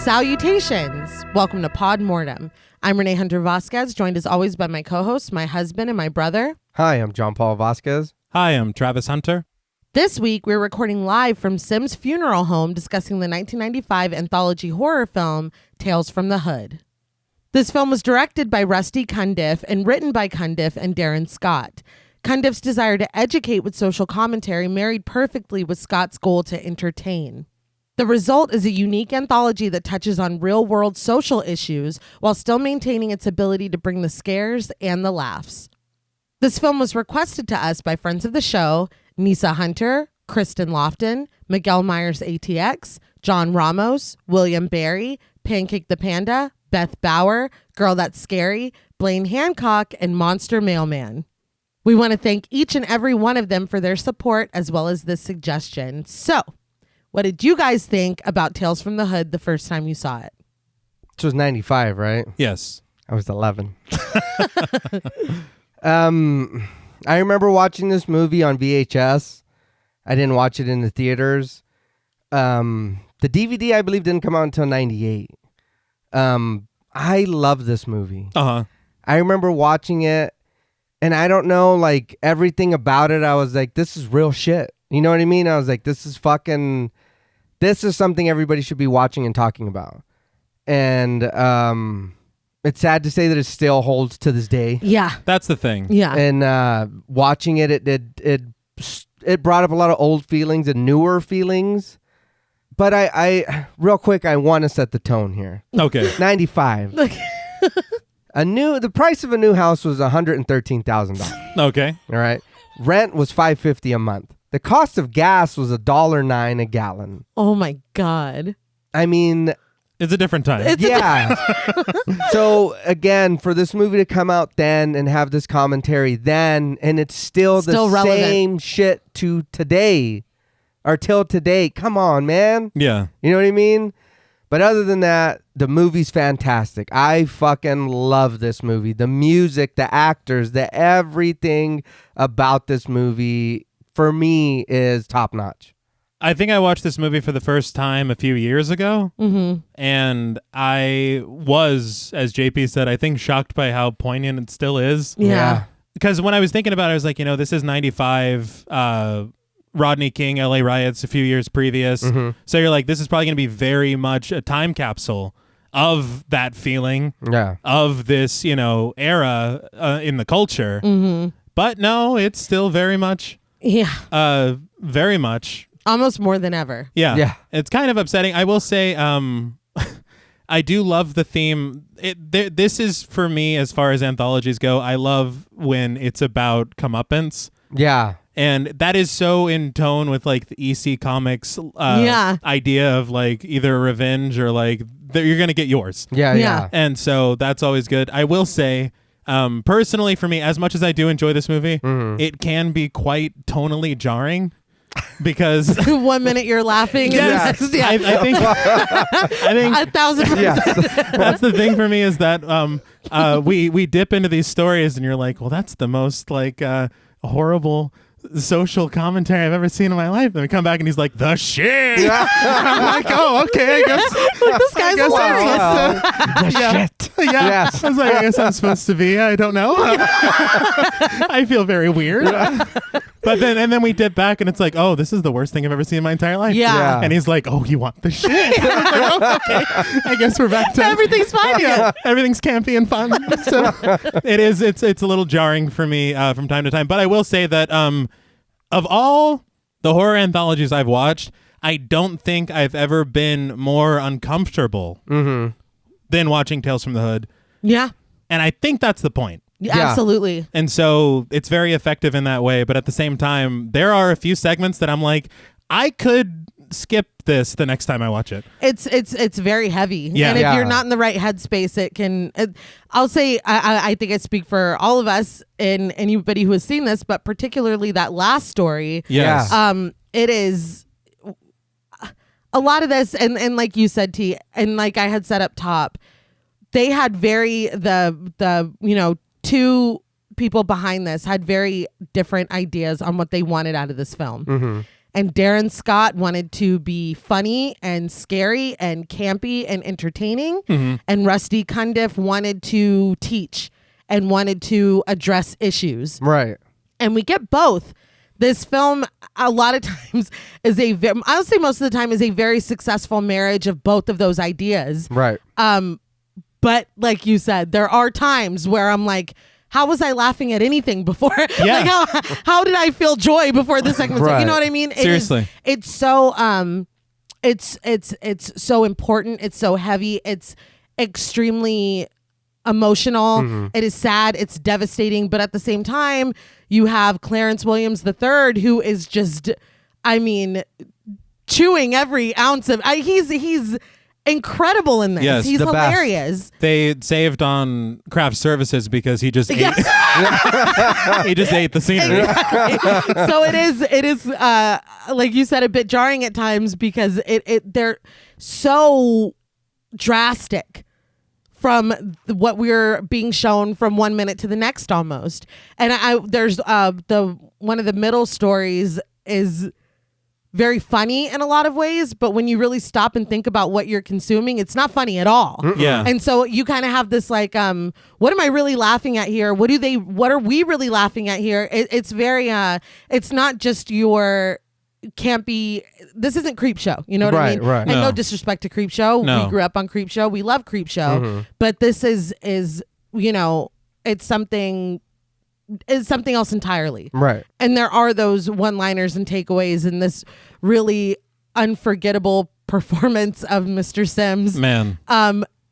Salutations! Welcome to Pod Mortem. I'm Reneé Hunter Vasquez, joined as always by my co-host, my husband, and my brother. Hi, I'm John Paul Vasquez. Hi, I'm Travis Hunter. This week, we're recording live from Sim's funeral home discussing the 1995 anthology horror film, Tales from the Hood. This film was directed by Rusty Cundieff and written by Cundieff and Darren Scott. Cundiff's desire to educate with social commentary married perfectly with Scott's goal to entertain. The result is a unique anthology that touches on real-world social issues while still maintaining its ability to bring the scares and the laughs. This film was requested to us by friends of the show, Nisa Hunter, Kristen Lofton, Miguel Myers ATX, John Ramos, William Barry, Pancake the Panda, Beth Bauer, Girl That's Scary, Blaine Hancock, and Monster Mailman. We want to thank each and every one of them for their support as well as this suggestion. So, what did you guys think about Tales from the Hood the first time you saw it? This was 95, right? Yes. I was 11. I remember watching this movie on VHS. I didn't watch it in the theaters. The DVD, I believe, didn't come out until 98. I love this movie. Uh-huh. I remember watching it, and I don't know, like, everything about it, I was like, this is real shit. You know what I mean? I was like, this is something everybody should be watching and talking about. And it's sad to say that it still holds to this day. Yeah. That's the thing. Yeah. And watching it brought up a lot of old feelings and newer feelings. But I real quick, I want to set the tone here. Okay. 95. The price of a new house was $113,000. Okay. All right. Rent was $550 a month. The cost of gas was $1.09 a gallon. Oh my God. I mean, it's a different time. So again, for this movie to come out then and have this commentary then, and it's still the relevant. Same shit to today or till today. Come on, man. Yeah. You know what I mean? But other than that, the movie's fantastic. I fucking love this movie. The music, the actors, everything about this movie for me is top notch. I think I watched this movie for the first time a few years ago. Mm-hmm. And I was, as JP said, I think shocked by how poignant it still is. Yeah. Because when I was thinking about it, I was like, this is 95, Rodney King, LA riots a few years previous. Mm-hmm. So you're like, this is probably going to be very much a time capsule of that feeling, of this, era in the culture. Mm-hmm. But no, it's still very much, very much. Almost more than ever. Yeah. It's kind of upsetting. I will say, I do love the theme. This is, for me, as far as anthologies go, I love when it's about comeuppance. Yeah. And that is so in tone with like the EC Comics idea of like either revenge or like you're going to get yours. Yeah. And so that's always good. I will say, personally for me, as much as I do enjoy this movie, it can be quite tonally jarring. Because 1 minute you're laughing and I think 1,000%. Yes. That's the thing for me is that we dip into these stories and you're like, well, that's the most like horrible social commentary I've ever seen in my life. And we come back and he's like, the shit. I'm like, oh, okay, I guess this guy's hilarious. The shit. Yeah. Yes. I was like, I guess I'm supposed to be. I don't know. I feel very weird. But then we dip back and it's like, oh, this is the worst thing I've ever seen in my entire life. Yeah. And he's like, oh, you want the shit? I was like, oh, okay. I guess we're back to Everything's fine again. Everything's campy and fun. So it's a little jarring for me from time to time. But I will say that of all the horror anthologies I've watched, I don't think I've ever been more uncomfortable than watching Tales from the Hood. Yeah. And I think that's the point. Yeah. Absolutely. And so it's very effective in that way. But at the same time, there are a few segments that I'm like, I could skip this the next time I watch it. It's very heavy. Yeah. And if you're not in the right headspace, it can, I'll say, I think I speak for all of us and anybody who has seen this, but particularly that last story. Yes. It is a lot of this. And like you said, T, and like I had said up top, they had the two people behind this had very different ideas on what they wanted out of this film. and Darren Scott wanted to be funny and scary and campy and entertaining, and Rusty Cundieff wanted to teach and wanted to address issues. Right. And we get both. This film, a lot of times, I would say most of the time, is a very successful marriage of both of those ideas. Right. But like you said, there are times where I'm like, how was I laughing at anything before? Yeah. Like how did I feel joy before this segment? Right. You know what I mean? Seriously. It's so it's so important. It's so heavy. It's extremely emotional. It is sad. It's devastating. But at the same time, you have Clarence Williams III, who is just, I mean, chewing every ounce of. He's incredible in this. Yes, He's the best. hilarious. They saved on craft services because he just ate. Yes. He just ate the scenery. Exactly. So it is like you said, a bit jarring at times because they're so drastic from what we're being shown from 1 minute to the next almost. And there's the one of the middle stories is very funny in a lot of ways, but when you really stop and think about what you're consuming, it's not funny at all. Yeah. And so you kind of have this like, what am I really laughing at here? What are we really laughing at here? It's very, it's not just your campy. This isn't Creepshow. You know what I mean? Right. And no disrespect to Creepshow. No. We grew up on Creepshow. We love Creepshow. But this is, you know, it's something else entirely. Right. And there are those one-liners and takeaways in this really unforgettable performance of Mr. Sims. Man.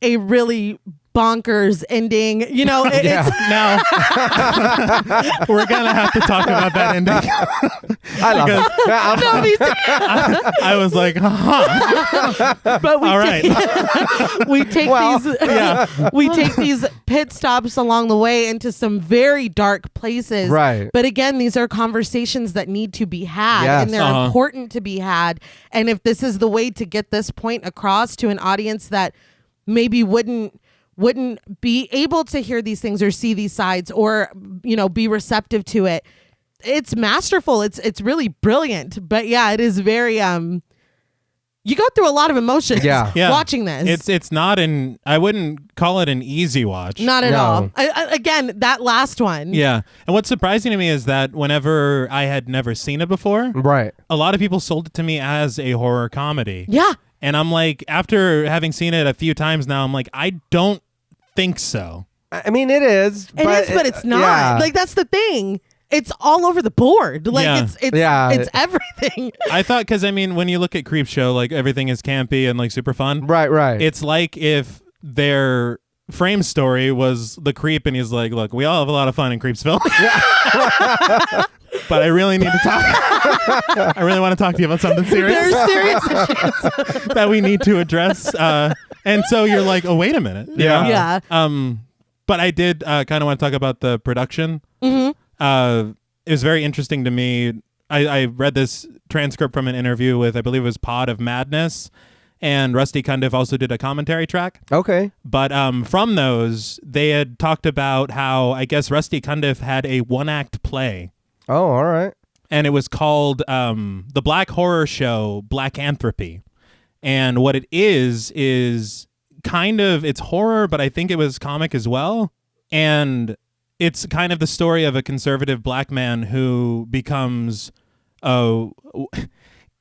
A really bonkers ending. You know, it's Now, we're going to have to talk about that ending. I love it. Yeah, no, me too. I was like, But we all right. we take Well, these we take these pit stops along the way into some very dark places. Right. But again, these are conversations that need to be had, Yes. and they're important to be had. And if this is the way to get this point across to an audience that maybe wouldn't be able to hear these things or see these sides or, you know, be receptive to it, it's masterful. It's really brilliant. But yeah, it is very you go through a lot of emotions Yeah. watching this. It's not I wouldn't call it an easy watch. Not at No. all. Again, that last one. Yeah. And what's surprising to me is that whenever I had never seen it before, Right. a lot of people sold it to me as a horror comedy. Yeah. And I'm like, after having seen it a few times now, I'm like, I don't think so. I mean, it is. It is, but it's not. Yeah. Like, that's the thing. It's all over the board. Like, Yeah. it's everything. I thought, because I mean, when you look at Creepshow, like everything is campy and like super fun. Right. It's like if their frame story was the creep and he's like, look, we all have a lot of fun in Creepsville. But I really need to talk. I really want to talk to you about something serious There's serious issues. that we need to address. And so you're like, oh, wait a minute. you know? Yeah. But I did kind of want to talk about the production. It was very interesting to me. I read this transcript from an interview with, I believe it was Pod of Madness, and Rusty Cundieff also did a commentary track. Okay. But from those, they had talked about how, I guess, Rusty Cundieff had a one-act play. Oh, all right. And it was called the Black Horror Show, Blackanthropy. And what it is kind of, it's horror, but I think it was comic as well. And it's kind of the story of a conservative black man who becomes,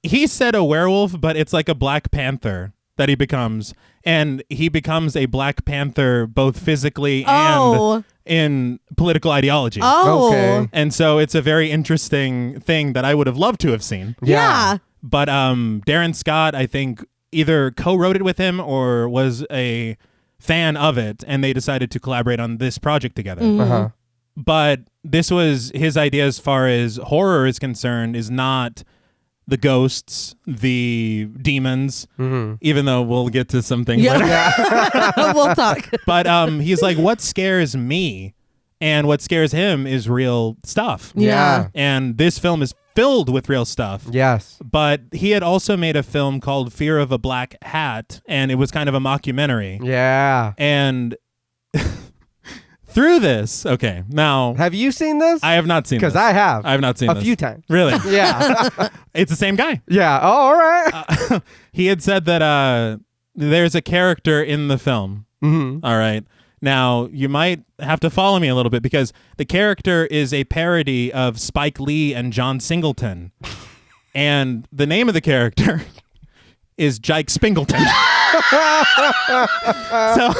he said a werewolf, but it's like a Black Panther that he becomes. And he becomes a Black Panther both physically and in political ideology. Oh. Okay. And so it's a very interesting thing that I would have loved to have seen. Yeah. But Darren Scott, I think, either co-wrote it with him or was a fan of it, and they decided to collaborate on this project together. Uh-huh. But this was his idea as far as horror is concerned, is not the ghosts, the demons, even though we'll get to some things later. We'll talk. But he's like, what scares me and what scares him is real stuff. Yeah. And this film is filled with real stuff. Yes. But he had also made a film called Fear of a Black Hat, and it was kind of a mockumentary. Yeah. And through this, okay, now Have you seen this? I have not seen Because this. I have. I have not seen a this. few times. Really? Yeah. It's the same guy. Yeah. Oh, all right. He had said that there's a character in the film. Mm-hmm. All right. Now, you might have to follow me a little bit because the character is a parody of Spike Lee and John Singleton. And the name of the character is Jike Spingleton. So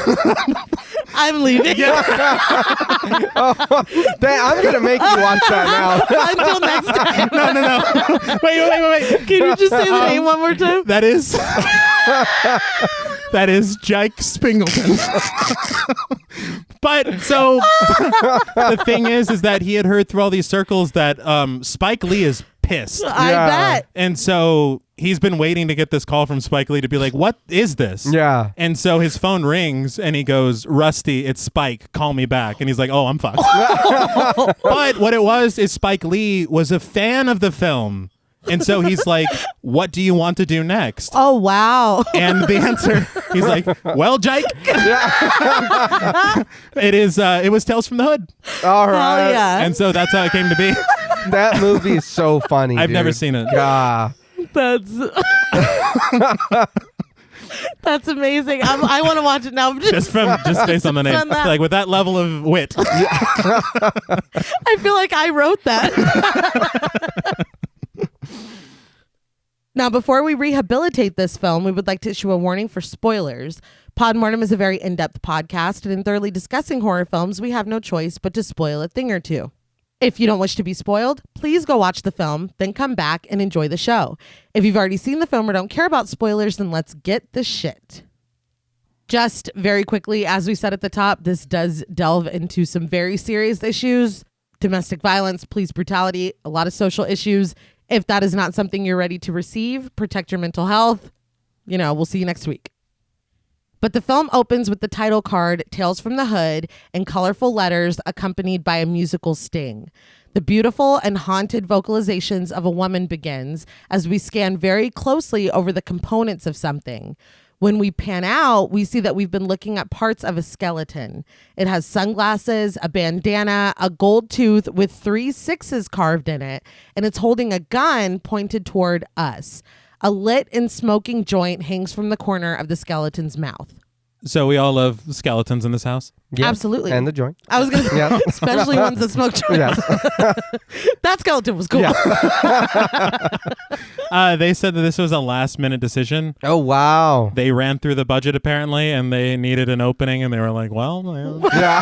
I'm leaving. I'm going to make you watch that now. Until next time. no. Wait. Can you just say the name one more time? That is that is Jike Spingleton. But so the thing is that he had heard through all these circles that Spike Lee is pissed. I Yeah. bet. And so he's been waiting to get this call from Spike Lee to be like, what is this? Yeah. And so his phone rings and he goes, Rusty, it's Spike. Call me back. And he's like, oh, I'm fucked. But what it was is Spike Lee was a fan of the film. And so he's like, what do you want to do next? Oh, wow. And the answer, he's like, well, Jake, it was Tales from the Hood. All right. Hell yeah. And so that's how it came to be. That movie is so funny. I've dude. never seen it. Yeah. That's that's amazing. I want to watch it now. Just based on the name. From that. Like with that level of wit. I feel like I wrote that. Now, before we rehabilitate this film, we would like to issue a warning for spoilers. Podmortem is a very in-depth podcast, and in thoroughly discussing horror films, we have no choice but to spoil a thing or two. If you don't wish to be spoiled, please go watch the film, then come back and enjoy the show. If you've already seen the film or don't care about spoilers, then let's get the shit. Just very quickly, as we said at the top, this does delve into some very serious issues, domestic violence, police brutality, a lot of social issues. If that is not something you're ready to receive, protect your mental health. We'll see you next week. But the film opens with the title card, Tales from the Hood, in colorful letters accompanied by a musical sting. The beautiful and haunted vocalizations of a woman begins as we scan very closely over the components of something. When we pan out, we see that we've been looking at parts of a skeleton. It has sunglasses, a bandana, a gold tooth with 3 6s carved in it, and it's holding a gun pointed toward us. A lit and smoking joint hangs from the corner of the skeleton's mouth. So we all love skeletons in this house? Yeah. Absolutely. And the joint. I was going to say, Yeah. especially ones that smoke joints. Yeah. That skeleton was cool. Yeah. They said that this was a last-minute decision. Oh, wow. They ran through the budget, apparently, and they needed an opening, and they were like, well, Yeah.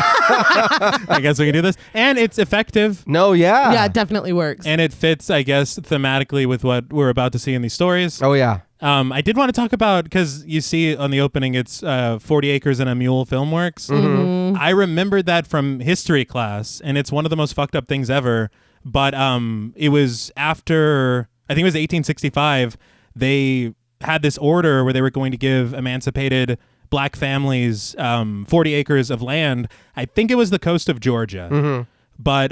I guess we can do this. And it's effective, No, yeah. Yeah, it definitely works. and it fits, I guess, thematically with what we're about to see in these stories. Oh, yeah. I did want to talk about, because you see on the opening, it's 40 Acres and a Mule Filmworks. Mm-hmm. I remembered that from history class, and it's one of the most fucked up things ever. But it was after, I think it was 1865, they had this order where they were going to give emancipated black families 40 acres of land. I think it was the coast of Georgia. Mm-hmm. But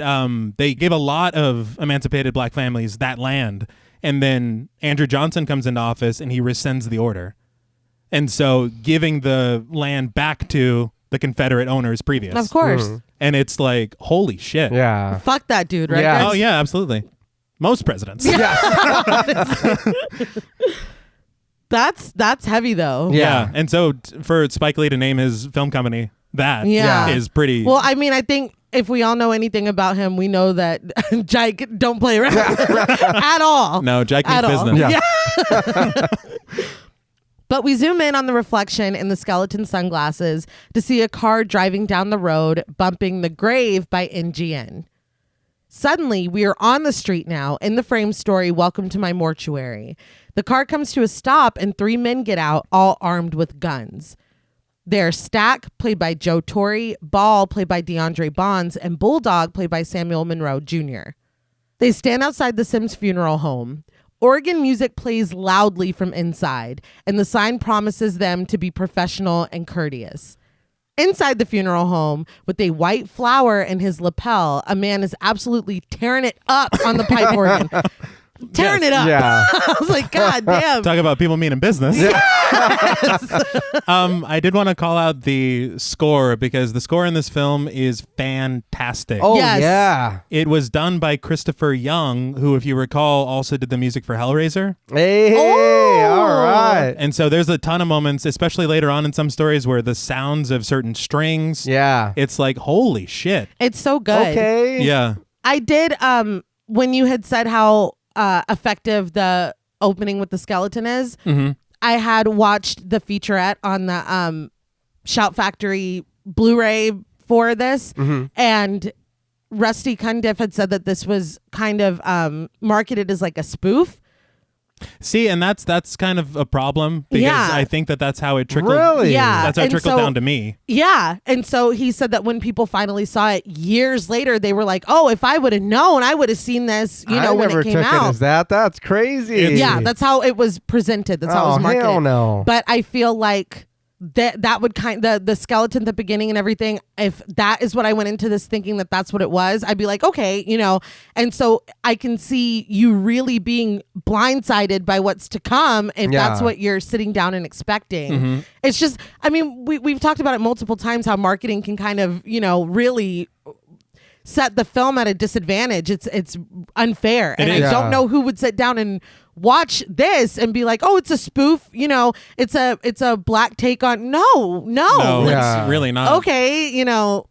they gave a lot of emancipated black families that land. And then Andrew Johnson comes into office and he rescinds the order. And so giving the land back to the Confederate owners previous. Of course. Mm-hmm. And it's like, holy shit. Yeah. Fuck that dude, right? Yeah. guys? Oh, yeah, absolutely. Most presidents. That's heavy though. Yeah. And so for Spike Lee to name his film company that Yeah. is pretty. Well, I mean, I think if we all know anything about him, we know that Jake don't play around at all. No, Jack means At all. business. Yeah. But we zoom in on the reflection in the skeleton sunglasses to see a car driving down the road, bumping The Grave by NGN. Suddenly, we are on the street now in the frame story, Welcome to My Mortuary. The car comes to a stop and 3 men get out, all armed with guns. They're Stack, played by Joe Torre, Ball, played by DeAndre Bonds, and Bulldog, played by Samuel Monroe Jr. They stand outside the Sims funeral home. Organ music plays loudly from inside, and the sign promises them to be professional and courteous. Inside the funeral home, with a white flower in his lapel, a man is absolutely tearing it up on the pipe organ. tearing Yes. it up. Yeah. I was like, God damn. Talk about people meaning business. I did want to call out the score because the score in this film is fantastic. Oh, Yes. yeah. It was done by Christopher Young, who, if you recall, also did the music for Hellraiser. Hey, Oh. all right. And so there's a ton of moments, especially later on in some stories, where the sounds of certain strings, Yeah. it's like, holy shit. It's so good. Okay. Yeah. I did, when you had said how effective the opening with the skeleton is, Mm-hmm. I had watched the featurette on the Shout Factory Blu-ray for this, and Rusty Cundieff had said that this was kind of marketed as like a spoof. See, and that's kind of a problem because Yeah. I think that's how it trickled. Really? Yeah. That's how it And trickled so- down to me. Yeah. And so he said that when people finally saw it years later, they were like, oh, if I would have known, I would have seen this, when never it came took out. it as that. That's crazy. Yeah, that's how it was presented. That's how it was marketed. Hell no. But I feel like that would the skeleton at the beginning and everything, if that is what I went into this thinking that that's what it was, I'd be like, okay, and so I can see you really being blindsided by what's to come if that's Yeah. what you're sitting down and expecting. Mm-hmm. It's just, I mean, we've talked about it multiple times how marketing can kind of, really set the film at a disadvantage. It's unfair. And is. I don't know who would sit down and watch this and be like, oh, it's a spoof, it's a black take on no. No, Yeah. it's really not. Okay,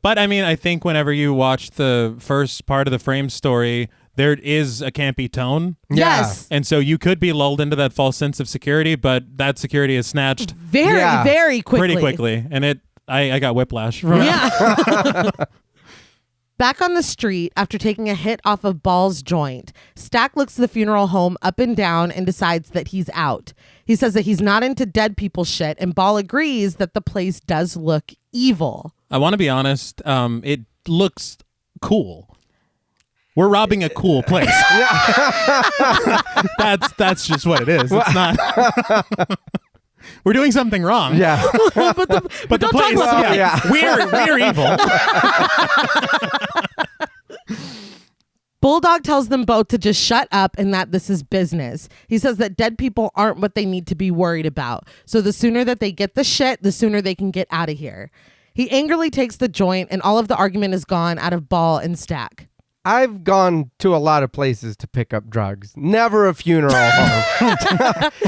But I mean, I think whenever you watch the first part of the Frame story, there is a campy tone. Yeah. yes. And so you could be lulled into that false sense of security, but that security is snatched Very, Yeah. very quickly. pretty quickly. And I got whiplash from it. Yeah. Back on the street, after taking a hit off of Ball's joint, Stack looks the funeral home up and down and decides that he's out. He says that he's not into dead people shit, and Ball agrees that the place does look evil. I want to be honest. It looks cool. We're robbing a cool place. That's just what it is. It's not. We're doing something wrong. Yeah. but But the don't talk place, about yeah, we're evil. Bulldog tells them both to just shut up and that this is business. He says that dead people aren't what they need to be worried about. So the sooner that they get the shit, the sooner they can get out of here. He angrily takes the joint and all of the argument is gone out of Ball and Stack. I've gone to a lot of places to pick up drugs. Never a funeral home.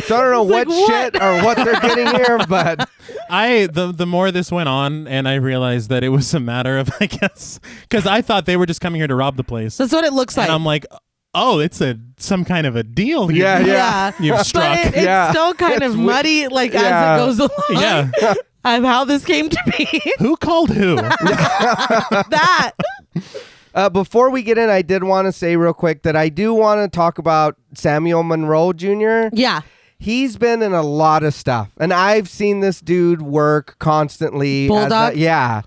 So I don't know what shit or what they're getting here, but The more this went on, and I realized that it was a matter of, I guess, because I thought they were just coming here to rob the place. That's what it looks like. And I'm like, oh, it's some kind of a deal here. Yeah. You've struck. But it's Yeah. still kind of It's muddy, like Yeah. as it goes along. Yeah. Of how this came to be. Who called who? That. before we get in, I did want to say real quick that I do want to talk about Samuel Monroe Jr. Yeah. He's been in a lot of stuff, and I've seen this dude work constantly. Bulldog? Yeah.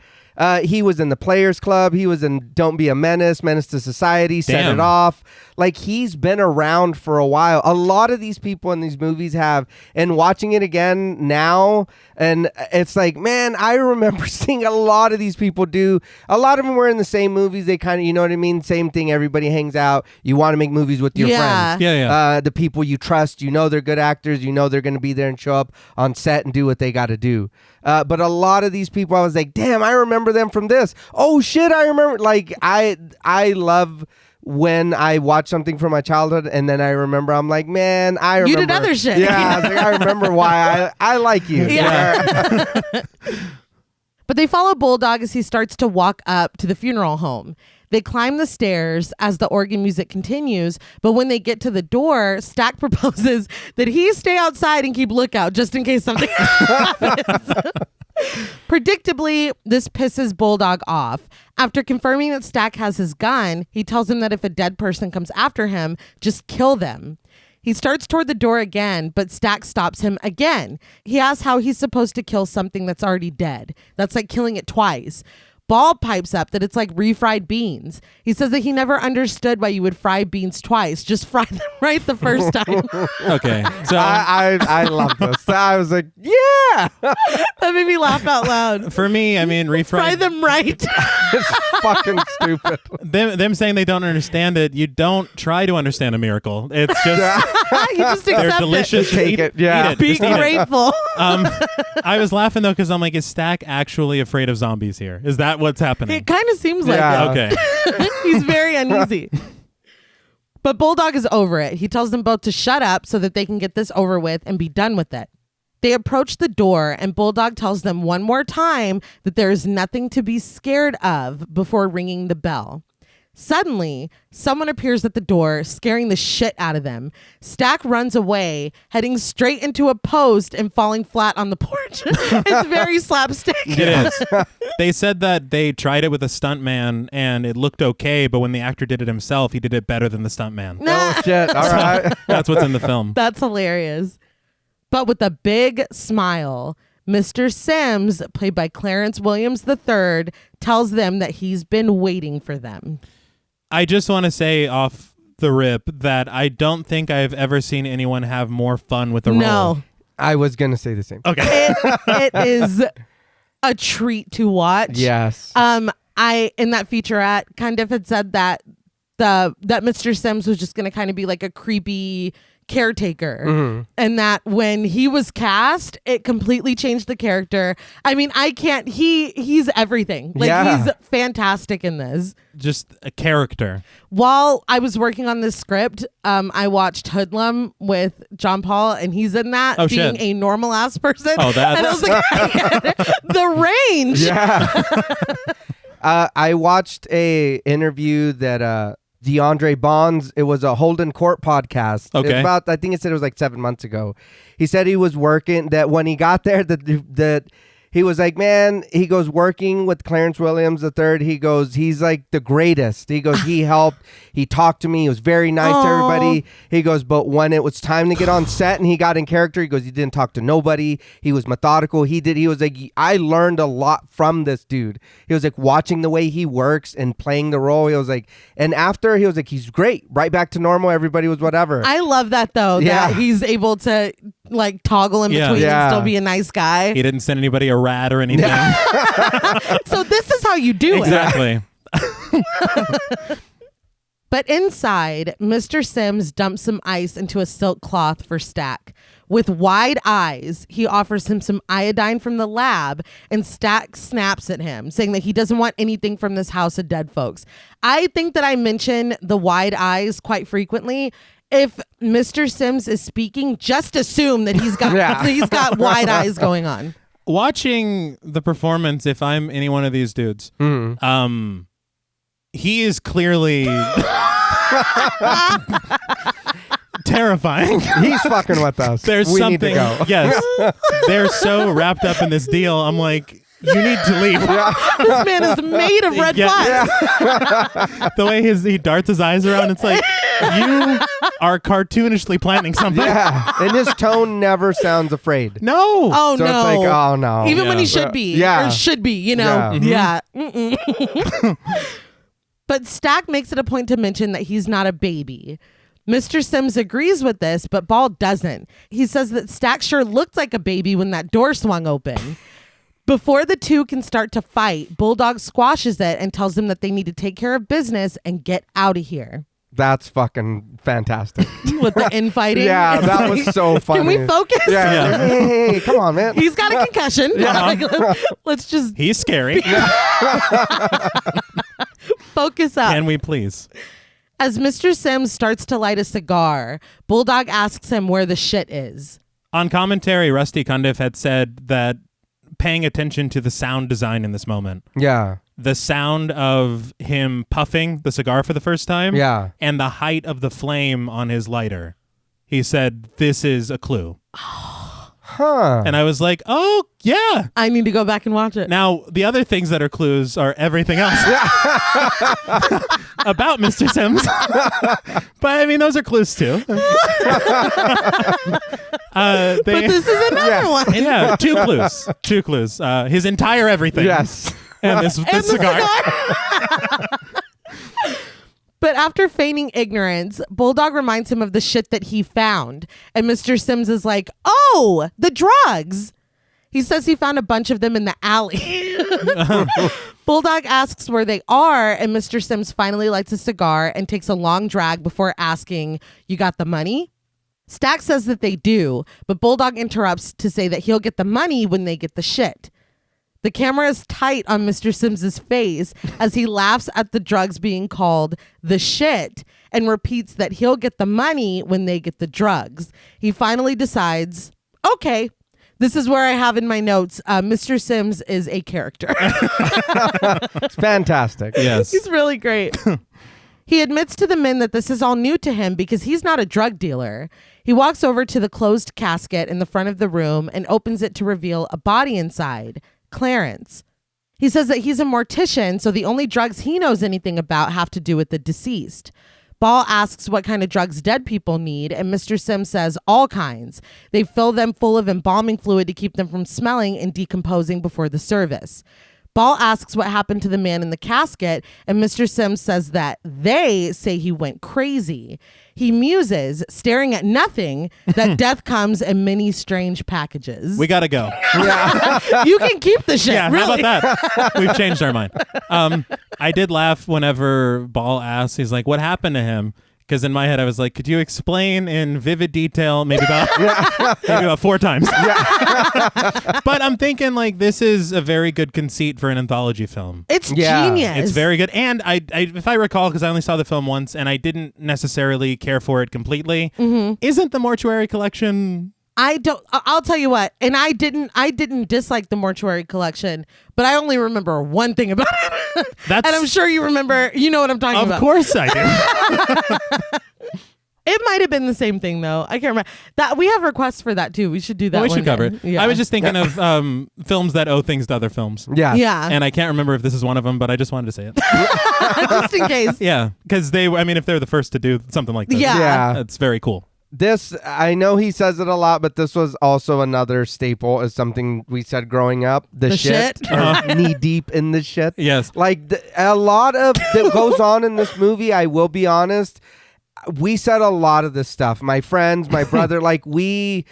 He was in the Players Club. He was in Don't Be a Menace, Menace to Society, Set Damn. It Off. Like, he's been around for a while. A lot of these people in these movies have. And watching it again now, and it's like, man, I remember seeing a lot of these people do. A lot of them were in the same movies. They kind of, you know what I mean? Same thing. Everybody hangs out. You want to make movies with your Yeah. friends. Yeah. The people you trust, they're good actors, they're going to be there and show up on set and do what they got to do. But a lot of these people, I was like, damn, I remember them from this. Oh shit, I remember. Like, I love when I watch something from my childhood and then I remember, I'm like, man, I remember. You did other shit. Yeah, I was like, I remember why I like you. Yeah. But they follow Bulldog as he starts to walk up to the funeral home. They climb the stairs as the organ music continues, but when they get to the door, Stack proposes that he stay outside and keep lookout just in case something happens. Predictably, this pisses Bulldog off. After confirming that Stack has his gun, he tells him that if a dead person comes after him, just kill them. He starts toward the door again, but Stack stops him again. He asks how he's supposed to kill something that's already dead. That's like killing it twice. Ball pipes up that it's like refried beans. He says that he never understood why you would fry beans twice. Just fry them right the first time. Okay. So I love this. I was like, yeah. That made me laugh out loud. for me, I mean, Fry them right. It's fucking stupid. them saying they don't understand it, you don't try to understand a miracle. It's just You just they're accept delicious. Just take Eat it. Yeah. Eat it. Be Just eat it. grateful. I was laughing though because I'm like, is Stack actually afraid of zombies here? Is that what's happening? It kind of seems like Yeah. it. Okay. He's very uneasy. But Bulldog is over it. He tells them both to shut up so that they can get this over with and be done with it. They approach the door and Bulldog tells them one more time that there is nothing to be scared of before ringing the bell. Suddenly, someone appears at the door, scaring the shit out of them. Stack runs away, heading straight into a post and falling flat on the porch. It's very slapstick. It is. They said that they tried it with a stuntman and it looked okay, but when the actor did it himself, he did it better than the stuntman. Oh shit. All right. That's what's in the film. That's hilarious. But with a big smile, Mr. Sims, played by Clarence Williams III, tells them that he's been waiting for them. I just want to say off the rip that I don't think I've ever seen anyone have more fun with a role. No, I was gonna say the same. Okay. it is a treat to watch. Yes. I in that featurette Cundieff had said that that Mr. Sims was just going to kind of be like a creepy caretaker, and that when he was cast, it completely changed the character. I mean, he's everything. Like Yeah. he's fantastic in this. Just a character. While I was working on this script, I watched Hoodlum with John Paul, and he's in that Oh, being shit. a normal ass person. Oh, that's- and I was like, the range. Yeah. I watched a interview that DeAndre Bonds, it was a Holden Court podcast. Okay. It's about, I think it said it was like 7 months ago. He said he was working, that when he got there, that he was like, man, he goes, working with Clarence Williams III, he goes, he's like the greatest. He goes, he helped, he talked to me, he was very nice to everybody. He goes, but when it was time to get on set and he got in character, he goes, he didn't talk to nobody. He was methodical. He was like, I learned a lot from this dude. He was like, watching the way he works and playing the role. He was like, and after he was like, he's great, right back to normal. Everybody was whatever. I love that though, Yeah. that he's able to like toggle in Yeah. between Yeah. and still be a nice guy. He didn't send anybody a rat or anything. So this is how you do it. Exactly. But inside, Mr. Sims dumps some ice into a silk cloth for Stack. With wide eyes, he offers him some iodine from the lab, and Stack snaps at him, saying that he doesn't want anything from this house of dead folks. I think that I mention the wide eyes quite frequently. If Mr. Sims is speaking, just assume that he's got Yeah. he's got wide eyes going on. Watching the performance, if I'm any one of these dudes, he is clearly terrifying. He's fucking with us. There's we something. need to go. Yes, they're so wrapped up in this deal. I'm like, you need to leave. This man is made of red Yeah. flags. The way he darts his eyes around, it's like you are cartoonishly planning something. Yeah. And his tone never sounds afraid. No. Oh So no! it's like, oh no. Even when Yeah. he should be, Yeah. or should be, you know, Yeah. Mm-mm. But Stack makes it a point to mention that he's not a baby. Mr. Sims agrees with this, but Ball doesn't. He says that Stack sure looked like a baby when that door swung open. Before the two can start to fight, Bulldog squashes it and tells them that they need to take care of business and get out of here. That's fucking fantastic. With the infighting. Yeah, It's that like, was so funny. Can we focus? Yeah. Hey, come on, man. He's got a concussion. Like, let's just He's scary. focus up. Can we please? As Mr. Sims starts to light a cigar, Bulldog asks him where the shit is. On commentary, Rusty Cundieff had said that paying attention to the sound design in this moment, Yeah. the sound of him puffing the cigar for the first time, Yeah. and the height of the flame on his lighter. He said, this is a clue. Huh. And I was like, oh, yeah. I need to go back and watch it. Now, the other things that are clues are everything else about Mr. Sims. But, I mean, those are clues, too. But this is another one. Yeah, two clues. His entire everything. Yes. And this cigar. But after feigning ignorance, Bulldog reminds him of the shit that he found. And Mr. Sims is like, oh, the drugs. He says he found a bunch of them in the alley. Bulldog asks where they are, and Mr. Sims finally lights a cigar and takes a long drag before asking, you got the money? Stack says that they do, but Bulldog interrupts to say that he'll get the money when they get the shit. The camera is tight on Mr. Sims's face as he laughs at the drugs being called the shit and repeats that he'll get the money when they get the drugs. He finally decides, okay, this is where I have in my notes, Mr. Sims is a character. It's fantastic. Yes. He's really great. He admits to the men that this is all new to him because he's not a drug dealer. He walks over to the closed casket in the front of the room and opens it to reveal a body inside. Clarence. He says that he's a mortician, so the only drugs he knows anything about have to do with the deceased. Ball asks what kind of drugs dead people need, and Mr. Sims says all kinds. They fill them full of embalming fluid to keep them from smelling and decomposing before the service. Ball asks what happened to the man in the casket, and Mr. Sims says that they say he went crazy. He muses, staring at nothing, that death comes in many strange packages. We gotta go. You can keep the shit. Yeah, really. how about that? We've changed our mind. I did laugh whenever Ball asked, he's like, what happened to him? Because in my head, I was like, could you explain in vivid detail, maybe about 4 times? But I'm thinking, like, this is a very good conceit for an anthology film. It's Yeah. genius. It's very good. And I if I recall, because I only saw the film once and I didn't necessarily care for it completely, isn't the Mortuary Collection... I'll tell you what, and I didn't dislike the Mortuary Collection, but I only remember one thing about it. That's, and I'm sure you remember, you know what I'm talking about. Of course I do. It might have been the same thing though. I can't remember. That we have requests for that too. We should do that. We one should cover day. it. Yeah. I was just thinking of films that owe things to other films. Yeah. Yeah. And I can't remember if this is one of them, but I just wanted to say it. Just in case. Yeah, because if they're the first to do something like this, Yeah. Yeah. it's very cool. This, I know he says it a lot, but this was also another staple as something we said growing up. The shit. Or knee deep in the shit. Yes. Like a lot of that goes on in this movie, I will be honest. We said a lot of this stuff. My friends, my brother, like we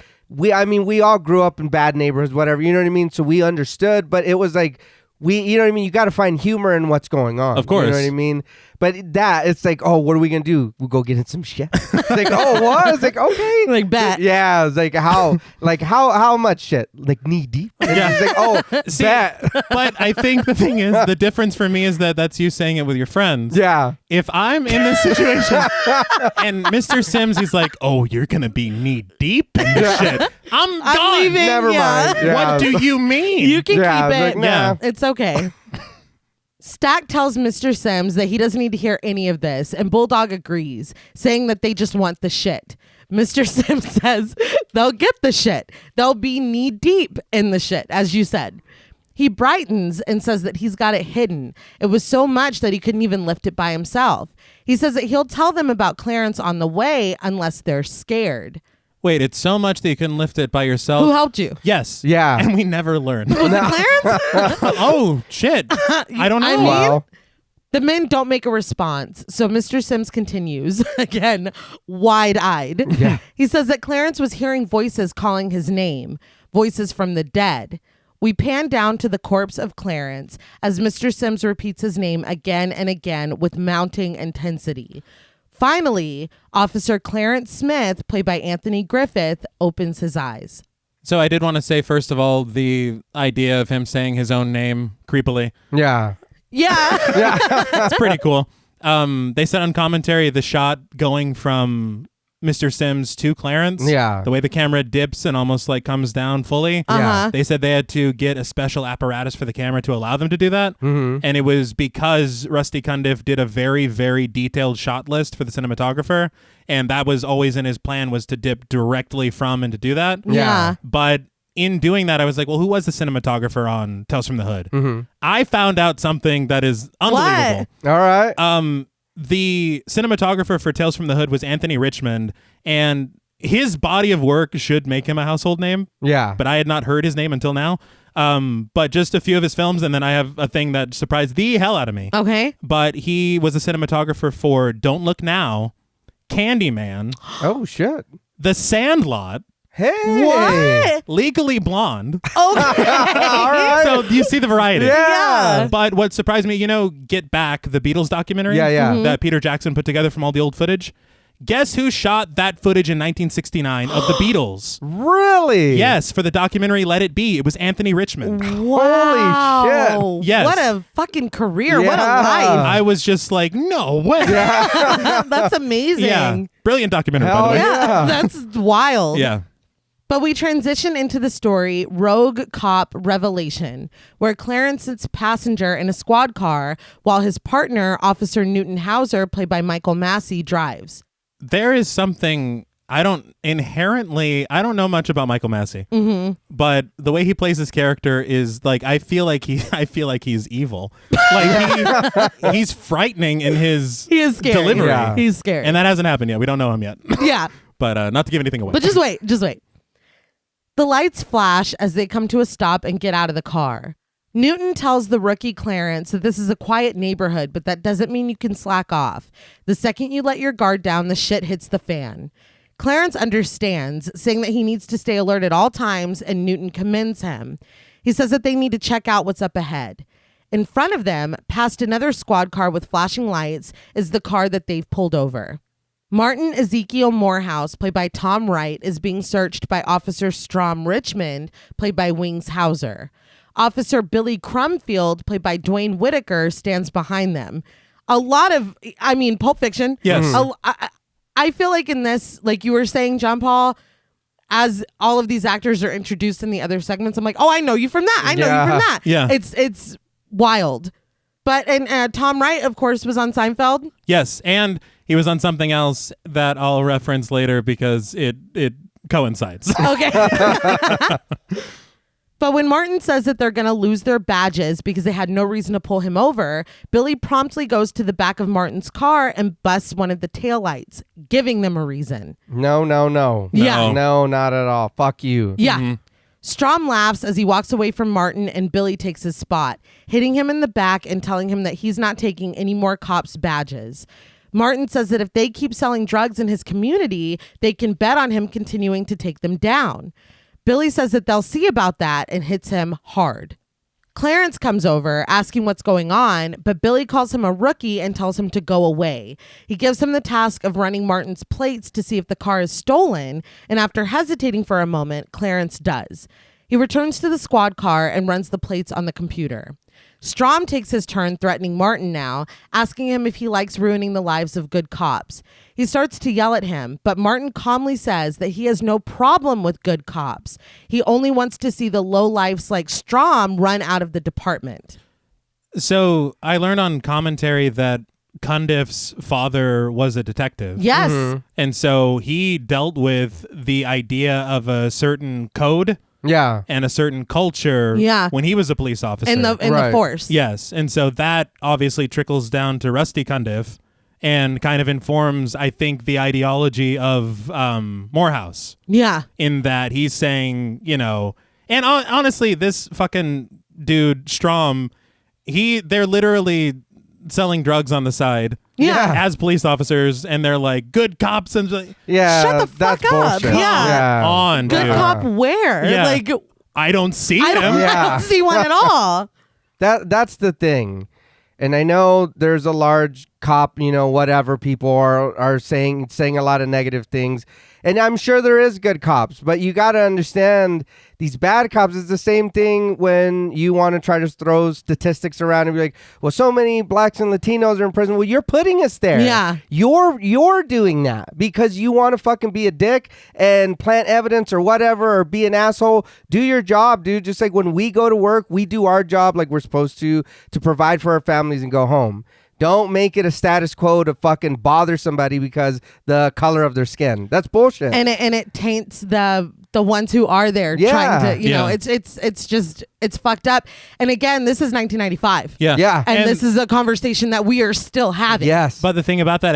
all grew up in bad neighborhoods, whatever, you know what I mean? So we understood, but it was like, you know what I mean? You got to find humor in what's going on. Of course. You know what I mean? But it's like, oh, what are we going to do? We'll go get in some shit. It's like, oh, what? It's like, okay. Like bet. Yeah. It's like, how much shit? Like knee deep? And Yeah. it's like, oh, See, bet. But I think the thing is, the difference for me is that's you saying it with your friends. Yeah. If I'm in this situation and Mr. Sims is like, oh, you're going to be knee deep in this shit, I'm done. leaving. Never Yeah. mind. Yeah. What do you mean? You can Yeah, keep it. like, nah. Yeah. It's okay. Stack tells Mr. Sims that he doesn't need to hear any of this, and Bulldog agrees, saying that they just want the shit. Mr. Sims says they'll get the shit. They'll be knee deep in the shit, as you said. He brightens and says that he's got it hidden. It was so much that he couldn't even lift it by himself. He says that he'll tell them about Clarence on the way unless they're scared. Wait, it's so much that you couldn't lift it by yourself? Who helped you? Yes. Yeah. And we never learned. Was it Clarence? Oh, shit. I don't know. I mean, Wow. the men don't make a response, so Mr. Sims continues, again, wide-eyed. Yeah. He says that Clarence was hearing voices calling his name, voices from the dead. We pan down to the corpse of Clarence as Mr. Sims repeats his name again and again with mounting intensity. Finally, Officer Clarence Smith, played by Anthony Griffith, opens his eyes. So I did want to say, first of all, the idea of him saying his own name creepily. Yeah. Yeah. It's pretty cool. They said on commentary the shot going from Mr. Sims to Clarence. Yeah. The way the camera dips and almost like comes down fully. Uh-huh. They said they had to get a special apparatus for the camera to allow them to do that. Mm-hmm. And it was because Rusty Cundieff did a very, very detailed shot list for the cinematographer. And that was always in his plan, was to dip directly from and to do that. Yeah. But in doing that, I was like, well, who was the cinematographer on Tales from the Hood? Mm-hmm. I found out something that is unbelievable. All right. The cinematographer for Tales from the Hood was Anthony Richmond, and his body of work should make him a household name, Yeah. but I had not heard his name until now. But just a few of his films, and then I have a thing that surprised the hell out of me. Okay. But he was a cinematographer for Don't Look Now, Candyman, Oh shit. The Sandlot, Hey. What? Legally Blonde. Okay. All right. So you see the variety. Yeah. But what surprised me, Get Back, the Beatles documentary Yeah. that Peter Jackson put together from all the old footage. Guess who shot that footage in 1969 of the Beatles? Really? Yes, for the documentary Let It Be. It was Anthony Richmond. Wow. shit. Yes. What a fucking career. What a Yeah. life. I was just like, no way. That's amazing. Yeah. Brilliant documentary, by Hell the way. Yeah, that's wild. Yeah. But we transition into the story Rogue Cop Revelation, where Clarence sits passenger in a squad car while his partner, Officer Newton Hauser, played by Michael Massey, drives. There is something I don't know much about Michael Massey, but the way he plays his character is like I feel like he's evil. Like he's frightening in his He is scary. delivery. Yeah. He's scary. And that hasn't happened yet. We don't know him yet. Yeah. But not to give anything away. But just wait. The lights flash as they come to a stop and get out of the car. Newton tells the rookie Clarence that this is a quiet neighborhood, but that doesn't mean you can slack off. The second you let your guard down, the shit hits the fan. Clarence understands, saying that he needs to stay alert at all times, and Newton commends him. He says that they need to check out what's up ahead. In front of them, past another squad car with flashing lights, is the car that they've pulled over. Martin Ezekiel Morehouse, played by Tom Wright, is being searched by Officer Strom Richmond, played by Wings Hauser. Officer Billy Crumfield, played by Dwayne Whitaker, stands behind them. Pulp Fiction. Yes. I feel like in this, like you were saying, John Paul, as all of these actors are introduced in the other segments, I'm like, oh, I know you from that. I know you from that. Yeah. It's wild. But, and Tom Wright, of course, was on Seinfeld. Yes, and he was on something else that I'll reference later because it coincides. Okay. But when Martin says that they're going to lose their badges because they had no reason to pull him over, Billy promptly goes to the back of Martin's car and busts one of the taillights, giving them a reason. No. Yeah. No, not at all. Fuck you. Yeah. Strom laughs as he walks away from Martin and Billy takes his spot, hitting him in the back and telling him that he's not taking any more cops' badges. Martin says that if they keep selling drugs in his community, they can bet on him continuing to take them down. Billy says that they'll see about that and hits him hard. Clarence comes over asking what's going on, but Billy calls him a rookie and tells him to go away. He gives him the task of running Martin's plates to see if the car is stolen, and after hesitating for a moment, Clarence does. He returns to the squad car and runs the plates on the computer. Strom takes his turn threatening Martin now, asking him if he likes ruining the lives of good cops. He starts to yell at him, but Martin calmly says that he has no problem with good cops. He only wants to see the lowlifes like Strom run out of the department. So I learned on commentary that Cundiff's father was a detective. Yes. And so he dealt with the idea of a certain code Yeah. and a certain culture Yeah. when he was a police officer. In the Right. force. Yes. And so that obviously trickles down to Rusty Cundieff and kind of informs, I think, the ideology of Morehouse Yeah. in that he's saying, and honestly, this fucking dude, Strom, they're literally selling drugs on the side Yeah. as police officers, and they're like, good cops, and like, Yeah. Shut the fuck that's up. bullshit. Yeah. on, Good dude. cop where? Yeah. Like, I don't see I him. don't, Yeah. I don't see one at all. That's the thing. And I know there's a large cop, whatever people are saying a lot of negative things. And I'm sure there is good cops, but you got to understand these bad cops is the same thing when you want to try to throw statistics around and be like, well, so many blacks and Latinos are in prison. Well, you're putting us there. Yeah. You're doing that because you want to fucking be a dick and plant evidence or whatever, or be an asshole. Do your job, dude. Just like when we go to work, we do our job like we're supposed to provide for our families and go home. Don't make it a status quo to fucking bother somebody because the color of their skin. That's bullshit. And it taints the ones who are there Yeah. trying to, Yeah. it's fucked up. And again, this is 1995. Yeah. Yeah. And this is a conversation that we are still having. Yes. But the thing about that,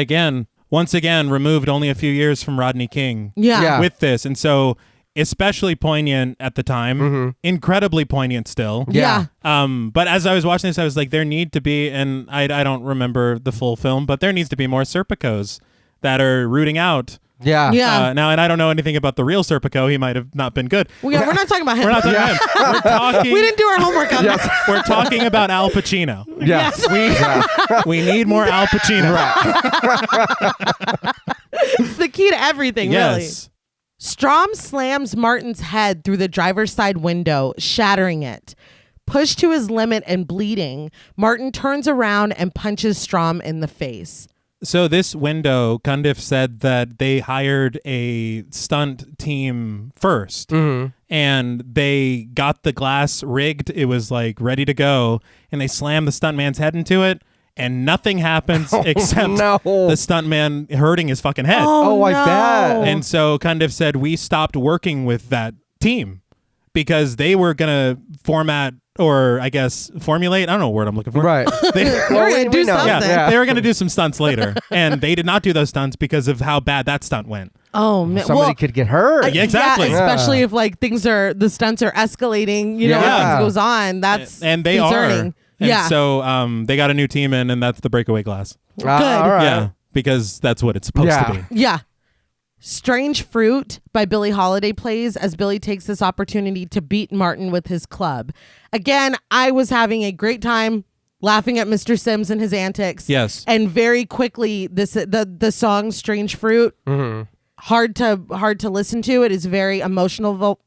once again, removed only a few years from Rodney King Yeah. Yeah. with this. And so especially poignant at the time, incredibly poignant still. Yeah. But as I was watching this, I was like, there need to be, and I don't remember the full film, but there needs to be more Serpicos that are rooting out. Yeah. Yeah. Now, and I don't know anything about the real Serpico. He might have not been good. We're not talking about him. We're not talking about him. We're talking. We didn't do our homework on that. We're talking about Al Pacino. Yes. We need more Al Pacino. It's the key to everything, really. Yes. Strom slams Martin's head through the driver's side window, shattering it. Pushed to his limit and bleeding, Martin turns around and punches Strom in the face. So this window, Cundieff said that they hired a stunt team first, and they got the glass rigged. It was like ready to go, and they slammed the stuntman's head into it, and nothing happens except the stuntman hurting his fucking head. Oh, I no. bet. And so Cundieff said, we stopped working with that team because they were going to formulate. I don't know what word I'm looking for. Right. They, We're gonna do something. yeah, they were going to do some stunts later, and they did not do those stunts because of how bad that stunt went. Oh man, Somebody could get hurt. Yeah, exactly. Yeah, especially if like the stunts are escalating. You know, Yeah. as things goes on. That's And they concerning. are. And Yeah. so they got a new team in, and that's the breakaway glass. Good. All right. Yeah, because that's what it's supposed to be. Yeah. Strange Fruit by Billie Holiday plays as Billy takes this opportunity to beat Martin with his club. Again, I was having a great time laughing at Mr. Sims and his antics. Yes. And very quickly, the song Strange Fruit, hard to listen to. It is very emotional.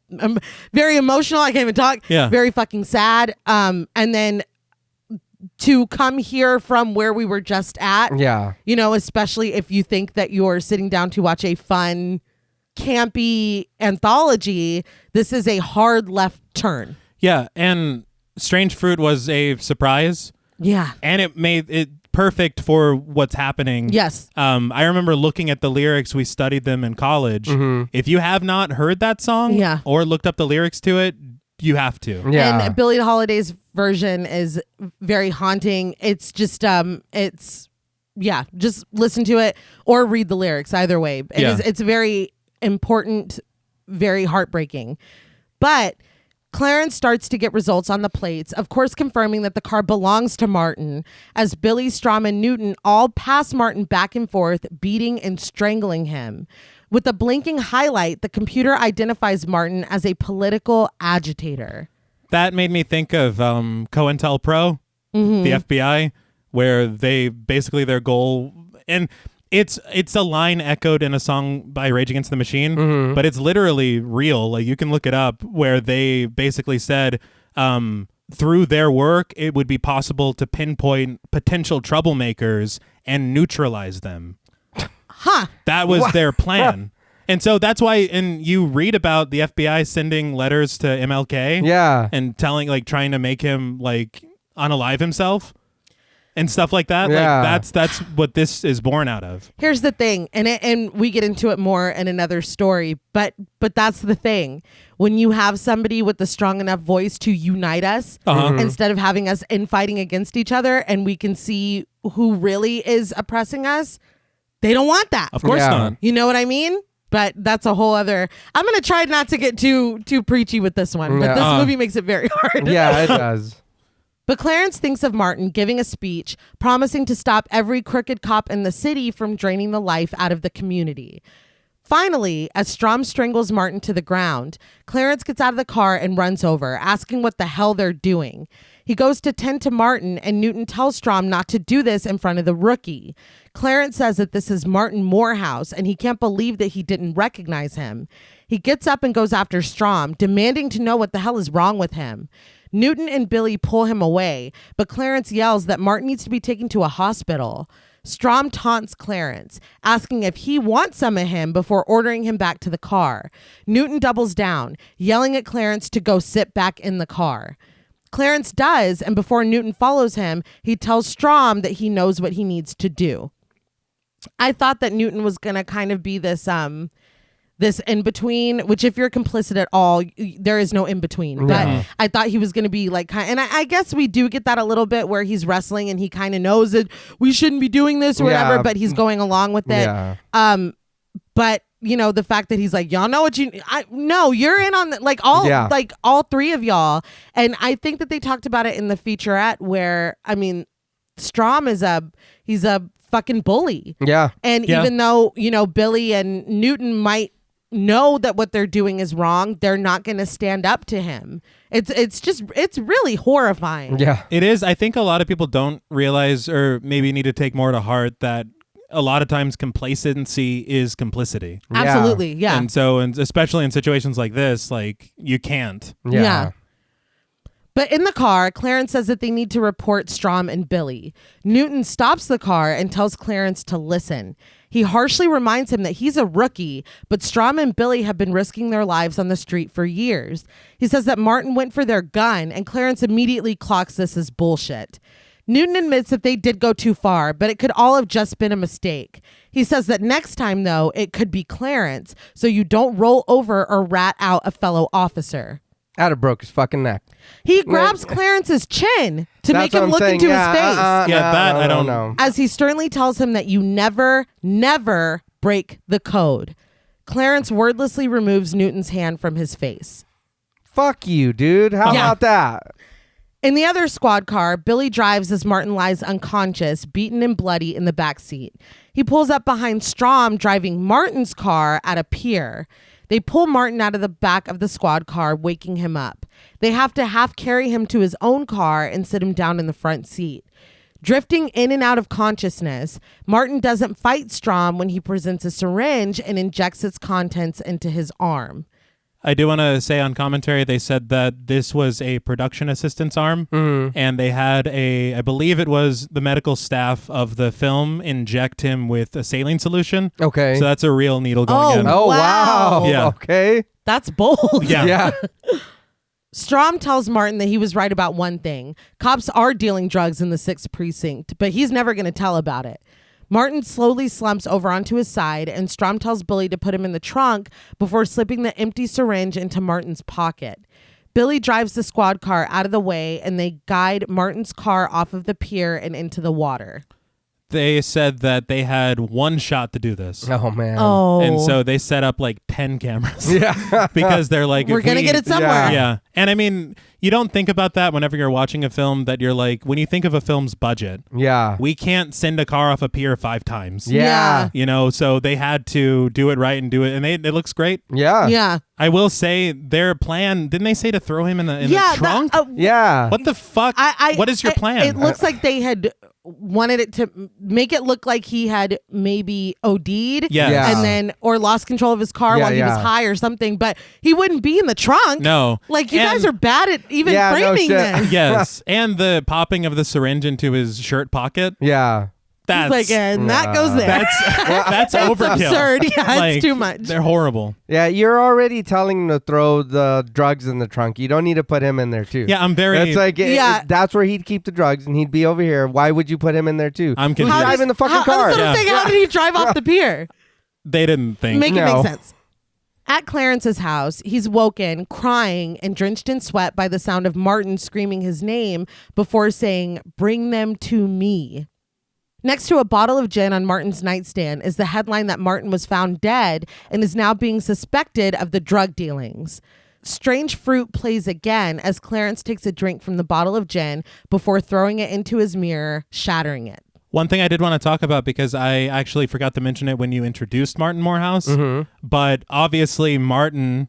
Very emotional. I can't even talk. Yeah. Very fucking sad. And then to come here from where we were just at. Yeah. You know, especially if you think that you're sitting down to watch a fun, campy anthology, this is a hard left turn. Yeah, and Strange Fruit was a surprise. Yeah. And it made it perfect for what's happening. Yes. I remember looking at the lyrics. We studied them in college. If you have not heard that song or looked up the lyrics to it, you have to. Yeah. And Billie Holiday's version is very haunting. It's just just listen to it or read the lyrics. Either way, it's very important, very heartbreaking. But Clarence starts to get results on the plates, of course confirming that the car belongs to Martin, as Billy, Strom, and Newton all pass Martin back and forth, beating and strangling him. With a blinking highlight, the computer identifies Martin as a political agitator. That made me think of COINTELPRO, the FBI, where they basically their goal, and it's a line echoed in a song by Rage Against the Machine, but it's literally real. Like you can look it up, where they basically said through their work, it would be possible to pinpoint potential troublemakers and neutralize them. That was their plan. And so that's why, and you read about the FBI sending letters to MLK and trying to make him like unalive himself and stuff like that. Yeah. Like that's what this is born out of. Here's the thing, and we get into it more in another story, but that's the thing. When you have somebody with a strong enough voice to unite us, instead of having us infighting against each other, and we can see who really is oppressing us, they don't want that. Of course not. You know what I mean? But that's a whole other. I'm gonna try not to get too preachy with this one, but this movie makes it very hard. Yeah, it does. But Clarence thinks of Martin giving a speech promising to stop every crooked cop in the city from draining the life out of the community. Finally, as Strom strangles Martin to the ground, Clarence gets out of the car and runs over, asking what the hell they're doing. He goes to tend to Martin, and Newton tells Strom not to do this in front of the rookie. Clarence says that this is Martin Morehouse, and he can't believe that he didn't recognize him. He gets up and goes after Strom, demanding to know what the hell is wrong with him. Newton and Billy pull him away, but Clarence yells that Martin needs to be taken to a hospital. Strom taunts Clarence, asking if he wants some of him before ordering him back to the car. Newton doubles down, yelling at Clarence to go sit back in the car. Clarence does, and before Newton follows him, he tells Strom that he knows what he needs to do. I thought that Newton was going to kind of be this in-between, which if you're complicit at all, there is no in-between. But I thought he was going to be like, and I guess we do get that a little bit where he's wrestling and he kind of knows that we shouldn't be doing this or whatever, but he's going along with it. Yeah. But the fact that he's like, y'all know what no, you're in on like all three of y'all. And I think that they talked about it in the featurette where, I mean, Strom he's a fucking bully. Yeah. And even though, Billy and Newton might know that what they're doing is wrong, they're not going to stand up to him. It's really horrifying. Yeah. It is. I think a lot of people don't realize, or maybe need to take more to heart, that a lot of times complacency is complicity. Absolutely. Yeah. And so, and especially in situations like this, like, you can't. Yeah. But in the car, Clarence says that they need to report Strom and Billy. Newton stops the car and tells Clarence to listen. He harshly reminds him that he's a rookie, but Strom and Billy have been risking their lives on the street for years. He says that Martin went for their gun, and Clarence immediately clocks this as bullshit. Newton admits that they did go too far, but it could all have just been a mistake. He says that next time, though, it could be Clarence, so you don't roll over or rat out a fellow officer. I'd have broke his fucking neck. He grabs Clarence's chin to make him look into his face. I don't know. As he sternly tells him that you never, never break the code. Clarence wordlessly removes Newton's hand from his face. Fuck you, dude. How about that? In the other squad car, Billy drives as Martin lies unconscious, beaten and bloody in the back seat. He pulls up behind Strom driving Martin's car at a pier. They pull Martin out of the back of the squad car, waking him up. They have to half carry him to his own car and sit him down in the front seat. Drifting in and out of consciousness, Martin doesn't fight Strom when he presents a syringe and injects its contents into his arm. I do want to say on commentary, they said that this was a production assistant's arm, and they had I believe it was the medical staff of the film inject him with a saline solution. Okay. So that's a real needle going in. Oh, wow. Yeah. Okay. That's bold. Yeah. Strom tells Martin that he was right about one thing. Cops are dealing drugs in the 6th precinct, but he's never going to tell about it. Martin slowly slumps over onto his side, and Strom tells Billy to put him in the trunk before slipping the empty syringe into Martin's pocket. Billy drives the squad car out of the way, and they guide Martin's car off of the pier and into the water. They said that they had one shot to do this. Oh, man. Oh. And so they set up like 10 cameras. Yeah. Because they're like, we're going to get it somewhere. Yeah. And I mean, you don't think about that whenever you're watching a film, that you're like, when you think of a film's budget, we can't send a car off a pier 5 times. Yeah. So they had to do it right and do it. And it looks great. Yeah. I will say their plan, didn't they say to throw him in the trunk? What the fuck? What is your plan? It looks like they had wanted it to make it look like he had maybe OD'd and then or lost control of his car while he was high or something, but he wouldn't be in the trunk. No. Like, you guys are bad at even framing this. Yes. And the popping of the syringe into his shirt pocket. Yeah. That's like, and that goes there. That's overkill. Absurd. Yeah, it's too much. They're horrible. Yeah, you're already telling him to throw the drugs in the trunk. You don't need to put him in there too. Yeah, I'm very. It's like that's where he'd keep the drugs, and he'd be over here. Why would you put him in there too? I'm confused. He's driving the fucking car. How did he drive off the pier? They didn't think. Make it make sense. At Clarence's house, he's woken, crying, and drenched in sweat by the sound of Martin screaming his name before saying, "Bring them to me." Next to a bottle of gin on Martin's nightstand is the headline that Martin was found dead and is now being suspected of the drug dealings. Strange Fruit plays again as Clarence takes a drink from the bottle of gin before throwing it into his mirror, shattering it. One thing I did want to talk about, because I actually forgot to mention it when you introduced Martin Morehouse, but obviously Martin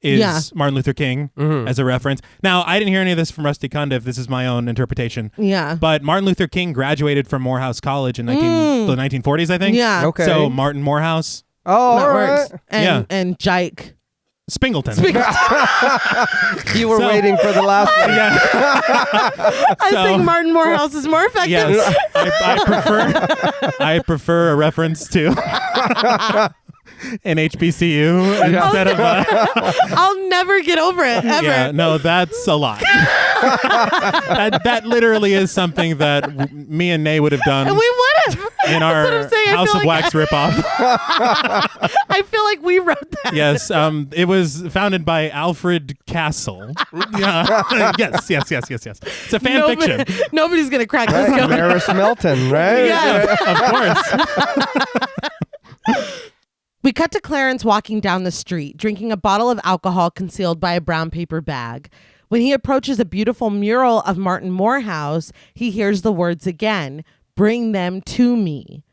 is Martin Luther King as a reference. Now, I didn't hear any of this from Rusty Cundieff. This is my own interpretation. Yeah. But Martin Luther King graduated from Morehouse College in the 1940s, I think. Yeah. Okay. So Martin Morehouse. Oh, that all works. right. And Jike. Spingleton. You were waiting for the last one. Yeah. I think Martin Morehouse is more effective. Yes. I prefer a reference to an HBCU instead of I'll never get over it, ever. Yeah, no, that's a lot. that literally is something that me and Nay would have done. And we would have. In our House of Wax ripoff. I feel like we wrote that. Yes, it was founded by Alfred Castle. Yes. It's a fan fiction. Nobody's going to crack this code. Maris Melton, right? Yes. Of course. We cut to Clarence walking down the street, drinking a bottle of alcohol concealed by a brown paper bag. When he approaches a beautiful mural of Martin Morehouse, he hears the words again, "Bring them to me."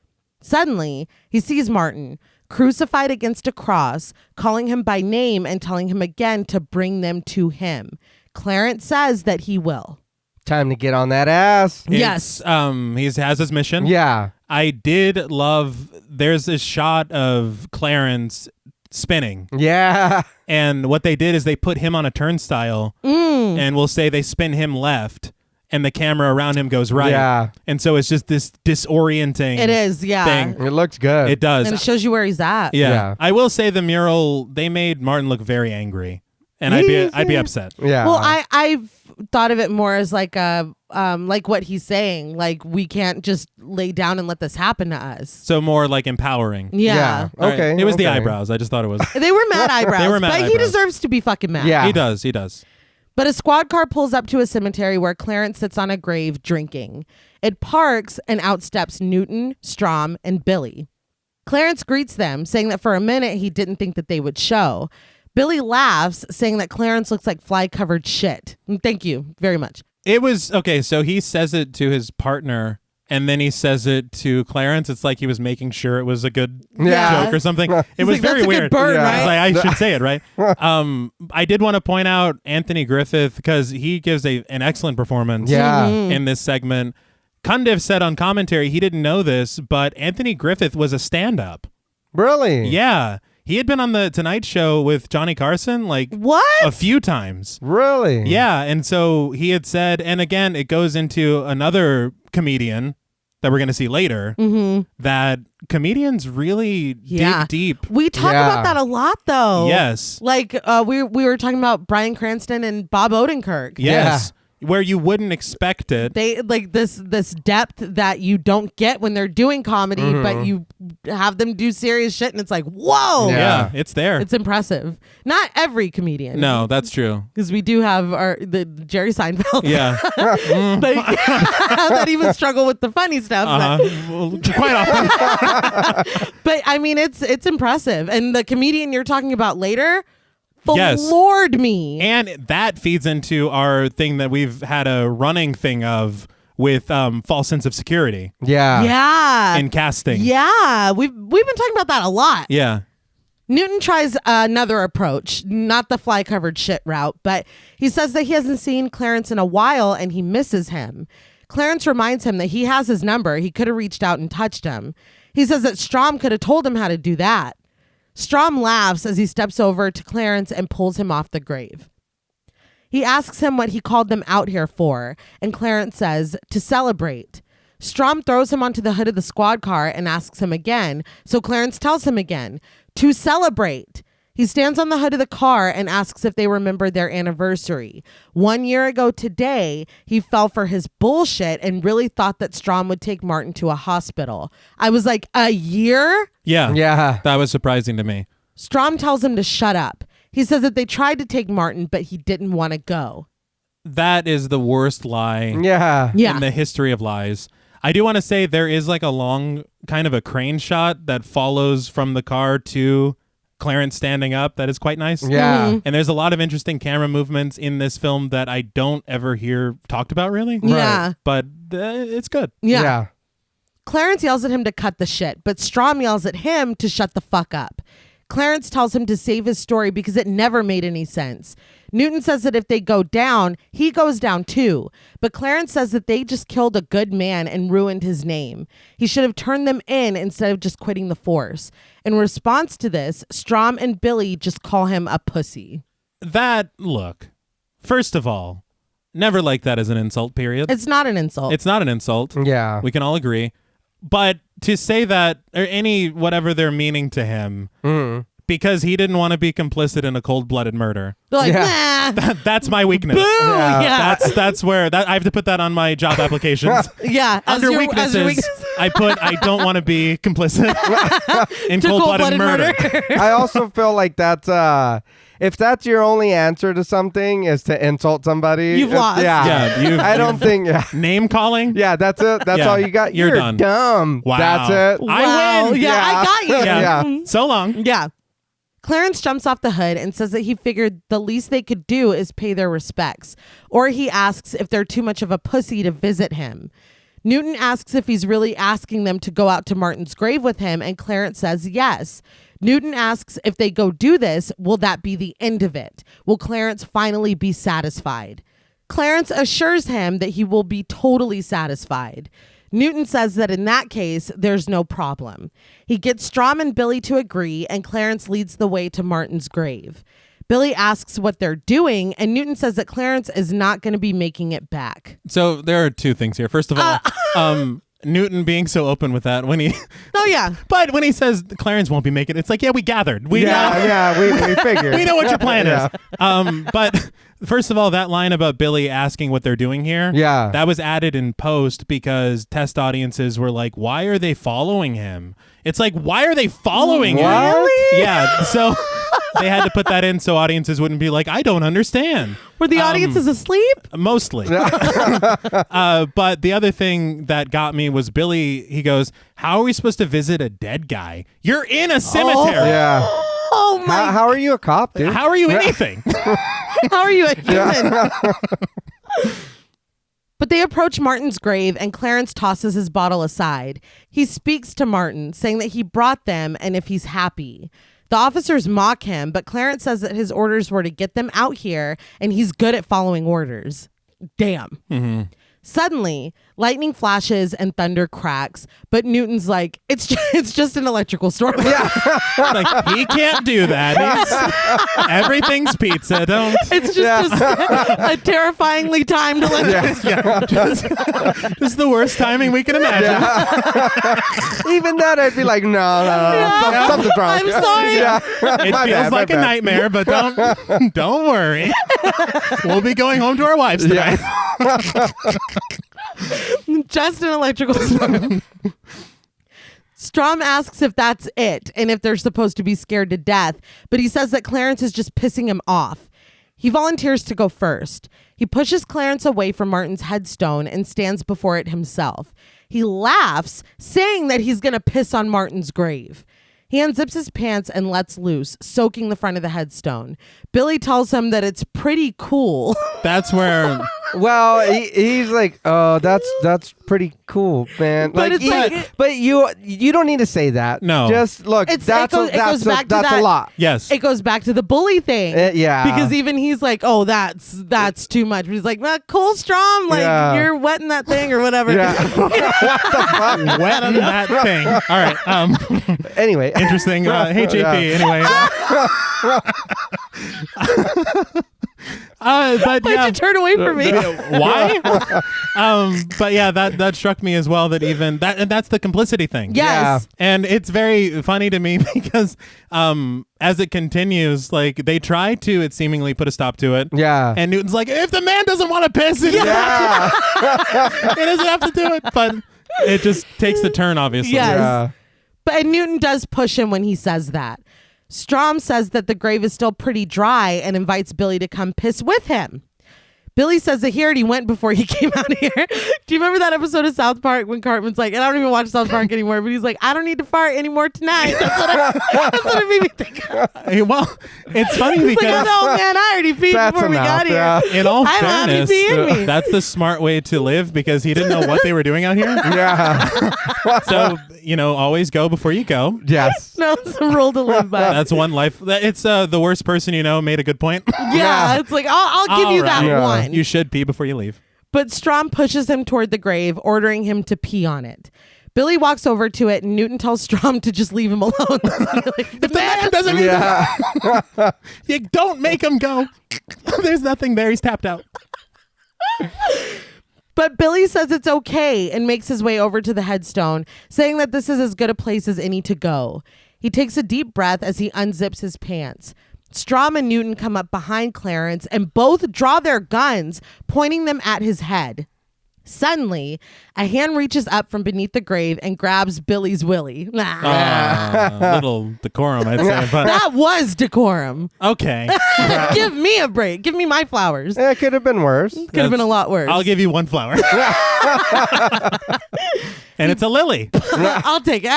Suddenly, he sees Martin, crucified against a cross, calling him by name and telling him again to bring them to him. Clarence says that he will. Time to get on that ass. Yes. He has his mission. Yeah. I did love, there's this shot of Clarence spinning. Yeah. And what they did is they put him on a turnstile and we'll say they spin him left and the camera around him goes right. Yeah. And so it's just this disorienting It is, yeah. thing. It looks good. It does. And it shows you where he's at. Yeah. Yeah. I will say the mural, they made Martin look very angry. And I'd be upset. Yeah. Well, I've thought of it more as like like what he's saying, like we can't just lay down and let this happen to us. So more like empowering. Yeah. All right. Okay. It was the okay. eyebrows. I just thought it was. They were mad eyebrows. They were mad but he eyebrows. deserves to be fucking mad. Yeah. He does. But a squad car pulls up to a cemetery where Clarence sits on a grave drinking. It parks and out steps Newton, Strom, and Billy. Clarence greets them, saying that for a minute he didn't think that they would show. Billy laughs, saying that Clarence looks like fly-covered shit. Thank you very much. It was, okay, so he says it to his partner, and then he says it to Clarence. It's like he was making sure it was a good Yeah. joke or something. It He's was like, very "That's a good weird. burn, Yeah. I was right?" like, I should say it, right? I did want to point out Anthony Griffith, because he gives an excellent performance Yeah. in this segment. Cundieff said on commentary, he didn't know this, but Anthony Griffith was a stand-up. Really? Yeah. He had been on the Tonight Show with Johnny Carson like What? a few times. Really? Yeah, and so he had said, and again, it goes into another comedian that we're going to see later, that comedians really dig deep. We talk Yeah. about that a lot, though. Yes. Like we were talking about Bryan Cranston and Bob Odenkirk. Yes. Where you wouldn't expect it. They like this depth that you don't get when they're doing comedy, but you have them do serious shit, and it's like, whoa, Yeah, it's there. it's impressive. Not every comedian, No, that's true. because we do have the Jerry Seinfeld, Yeah. that even struggle with the funny stuff. Well, quite often. But I mean, it's impressive, and the comedian you're talking about later. Yes. Floored me. And that feeds into our thing that we've had a running thing of with false sense of security Yeah. Yeah. in casting. Yeah. We've been talking about that a lot. Yeah. Newton tries another approach, not the fly covered shit route, but he says that he hasn't seen Clarence in a while and he misses him. Clarence reminds him that he has his number. He could have reached out and touched him. He says that Strom could have told him how to do that. Strom laughs as he steps over to Clarence and pulls him off the grave. He asks him what he called them out here for, and Clarence says, to celebrate. Strom throws him onto the hood of the squad car and asks him again, so Clarence tells him again, to celebrate. He stands on the hood of the car and asks if they remember their anniversary. 1 year ago today, he fell for his bullshit and really thought that Strom would take Martin to a hospital. I was like, a year? Yeah. Yeah. That was surprising to me. Strom tells him to shut up. He says that they tried to take Martin, but he didn't want to go. That is the worst lie Yeah. Yeah. in the history of lies. I do want to say there is like a long kind of a crane shot that follows from the car to Clarence standing up. That is quite nice. Yeah. And there's a lot of interesting camera movements in this film that I don't ever hear talked about really. Yeah. But it's good. Yeah. Clarence yells at him to cut the shit, but Strom yells at him to shut the fuck up. Clarence tells him to save his story because it never made any sense. Newton says that if they go down, he goes down too. But Clarence says that they just killed a good man and ruined his name. He should have turned them in instead of just quitting the force. In response to this, Strom and Billy just call him a pussy. Look, first of all, never like that as an insult, period. It's not an insult. It's not an insult. Yeah. We can all agree. But to say that, or any whatever they're meaning to him, because he didn't want to be complicit in a cold-blooded murder. They're like, Yeah. nah. That's my weakness. Boo! Yeah. Yeah. That's where I have to put that on my job applications. Yeah. Under weaknesses, I put I don't want to be complicit in To cold-blooded cold-blooded murder. I also feel like that's if that's your only answer to something is to insult somebody, You've lost. Yeah, I don't think. Yeah. Name calling. Yeah, that's it. That's Yeah, all you got. you're done. Dumb. Wow. That's it. I win. Yeah, I got you. Yeah. So long. Yeah. Clarence jumps off the hood and says that he figured the least they could do is pay their respects. Or he asks if they're too much of a pussy to visit him. Newton asks if he's really asking them to go out to Martin's grave with him, and Clarence says yes. Newton asks if they go do this, will that be the end of it? Will Clarence finally be satisfied? Clarence assures him that he will be totally satisfied. Newton says that in that case, there's no problem. He gets Strom and Billy to agree, and Clarence leads the way to Martin's grave. Billy asks what they're doing, and Newton says that Clarence is not going to be making it back. So there are two things here. First of all, Newton being so open with that when he Oh, yeah. but when he says Clarence won't be making it, it's like, yeah, we gathered. We figured. we know what your plan is. But first of all, that line about Billy asking what they're doing here, that was added in post because test audiences were like, why are they following him? It's like, why are they following him? Really? Yeah. So they had to put that in so audiences wouldn't be like, I don't understand. Were the audiences asleep? Mostly. But the other thing that got me was Billy, he goes, how are we supposed to visit a dead guy? You're in a cemetery. Yeah. Oh, my. How are you a cop, dude? How are you anything? How are you a human? But they approach Martin's grave, and Clarence tosses his bottle aside. He speaks to Martin, saying that he brought them and if he's happy. The officers mock him, but Clarence says that his orders were to get them out here, and he's good at following orders. Damn. Mm-hmm. Suddenly, lightning flashes and thunder cracks, but Newton's like, it's just an electrical storm. Yeah. Like, he can't do that. Everything's pizza. Don't. It's just a terrifyingly timed electrical storm. Just the worst timing we can imagine. Even that, I'd be like, no. Yeah. Something's wrong. I'm sorry. Yeah. It feels like a nightmare, but don't worry. We'll be going home to our wives tonight. Just an electrical storm. Strom asks if that's it and if they're supposed to be scared to death, but he says that Clarence is just pissing him off. He volunteers to go first. He pushes Clarence away from Martin's headstone and stands before it himself. He laughs, saying that he's going to piss on Martin's grave. He unzips his pants and lets loose, soaking the front of the headstone. Billy tells him that it's pretty cool. That's where... Well, he's like, oh, that's pretty cool, man. But but you don't need to say that. No. Just look, It that's goes back to that's that- a lot. Yes. It goes back to the bully thing. Yeah. Because even he's like, oh, that's too much. But he's like, well, cool, Strom. Like, you're wetting that thing or whatever. Yeah. What the fuck? Wet that thing. All right. Anyway. Interesting. Hey, JP. Anyway. But Why'd you turn away from me? Why? But yeah, that struck me as well. That even that, and that's the complicity thing. Yes. And it's very funny to me because as it continues, like they try to, it seemingly put a stop to it. Yeah. And Newton's like, if the man doesn't want to piss, he doesn't have to do it. But it just takes the turn, obviously. Yes. Yeah. But Newton does push him when he says that. Strom says that the grave is still pretty dry and invites Billy to come piss with him. Billy says that he already went before he came out here. Do you remember that episode of South Park when Cartman's like, and I don't even watch South Park anymore, but he's like, I don't need to fart anymore tonight. That's what it made me think of. Well, it's funny He's because like, oh, no, man, I already peed That's before we enough, got here. yeah. in all I don't have any fairness, pee in me. that's the smart way to live because he didn't know what they were doing out here. Yeah. So, always go before you go. Yes. No, it's a rule to live by. That's one life. It's the worst person you know made a good point. Yeah, it's like, I'll give you that Yeah. one. You should pee before you leave. But Strom pushes him toward the grave, ordering him to pee on it. Billy walks over to it, and Newton tells Strom to just leave him alone. Like, If the man doesn't Yeah. you don't make him go. There's nothing there. He's tapped out. But Billy says it's okay and makes his way over to the headstone, saying that this is as good a place as any to go. He takes a deep breath as he unzips his pants. Strom and Newton come up behind Clarence and both draw their guns, pointing them at his head. Suddenly, a hand reaches up from beneath the grave and grabs Billy's willy. Little decorum, I'd say. But That was decorum. okay. Give me a break. Give me my flowers. It could have been worse. Could have been a lot worse. I'll give you one flower. And it's a lily. I'll take it.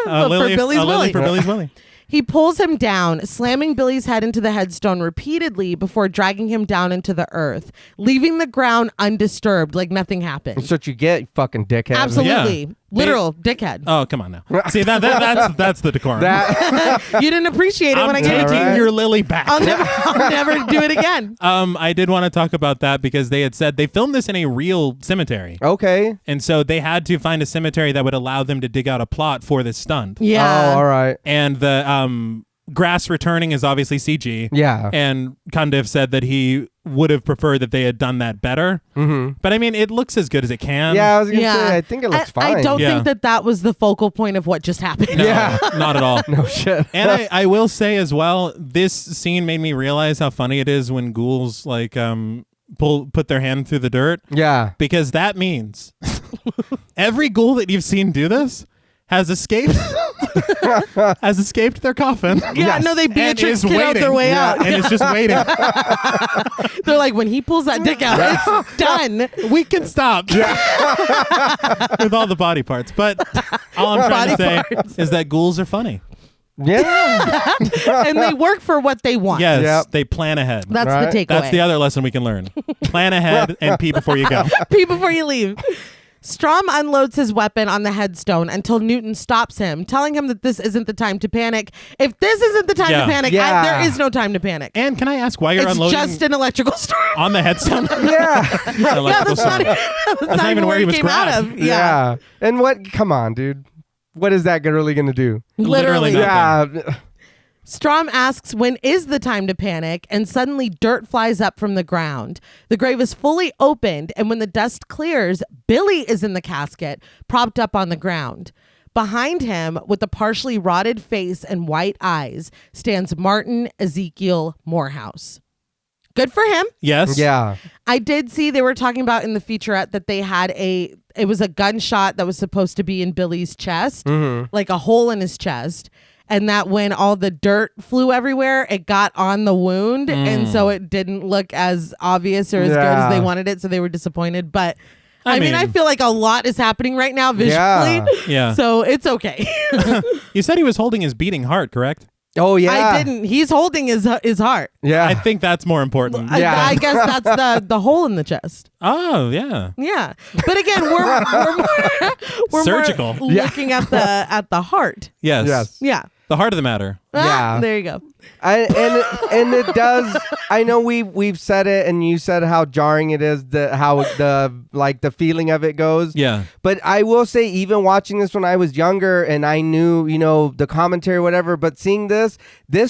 A lily for Billy's a lily willy. for Billy's willy. He pulls him down, slamming Billy's head into the headstone repeatedly before dragging him down into the earth, leaving the ground undisturbed like nothing happened. That's what you get, you fucking dickhead. Absolutely. Yeah. Literal dickhead. Oh, come on now. See, that's the decorum. You didn't appreciate it when I gave it to you. taking your lily back. I'll never do it again. I did want to talk about that because they had said they filmed this in a real cemetery. Okay. And so they had to find a cemetery that would allow them to dig out a plot for this stunt. Yeah. Oh, all right. And the grass returning is obviously CG. Yeah. And Cundieff said that he would have preferred that they had done that better. Mm-hmm. But I mean, it looks as good as it can. Yeah, I was going to Yeah. say, I think it looks fine. I don't Yeah. think that was the focal point of what just happened. No, Yeah. not at all. No shit. And I will say as well, this scene made me realize how funny it is when ghouls like put their hand through the dirt, Yeah. because that means every ghoul that you've seen do this has escaped their coffin. Yeah, no, they And Beatrix is kid out their way Yeah, out. and it's just waiting. They're like, when he pulls that dick out, it's done. We can stop with all the body parts. But all I'm trying to say is that ghouls are funny. Yeah. And they work for what they want. Yes, Yep. they plan ahead. That's Right. the takeaway. That's the other lesson we can learn. Plan ahead and pee before you go. Pee before you leave. Strom unloads his weapon on the headstone until Newton stops him, telling him that this isn't the time to panic. If this isn't the time Yeah. to panic, Yeah. there is no time to panic. And can I ask why you're It's unloading just an electrical storm. on the headstone? Yeah. Yeah, Electrical that's not, storm. that's not even where he was came out grabbed. of. Yeah. And what? Come on, dude. What is that really going to do? Literally Literally. nothing. Yeah. Strom asks when is the time to panic, and suddenly dirt flies up from the ground. The grave is fully opened, and when the dust clears, Billy is in the casket, propped up on the ground. Behind him, with a partially rotted face and white eyes, stands Martin Ezekiel Morehouse. Good for him. Yes. Yeah. I did see they were talking about in the featurette that they had it was a gunshot that was supposed to be in Billy's chest, like a hole in his chest. And that when all the dirt flew everywhere, it got on the wound. And so it didn't look as obvious or as good as they wanted it. So they were disappointed. But I mean, I feel like a lot is happening right now visually. Yeah. Yeah. So it's okay. You said he was holding his beating heart, correct? Oh, yeah. I didn't. He's holding his heart. Yeah. I think that's more important. Yeah. I guess that's the hole in the chest. Oh, yeah. Yeah. But again, we're Surgical. more looking at the heart. Yes. Yes. Yeah. The heart of the matter. Yeah. There you go. And it does. I know we've said it, and you said how jarring it is. How the feeling of it goes. Yeah. But I will say, even watching this when I was younger, and I knew the commentary, or whatever. But seeing this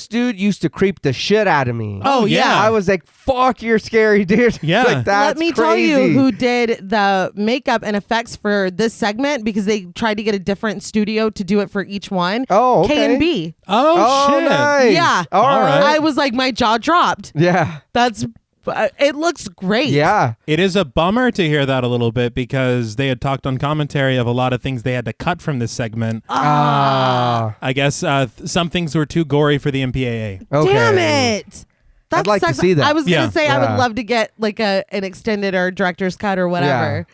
dude used to creep the shit out of me. Oh, yeah. I was like, "Fuck, you're scary, dude." Yeah. Like, that's Let me crazy. tell you who did the makeup and effects for this segment, because they tried to get a different studio to do it for each one. Oh, okay. K&B. Oh, shit. Nice. Yeah. All right. I was like, my jaw dropped. Yeah. That's it looks great. Yeah. It is a bummer to hear that a little bit because they had talked on commentary of a lot of things they had to cut from this segment. Ah. I guess some things were too gory for the MPAA. Okay. Damn it. That I'd like to sucks. see that. I was Yeah. gonna say I Yeah. would love to get like an extended or director's cut or whatever.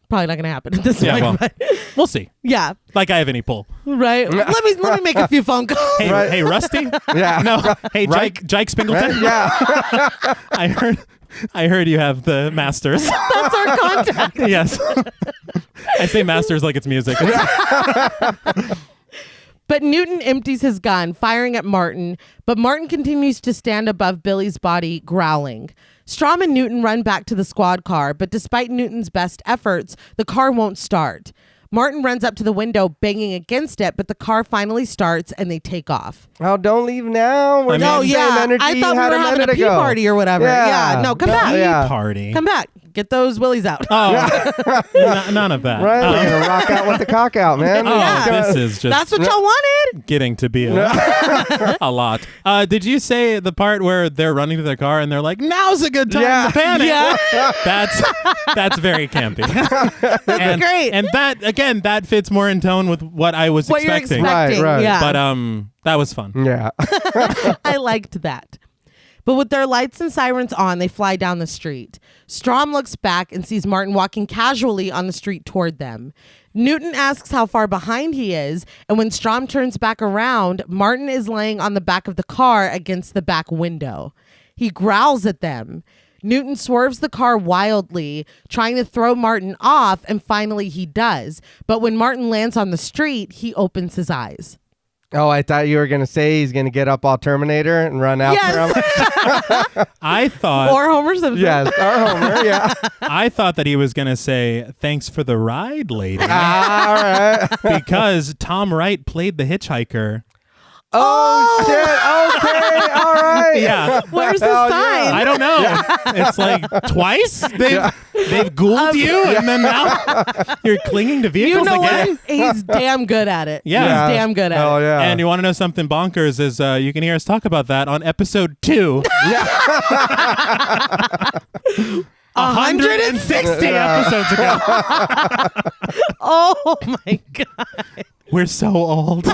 Probably not gonna happen at this Yeah, point. well, But we'll see. yeah. Like I have any pull. Right. Let me make a few phone calls. Hey, Right. hey, Rusty. Yeah. No. Hey, Right. Jake Spingleton. Yeah. I heard you have the masters. That's our contact. Yes. I say masters like it's music. But Newton empties his gun, firing at Martin, but Martin continues to stand above Billy's body, growling. Strom and Newton run back to the squad car, but despite Newton's best efforts, the car won't start. Martin runs up to the window, banging against it, but the car finally starts and they take off. Oh, don't leave now. We're I mean- the Oh, same yeah. energy I you thought we had were a having minute a pee ago. party or whatever. Yeah. No, come back. Yeah. Party. Come back. Get those willies out. Oh, none of that. Right? We're going to rock out with the cock out, man. Oh, Yeah. this is just That's what y'all wanted. getting to be a lot. Did you say the part where they're running to their car and they're like, now's a good time Yeah. to panic? Yeah. That's very campy. That's great. And that, again, that fits more in tone with what I was What you're expecting. expecting. Right. Yeah. But that was fun. Yeah. I liked that. But with their lights and sirens on, they fly down the street. Strom looks back and sees Martin walking casually on the street toward them. Newton asks how far behind he is, and when Strom turns back around, Martin is laying on the back of the car against the back window. He growls at them. Newton swerves the car wildly, trying to throw Martin off, and finally he does. But when Martin lands on the street, he opens his eyes. Oh, I thought you were going to say he's going to get up all Terminator and run after him. I thought Or Homer Simpson. Yes, our Homer, yeah. I thought that he was going to say, thanks for the ride, lady. All right. Because Tom Wright played the hitchhiker. Oh, shit. Okay, all right. Yeah. Where's the Hell sign? yeah. I don't know. It's like twice they've ghouled you, and then now you're clinging to You vehicles know again. what? He's damn good at it. Yeah. He's damn good at Oh, it. yeah. And you want to know something bonkers is you can hear us talk about that on episode 2. 160 episodes ago. Oh my God. We're so old.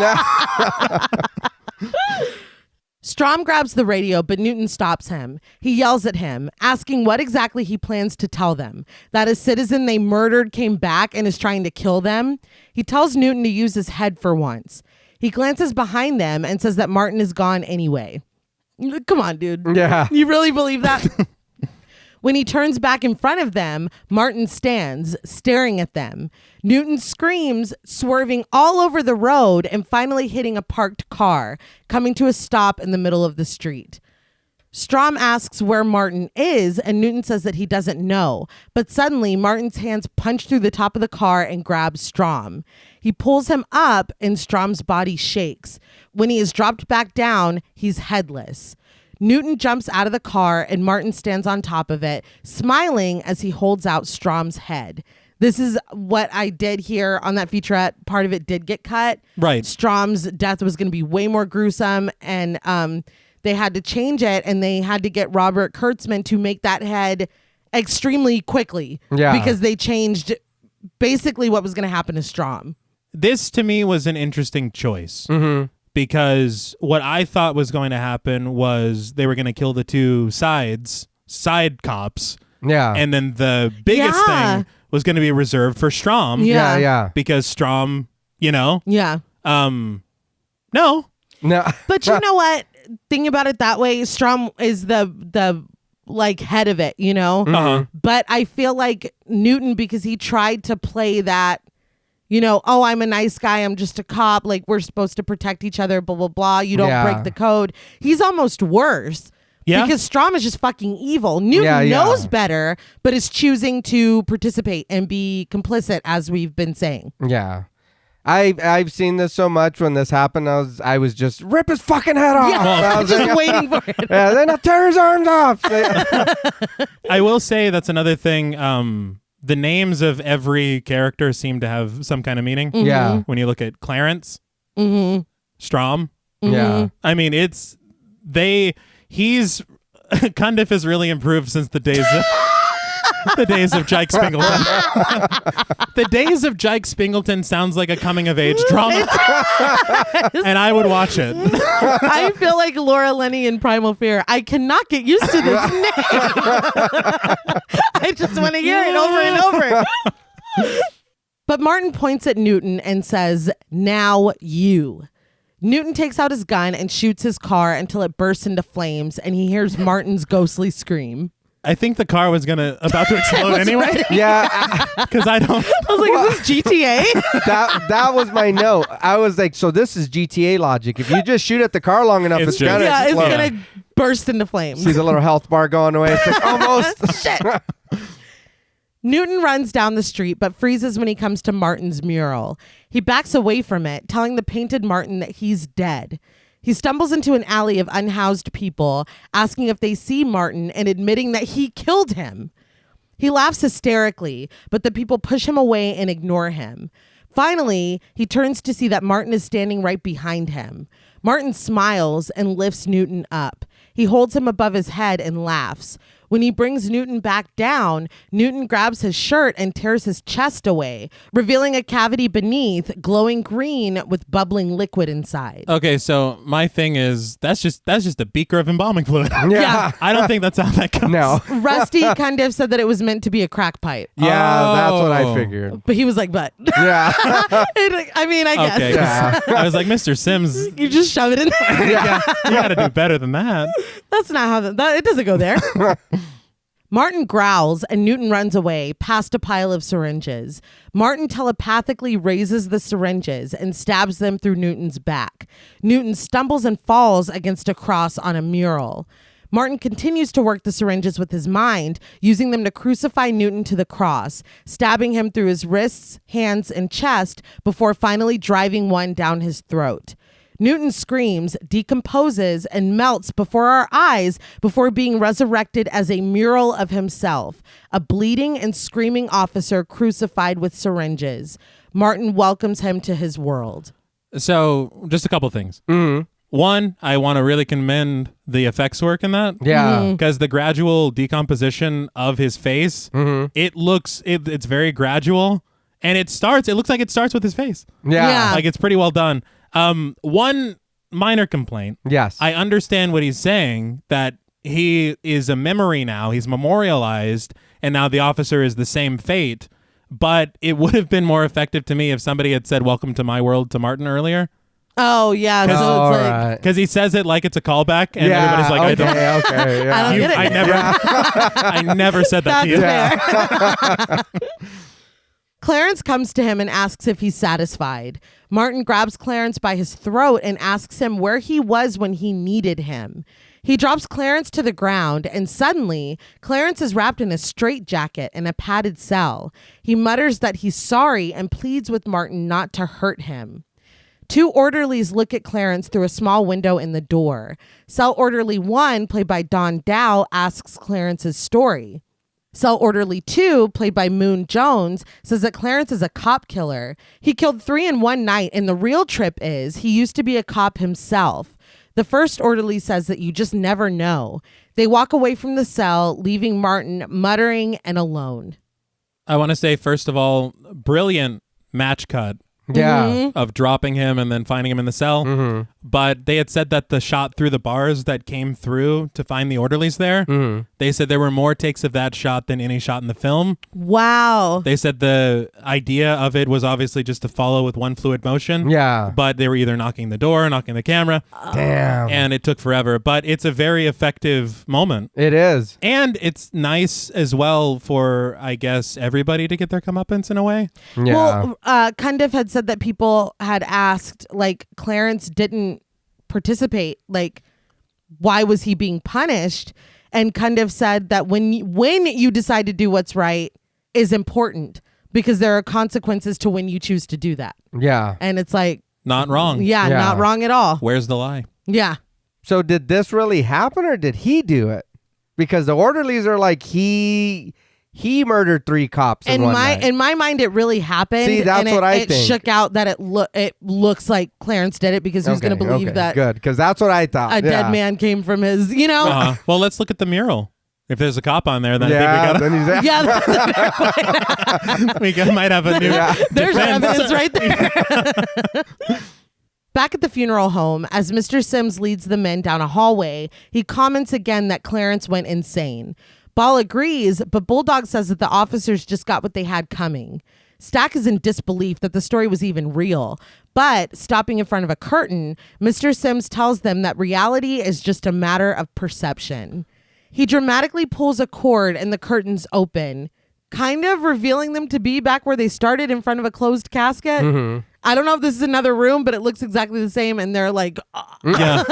Strom grabs the radio, but Newton stops him. He yells at him, asking what exactly he plans to tell them. That a citizen they murdered came back and is trying to kill them. He tells Newton to use his head for once. He glances behind them and says that Martin is gone anyway. Come on, dude. Yeah. You really believe that? When he turns back in front of them, Martin stands, staring at them. Newton screams, swerving all over the road and finally hitting a parked car, coming to a stop in the middle of the street. Strom asks where Martin is, and Newton says that he doesn't know. But suddenly, Martin's hands punch through the top of the car and grab Strom. He pulls him up, and Strom's body shakes. When he is dropped back down, he's headless. Newton jumps out of the car and Martin stands on top of it, smiling as he holds out Strom's head. This is what I did here on that featurette. Part of it did get cut. Right. Strom's death was going to be way more gruesome, and they had to change it, and they had to get Robert Kurtzman to make that head extremely quickly. Yeah. Because they changed basically what was going to happen to Strom. This, to me, was an interesting choice. Mm-hmm. Because what I thought was going to happen was they were going to kill the two side cops. Yeah. And then the biggest Yeah. thing was going to be reserved for Strom. Yeah. Yeah. Because Strom, no. Yeah. No. But you know what? Thinking about it that way, Strom is the like head of it, Uh-huh. But I feel like Newton, because he tried to play that, oh, I'm a nice guy, I'm just a cop, like we're supposed to protect each other, blah, blah, blah. You don't Yeah. break the code. He's almost worse. Yeah. Because Strom is just fucking evil. Newton Yeah. knows better, but is choosing to participate and be complicit, as we've been saying. Yeah. I've seen this so much. When this happened, I was just rip his fucking head off. Yeah, I was just like, waiting for it. yeah, then I'll tear his arms off. I will say that's another thing. The names of every character seem to have some kind of meaning. Yeah. When you look at Clarence, Mm-hmm. Strom. Yeah. I mean, Cundieff has really improved since the days of Jake Spingleton. The days of Jake Spingleton sounds like a coming of age drama. And I would watch it. I feel like Laura Linney in Primal Fear. I cannot get used to this name. I just want to hear it over and over. But Martin points at Newton and says, "Now you." Newton takes out his gun and shoots his car until it bursts into flames, and he hears Martin's ghostly scream. I think the car was about to explode anyway. Yeah. Because I I was like, is this GTA? That was my note. I was like, so this is GTA logic. If you just shoot at the car long enough, it's just- gonna Yeah, it's explode. going to burst into flames. See the little health bar going away. It's like, almost. Shit. Newton runs down the street, but freezes when he comes to Martin's mural. He backs away from it, telling the painted Martin that he's dead. He stumbles into an alley of unhoused people, asking if they see Martin and admitting that he killed him. He laughs hysterically, but the people push him away and ignore him. Finally, he turns to see that Martin is standing right behind him. Martin smiles and lifts Newton up. He holds him above his head and laughs. When he brings Newton back down, Newton grabs his shirt and tears his chest away, revealing a cavity beneath, glowing green with bubbling liquid inside. Okay, so my thing is that's just a beaker of embalming fluid. Yeah. I don't think that's how that goes. No. Rusty Cundieff said that it was meant to be a crack pipe. Yeah, that's what I Oh. figured. But he was like, but. Yeah. I mean, I guess. Okay. Yeah. I was like, Mr. Sims, You just shove it in there. yeah, you got to do better than that. That's not how that it doesn't go there. Martin growls and Newton runs away past a pile of syringes. Martin telepathically raises the syringes and stabs them through Newton's back. Newton stumbles and falls against a cross on a mural. Martin continues to work the syringes with his mind, using them to crucify Newton to the cross, stabbing him through his wrists, hands, and chest before finally driving one down his throat. Newton screams, decomposes, and melts before our eyes before being resurrected as a mural of himself, a bleeding and screaming officer crucified with syringes. Martin welcomes him to his world. So, just a couple things. Mhm. One, I want to really commend the effects work in that. Yeah. Because the gradual decomposition of his face, it's very gradual. And it looks like it starts with his face. Yeah. Like it's pretty well done. One minor complaint. Yes. I understand what he's saying, that he is a memory now. He's memorialized, and now the officer is the same fate. But it would have been more effective to me if somebody had said, "Welcome to my world" to Martin earlier. Oh, yeah. So All it's like, right. Because he says it like it's a callback, and Yeah, everybody's like, "I don't." okay, yeah. I don't get it. I never said that to That's you. fair. Clarence comes to him and asks if he's satisfied. Martin grabs Clarence by his throat and asks him where he was when he needed him. He drops Clarence to the ground, and suddenly, Clarence is wrapped in a straitjacket in a padded cell. He mutters that he's sorry and pleads with Martin not to hurt him. Two orderlies look at Clarence through a small window in the door. Cell Orderly 1, played by Don Dow, asks Clarence's story. Cell Orderly 2, played by Moon Jones, says that Clarence is a cop killer. He killed 3 in one night, and the real trip is he used to be a cop himself. The first orderly says that you just never know. They walk away from the cell, leaving Martin muttering and alone. I want to say, first of all, brilliant match cut Yeah. of dropping him and then finding him in the cell. But they had said that the shot through the bars that came through to find the orderlies there, they said there were more takes of that shot than any shot in the film. Wow. They said the idea of it was obviously just to follow with one fluid motion. Yeah. But they were either knocking the door, knocking the camera, Damn. and it took forever. But it's a very effective moment. It is. And it's nice as well for, I guess, everybody to get their comeuppance in a way. Yeah. Well, Cundieff had said that people had asked, like, Clarence didn't participate. Like, why was he being punished? And Cundieff said that when you decide to do what's right is important because there are consequences to when you choose to do that. Yeah. And it's like, Not wrong. yeah, Yeah. not wrong at all. Where's the lie? Yeah. So did this really happen or did he do it? Because the orderlies are like he murdered 3 cops in one night. In my mind, it really happened. See, that's and what I it think. shook out that it looks like Clarence did it because who's going to believe that Good, because that's what I thought. a dead man came from his, Well, let's look at the mural. If there's a cop on there, then Yeah, I then think he's Yeah, that's a fair point. we might have a new There's defense. evidence right there. Back at the funeral home, as Mr. Sims leads the men down a hallway, he comments again that Clarence went insane. Ball agrees, but Bulldog says that the officers just got what they had coming. Stack is in disbelief that the story was even real, but stopping in front of a curtain, Mr. Sims tells them that reality is just a matter of perception. He dramatically pulls a cord and the curtains open, kind of revealing them to be back where they started in front of a closed casket. I don't know if this is another room, but it looks exactly the same. And they're like, Yeah.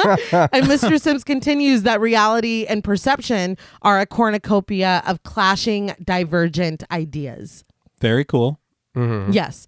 And Mr. Sims continues that reality and perception are a cornucopia of clashing, divergent ideas. Very cool. Yes.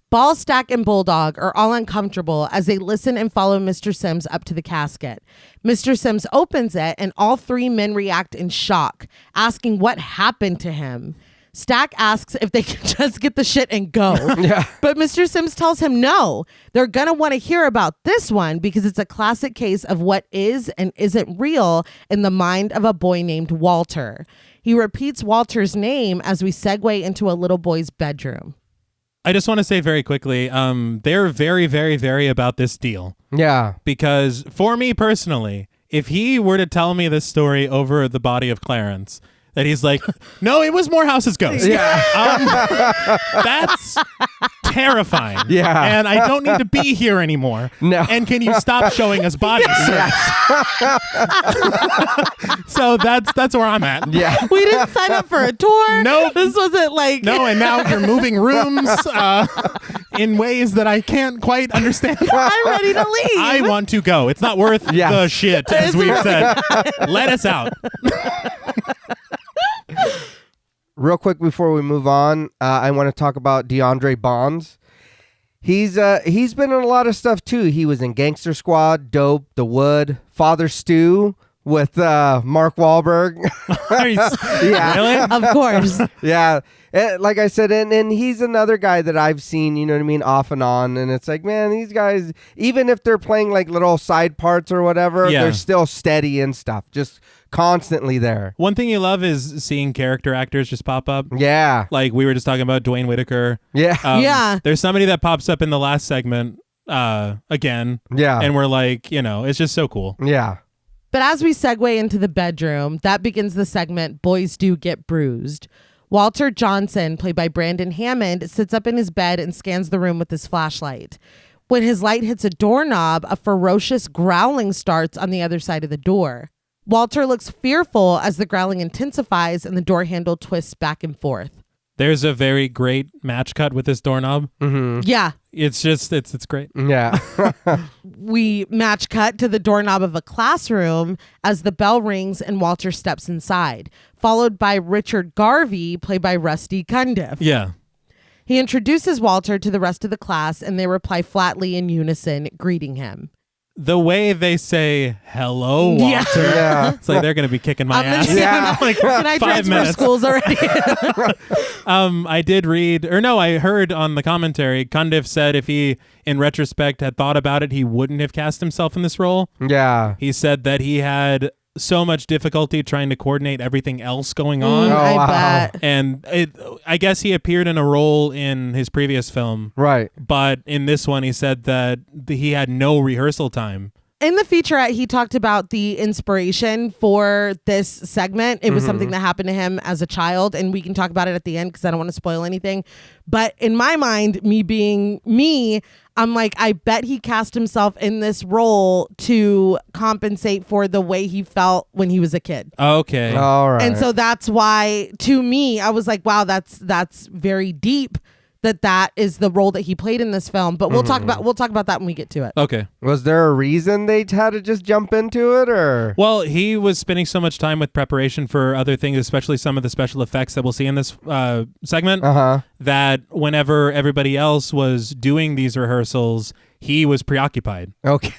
Ball, Stack, and Bulldog are all uncomfortable as they listen and follow Mr. Sims up to the casket. Mr. Sims opens it, and all 3 men react in shock, asking what happened to him. Stack asks if they can just get the shit and go. Yeah. But Mr. Sims tells him no. They're going to want to hear about this one because it's a classic case of what is and isn't real in the mind of a boy named Walter. He repeats Walter's name as we segue into a little boy's bedroom. I just want to say very quickly, they're very, very, very about this deal. Yeah. Because for me personally, if he were to tell me this story over the body of Clarence, that he's like, no, it was Morehouse's ghost. Yeah. That's terrifying. Yeah. And I don't need to be here anymore. No. And can you stop showing us bodies? Yes. So that's where I'm at. Yeah. We didn't sign up for a tour. No. This wasn't like... No, and now you're moving rooms in ways that I can't quite understand. I'm ready to leave. I want to go. It's not worth Yes. the shit, as we've said. Let us out. Real quick before we move on, I want to talk about DeAndre Bonds. He's been in a lot of stuff too. He was in Gangster Squad, Dope, The Wood, Father Stew with Mark Wahlberg. Yeah. Really? Of course. Yeah. Like I said, and he's another guy that I've seen, you know what I mean, off and on. And it's like, man, these guys, even if they're playing like little side parts or whatever, Yeah. they're still steady and stuff. Just constantly there. One thing you love is seeing character actors just pop up. Yeah. Like we were just talking about Dwayne Whitaker. Yeah. Yeah. There's somebody that pops up in the last segment again. Yeah. And we're like, it's just so cool. Yeah. But as we segue into the bedroom, that begins the segment, Boys Do Get Bruised. Walter Johnson, played by Brandon Hammond, sits up in his bed and scans the room with his flashlight. When his light hits a doorknob, a ferocious growling starts on the other side of the door. Walter looks fearful as the growling intensifies and the door handle twists back and forth. There's a very great match cut with this doorknob. Mm-hmm. Yeah. It's just, it's great. Yeah. We match cut to the doorknob of a classroom as the bell rings and Walter steps inside, followed by Richard Garvey, played by Rusty Cundieff. Yeah. He introduces Walter to the rest of the class and they reply flatly in unison, greeting him. The way they say hello, Walter. Yeah. Yeah. It's like they're gonna be kicking my ass. Yeah. Like Can I 5 transfer minutes. schools already? I did read, or no, I heard on the commentary, Cundieff said if he, in retrospect, had thought about it, he wouldn't have cast himself in this role. Yeah. He said that he had so much difficulty trying to coordinate everything else going on. Oh, I wow. bet. And I guess he appeared in a role in his previous film, Right. but in this one, he said that he had no rehearsal time. In the featurette, he talked about the inspiration for this segment. It was something that happened to him as a child, and we can talk about it at the end because I don't want to spoil anything. But in my mind, me being me, I'm like, I bet he cast himself in this role to compensate for the way he felt when he was a kid. Okay. All right. And so that's why, to me, I was like, wow, that's very deep that is the role that he played in this film. But we'll talk about that when we get to it. Okay. Was there a reason they had to just jump into it, or? Well, he was spending so much time with preparation for other things, especially some of the special effects that we'll see in this segment, that whenever everybody else was doing these rehearsals, he was preoccupied. Okay.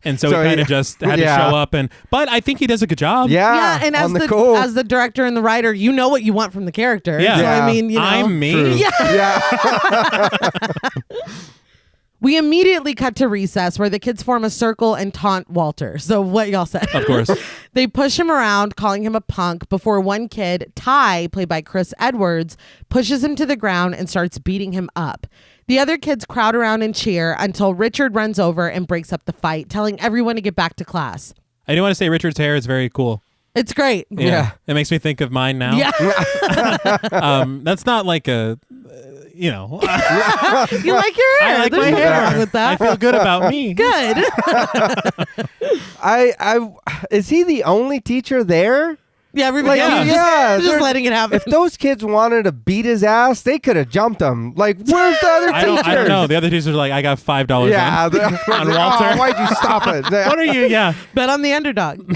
And so he kind of just had to show up. But I think he does a good job. Yeah. And on the cool. as the director and the writer, you know what you want from the character. Yeah. So Yeah. I mean, you know. I'm me. True. Yeah. Yeah. We immediately cut to recess where the kids form a circle and taunt Walter. So what y'all said. Of course. They push him around, calling him a punk, before one kid, Ty, played by Chris Edwards, pushes him to the ground and starts beating him up. The other kids crowd around and cheer until Richard runs over and breaks up the fight, telling everyone to get back to class. I do want to say Richard's hair is very cool. It's great. Yeah. It makes me think of mine now. Yeah. That's not like a, You like your hair. I like There's my nothing hair. wrong with that. I feel good about me. Good. Is he the only teacher there? Yeah, everybody Yeah. else is Yeah, just they're- letting it happen. If those kids wanted to beat his ass, they could have jumped him. Like, where's the other I teachers? don't know. The other teachers are like, I got $5 Yeah. in. they're- On Walter. Oh, why'd you stop it? What are you? Yeah. Bet on the underdog.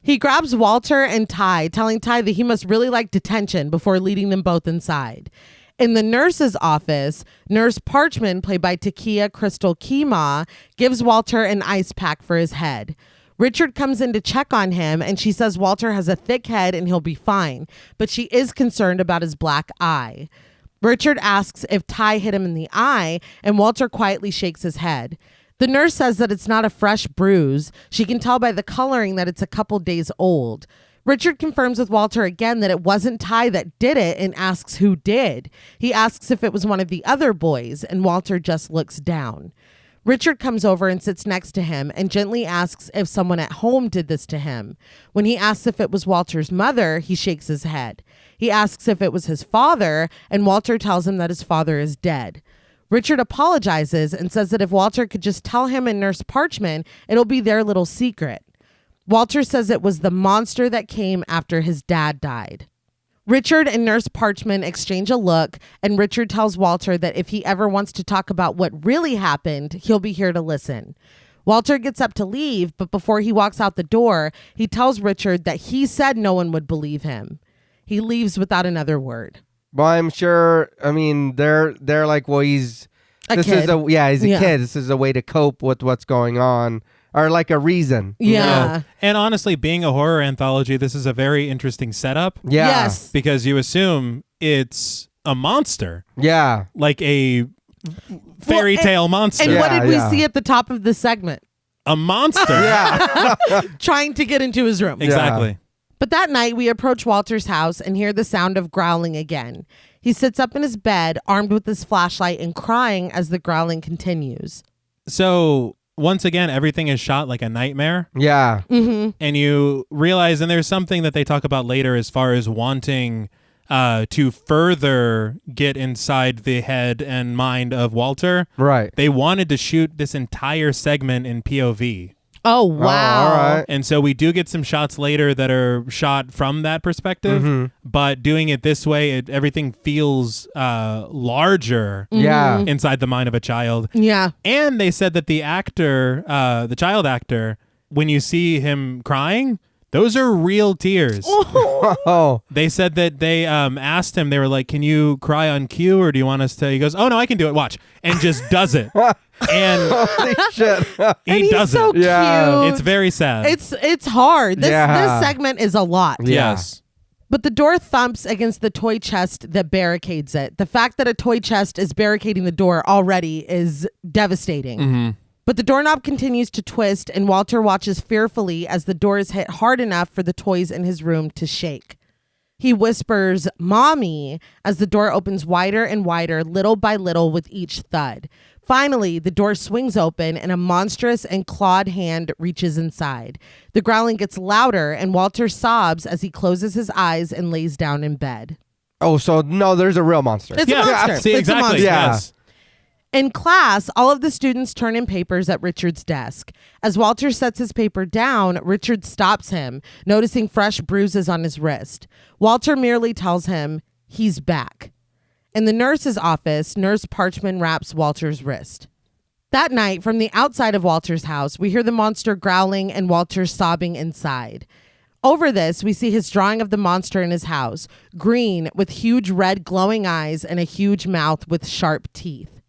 He grabs Walter and Ty, telling Ty that he must really like detention before leading them both inside. In the nurse's office, Nurse Parchman, played by Takia Crystal Kima, gives Walter an ice pack for his head. Richard comes in to check on him, and she says Walter has a thick head and he'll be fine, but she is concerned about his black eye. Richard asks if Ty hit him in the eye, and Walter quietly shakes his head. The nurse says that it's not a fresh bruise. She can tell by the coloring that it's a couple days old. Richard confirms with Walter again that it wasn't Ty that did it and asks who did. He asks if it was one of the other boys, and Walter just looks down. Richard comes over and sits next to him and gently asks if someone at home did this to him. When he asks if it was Walter's mother, he shakes his head. He asks if it was his father, and Walter tells him that his father is dead. Richard apologizes and says that if Walter could just tell him and Nurse Parchman, it'll be their little secret. Walter says it was the monster that came after his dad died. Richard and Nurse Parchman exchange a look, and Richard tells Walter that if he ever wants to talk about what really happened, he'll be here to listen. Walter gets up to leave, but before he walks out the door, he tells Richard that he said no one would believe him. He leaves without another word. Well, I'm sure. I mean, they're like, well, he's A this kid. is a he's a Yeah. kid. This is a way to cope with what's going on, or like a reason. you Yeah. know? And honestly, being a horror anthology, this is a very interesting setup Yeah. Yes. because you assume it's a monster, Yeah. like a fairy Well, tale monster. And what Yeah, did we yeah. see at the top of this segment? A monster. Yeah. Trying to get into his room. Exactly. But that night, we approach Walter's house and hear the sound of growling again. He sits up in his bed, armed with his flashlight and crying as the growling continues. So once again, everything is shot like a nightmare. Yeah. And you realize, and there's something that they talk about later as far as wanting to further get inside the head and mind of Walter. Right. They wanted to shoot this entire segment in POV. Oh, wow. all right. And so we do get some shots later that are shot from that perspective, but doing it this way, everything feels larger Yeah. inside the mind of a child. Yeah. And they said that the actor, the child actor, when you see him crying, those are real tears. Oh. They said that they asked him, they were like, can you cry on cue or do you want us to? He goes, oh, no, I can do it. Watch. And just does it. And Holy shit. And he he's does so it. Yeah. cute. It's very sad. It's hard. This Yeah. segment is a lot. Yeah. Yes. But the door thumps against the toy chest that barricades it. The fact that a toy chest is barricading the door already is devastating. But the doorknob continues to twist, and Walter watches fearfully as the door is hit hard enough for the toys in his room to shake. He whispers, "Mommy," as the door opens wider and wider, little by little with each thud. Finally, the door swings open and a monstrous and clawed hand reaches inside. The growling gets louder, and Walter sobs as he closes his eyes and lays down in bed. Oh, so no, there's a real monster. It's a monster. See, It's a exactly. monster. Yeah. Yes. In class, all of the students turn in papers at Richard's desk. As Walter sets his paper down, Richard stops him, noticing fresh bruises on his wrist. Walter merely tells him he's back. In the nurse's office, Nurse Parchman wraps Walter's wrist. That night, from the outside of Walter's house, we hear the monster growling and Walter sobbing inside. Over this, we see his drawing of the monster in his house, green with huge red glowing eyes and a huge mouth with sharp teeth.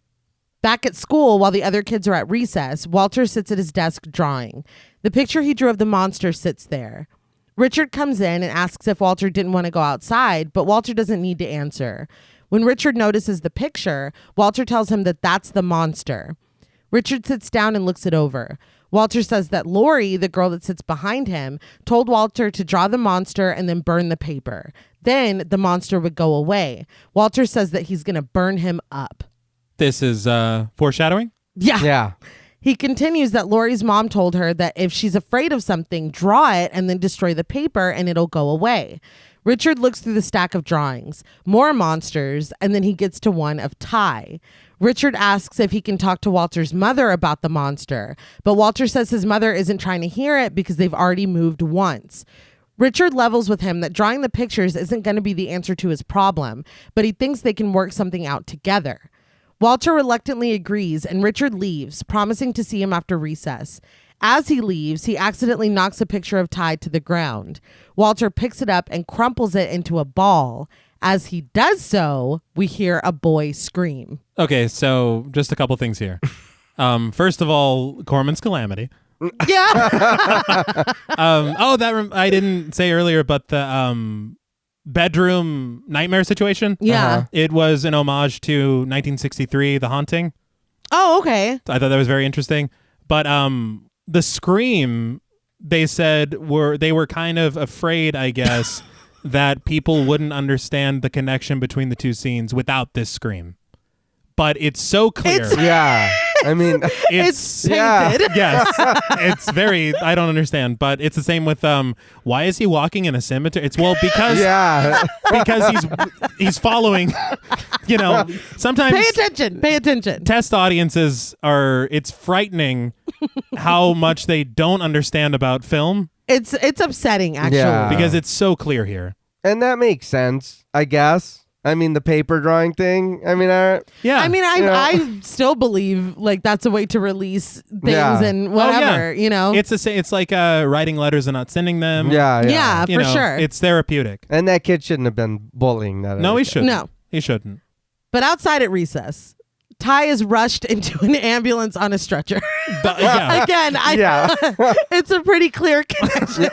Back at school, while the other kids are at recess, Walter sits at his desk drawing. The picture he drew of the monster sits there. Richard comes in and asks if Walter didn't want to go outside, but Walter doesn't need to answer. When Richard notices the picture, Walter tells him that that's the monster. Richard sits down and looks it over. Walter says that Lori, the girl that sits behind him, told Walter to draw the monster and then burn the paper. Then the monster would go away. Walter says that he's going to burn him up. This is foreshadowing. Yeah. Yeah. He continues that Lori's mom told her that if she's afraid of something, draw it and then destroy the paper and it'll go away. Richard looks through the stack of drawings, more monsters, and then he gets to one of Ty. Richard asks if he can talk to Walter's mother about the monster, but Walter says his mother isn't trying to hear it because they've already moved once. Richard levels with him that drawing the pictures isn't going to be the answer to his problem, but he thinks they can work something out together. Walter reluctantly agrees, and Richard leaves, promising to see him after recess. As he leaves, he accidentally knocks a picture of Ty to the ground. Walter picks it up and crumples it into a ball. As he does so, we hear a boy scream. Okay, so just a couple things here. First of all, Corman's Calamity. Yeah. I didn't say earlier, but the bedroom nightmare situation. Yeah. It was an homage to 1963, The Haunting. Oh, okay. I thought that was very interesting. But the scream, they said they were kind of afraid, I guess, that people wouldn't understand the connection between the two scenes without this scream. But it's so clear. Yeah. I mean, It's yeah. tainted. Yes, it's very. I don't understand, but it's the same with why is he walking in a cemetery? It's because yeah. because he's following. Sometimes Pay attention. test audiences are. It's frightening how much they don't understand about film It's upsetting, actually. Yeah. because it's so clear here. And that makes sense, I guess. I mean, the paper drawing thing. I mean, Yeah, I mean, I still believe like that's a way to release things and whatever, It's the same. It's like writing letters and not sending them. yeah. Yeah, for sure. It's therapeutic. And that kid shouldn't have been bullying that. No, other he kid. shouldn't. No. He shouldn't. But outside at recess, Ty is rushed into an ambulance on a stretcher. Yeah. Again, Yeah. it's a pretty clear connection.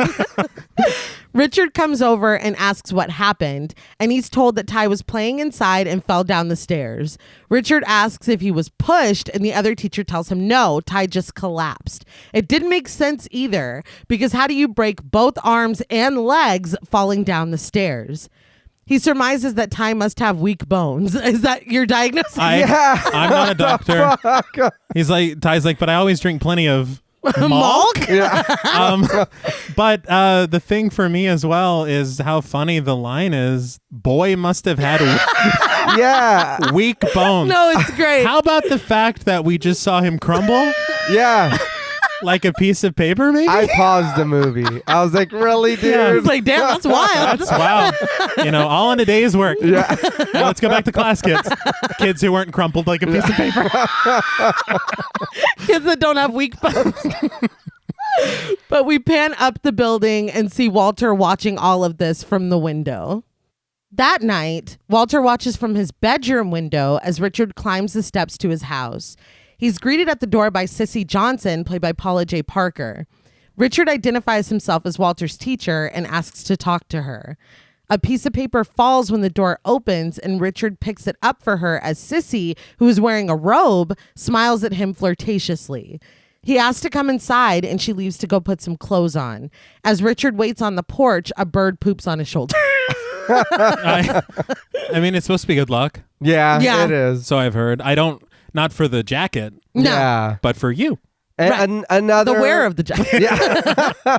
Richard comes over and asks what happened, and he's told that Ty was playing inside and fell down the stairs. Richard asks if he was pushed, and the other teacher tells him no, Ty just collapsed. It didn't make sense either, because how do you break both arms and legs falling down the stairs? He surmises that Ty must have weak bones. Is that your diagnosis? I'm not a doctor. Fuck. Ty's like, but I always drink plenty of Malk? Yeah. But the thing for me as well is how funny the line is. Boy must have had Yeah. weak bones. No, it's great. How about the fact that we just saw him crumble Yeah. like a piece of paper, maybe? I paused the movie. I was like, really, dude? Yeah. It's like, damn, that's wild. That's wow. All in a day's work. Yeah. Now let's go back to class, kids. Kids who weren't crumpled like a piece of paper. Kids that don't have weak bones. But we pan up the building and see Walter watching all of this from the window. That night, Walter watches from his bedroom window as Richard climbs the steps to his house. He's greeted at the door by Sissy Johnson, played by Paula J. Parker. Richard identifies himself as Walter's teacher and asks to talk to her. A piece of paper falls when the door opens, and Richard picks it up for her as Sissy, who is wearing a robe, smiles at him flirtatiously. He asks to come inside, and she leaves to go put some clothes on. As Richard waits on the porch, a bird poops on his shoulder. I mean, it's supposed to be good luck. Yeah, Yeah. it is. So I've heard. Not for the jacket, No. Yeah. but for you. And another The wearer of the jacket. Yeah.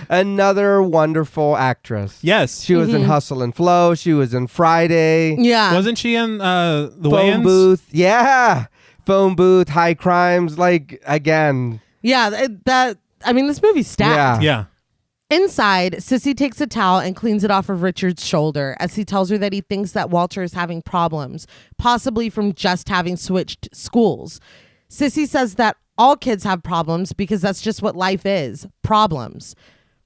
Another wonderful actress. Yes. She was in Hustle and Flow. She was in Friday. Yeah. Wasn't she in the Phone Wayans? Booth. Yeah. Phone Booth, High Crimes. Like, again. Yeah, this movie's stacked. Yeah. Yeah. Inside, Sissy takes a towel and cleans it off of Richard's shoulder as he tells her that he thinks that Walter is having problems, possibly from just having switched schools. Sissy says that all kids have problems because that's just what life is, problems.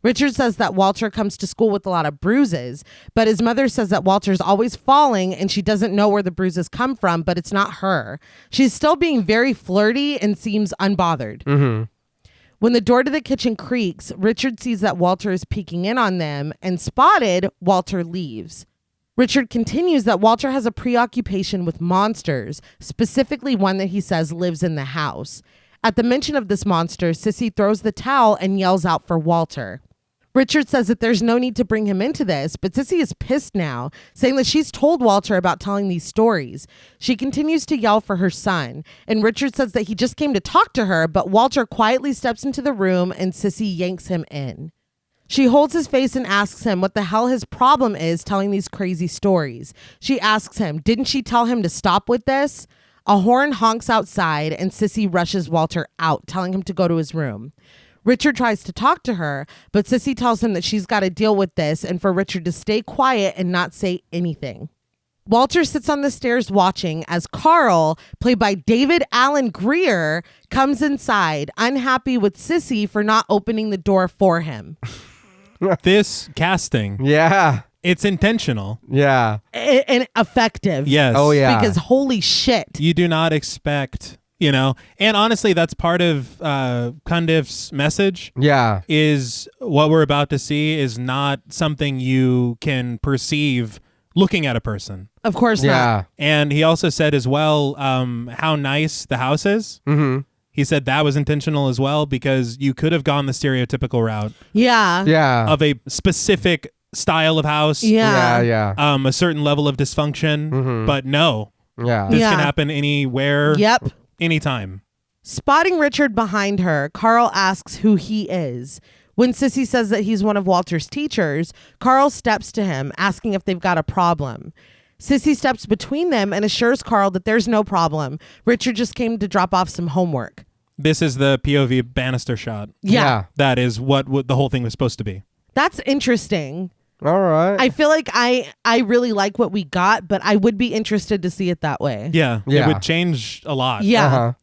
Richard says that Walter comes to school with a lot of bruises, but his mother says that Walter's always falling and she doesn't know where the bruises come from, but it's not her. She's still being very flirty and seems unbothered. Mm-hmm. When the door to the kitchen creaks, Richard sees that Walter is peeking in on them, and spotted, Walter leaves. Richard continues that Walter has a preoccupation with monsters, specifically one that he says lives in the house. At the mention of this monster, Sissy throws the towel and yells out for Walter. Richard says that there's no need to bring him into this, but Sissy is pissed now, saying that she's told Walter about telling these stories. She continues to yell for her son, and Richard says that he just came to talk to her, but Walter quietly steps into the room and Sissy yanks him in. She holds his face and asks him what the hell his problem is telling these crazy stories. She asks him, didn't she tell him to stop with this? A horn honks outside and Sissy rushes Walter out, telling him to go to his room. Richard tries to talk to her, but Sissy tells him that she's got to deal with this and for Richard to stay quiet and not say anything. Walter sits on the stairs watching as Carl, played by David Alan Grier, comes inside, unhappy with Sissy for not opening the door for him. This casting, Yeah. it's intentional. Yeah. And effective. Yes. Oh, yeah. Because holy shit. You do not expect You know, and honestly, that's part of Cundiff's message. Yeah. Is what we're about to see is not something you can perceive looking at a person. Of course not. Yeah. And he also said as well how nice the house is. Mm-hmm. He said that was intentional as well because you could have gone the stereotypical route Yeah. Yeah. of a specific style of house, Yeah. Yeah. Yeah. a certain level of dysfunction, but no, Yeah. this Yeah. can happen anywhere, Yep. anytime. Spotting Richard behind her, Carl asks who he is. When Sissy says that he's one of Walter's teachers, Carl steps to him, asking if they've got a problem. Sissy steps between them and assures Carl that there's no problem. Richard just came to drop off some homework. This is the POV banister shot. Yeah. That is what the whole thing was supposed to be. That's interesting. All right. I feel like I really like what we got, but I would be interested to see it that way. Yeah. Yeah. It would change a lot. Yeah. Uh-huh.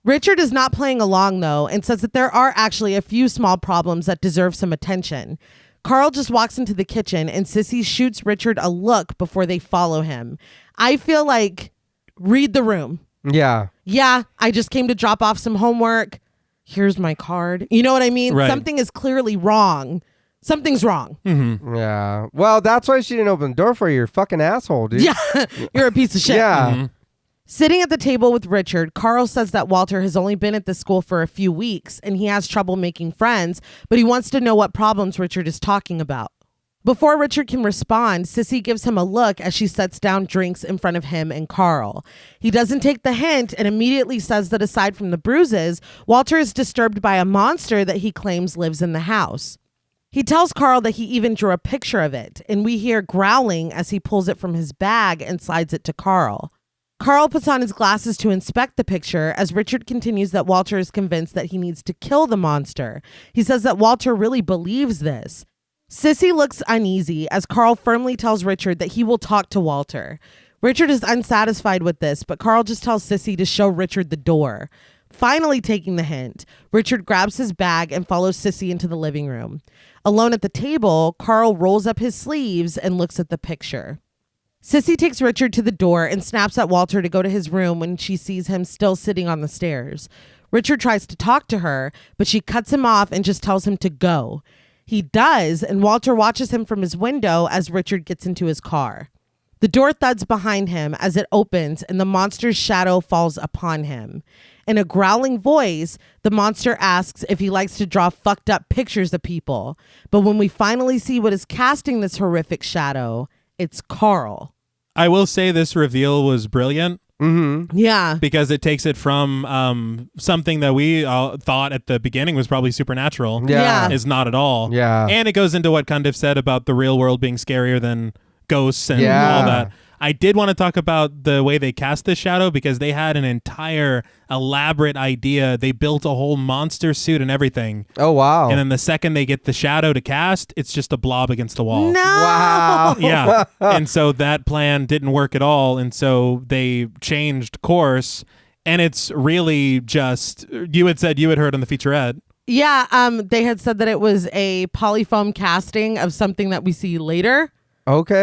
Richard is not playing along, though, and says that there are actually a few small problems that deserve some attention. Carl just walks into the kitchen, and Sissy shoots Richard a look before they follow him. I feel like, read the room. Yeah. Yeah, I just came to drop off some homework. Here's my card. You know what I mean? Right. Something is clearly wrong. Something's wrong. Yeah. Well, that's why she didn't open the door for you. You're a fucking asshole, dude. Yeah, you're a piece of shit. Yeah. Sitting at the table with Richard, Carl says that Walter has only been at the school for a few weeks and he has trouble making friends, but he wants to know what problems Richard is talking about. Before Richard can respond, Sissy gives him a look as she sets down drinks in front of him and Carl. He doesn't take the hint and immediately says that aside from the bruises, Walter is disturbed by a monster that he claims lives in the house. He tells Carl that he even drew a picture of it, and we hear growling as he pulls it from his bag and slides it to Carl. Carl puts on his glasses to inspect the picture as Richard continues that Walter is convinced that he needs to kill the monster. He says that Walter really believes this. Sissy looks uneasy as Carl firmly tells Richard that he will talk to Walter. Richard is unsatisfied with this, but Carl just tells Sissy to show Richard the door. Finally taking the hint, Richard grabs his bag and follows Sissy into the living room. Alone at the table, Carl rolls up his sleeves and looks at the picture. Sissy takes Richard to the door and snaps at Walter to go to his room when she sees him still sitting on the stairs. Richard tries to talk to her, but she cuts him off and just tells him to go. He does, and Walter watches him from his window as Richard gets into his car. The door thuds behind him as it opens and the monster's shadow falls upon him. In a growling voice, the monster asks if he likes to draw fucked up pictures of people. But when we finally see what is casting this horrific shadow, it's Carl. I will say this reveal was brilliant Yeah. because it takes it from something that we thought at the beginning was probably supernatural. Yeah. Is not at all. Yeah. And it goes into what Cundiff said about the real world being scarier than ghosts and Yeah. all that. I did want to talk about the way they cast this shadow because they had an entire elaborate idea. They built a whole monster suit and everything. Oh, wow. And then the second they get the shadow to cast, it's just a blob against the wall. No. Wow. Yeah. And so that plan didn't work at all. And so they changed course. And it's really just, you had said you had heard on the featurette. Yeah. They had said that it was a polyfoam casting of something that we see later. Okay.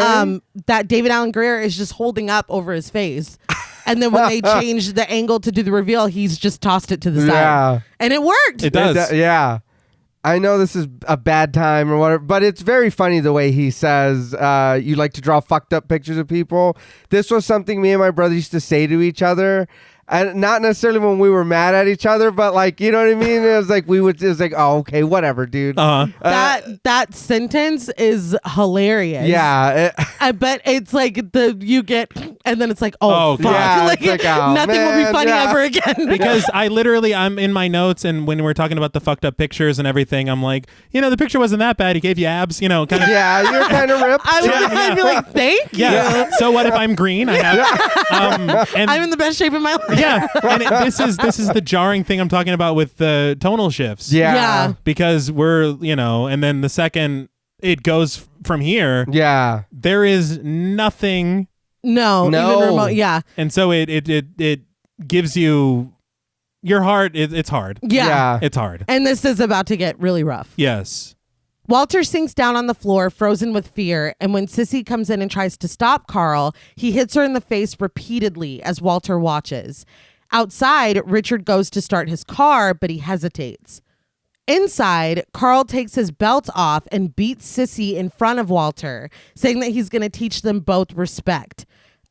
That David Alan Grier is just holding up over his face. And then when they changed the angle to do the reveal, he's just tossed it to the side. Yeah. And it worked. It does. Yeah. I know this is a bad time or whatever, but it's very funny the way he says, you like to draw fucked up pictures of people. This was something me and my brother used to say to each other. And not necessarily when we were mad at each other, but like, you know what I mean? It was like, oh, okay, whatever, dude. That sentence is hilarious. Yeah. I bet it's like you get, and then it's like, Oh, fuck. yeah, Like, it's like, oh, nothing will man, be funny yeah. ever again. Because I'm in my notes, and when we're talking about the fucked up pictures and everything, I'm like, the picture wasn't that bad. He gave you abs, kind of. Yeah, you're kind of ripped. I'd be like, thank you. Yeah. So what if I'm green? I have. And I'm in the best shape of my life. yeah, and this is the jarring thing I'm talking about with the tonal shifts. Yeah. Because we're and then the second it goes from here, Yeah. there is nothing, No. No. Even remote. Yeah. and so it gives you your heart. It's hard. Yeah. Yeah. It's hard. And this is about to get really rough. Yes. Walter sinks down on the floor, frozen with fear, and when Sissy comes in and tries to stop Carl, he hits her in the face repeatedly as Walter watches. Outside, Richard goes to start his car, but he hesitates. Inside, Carl takes his belt off and beats Sissy in front of Walter, saying that he's going to teach them both respect.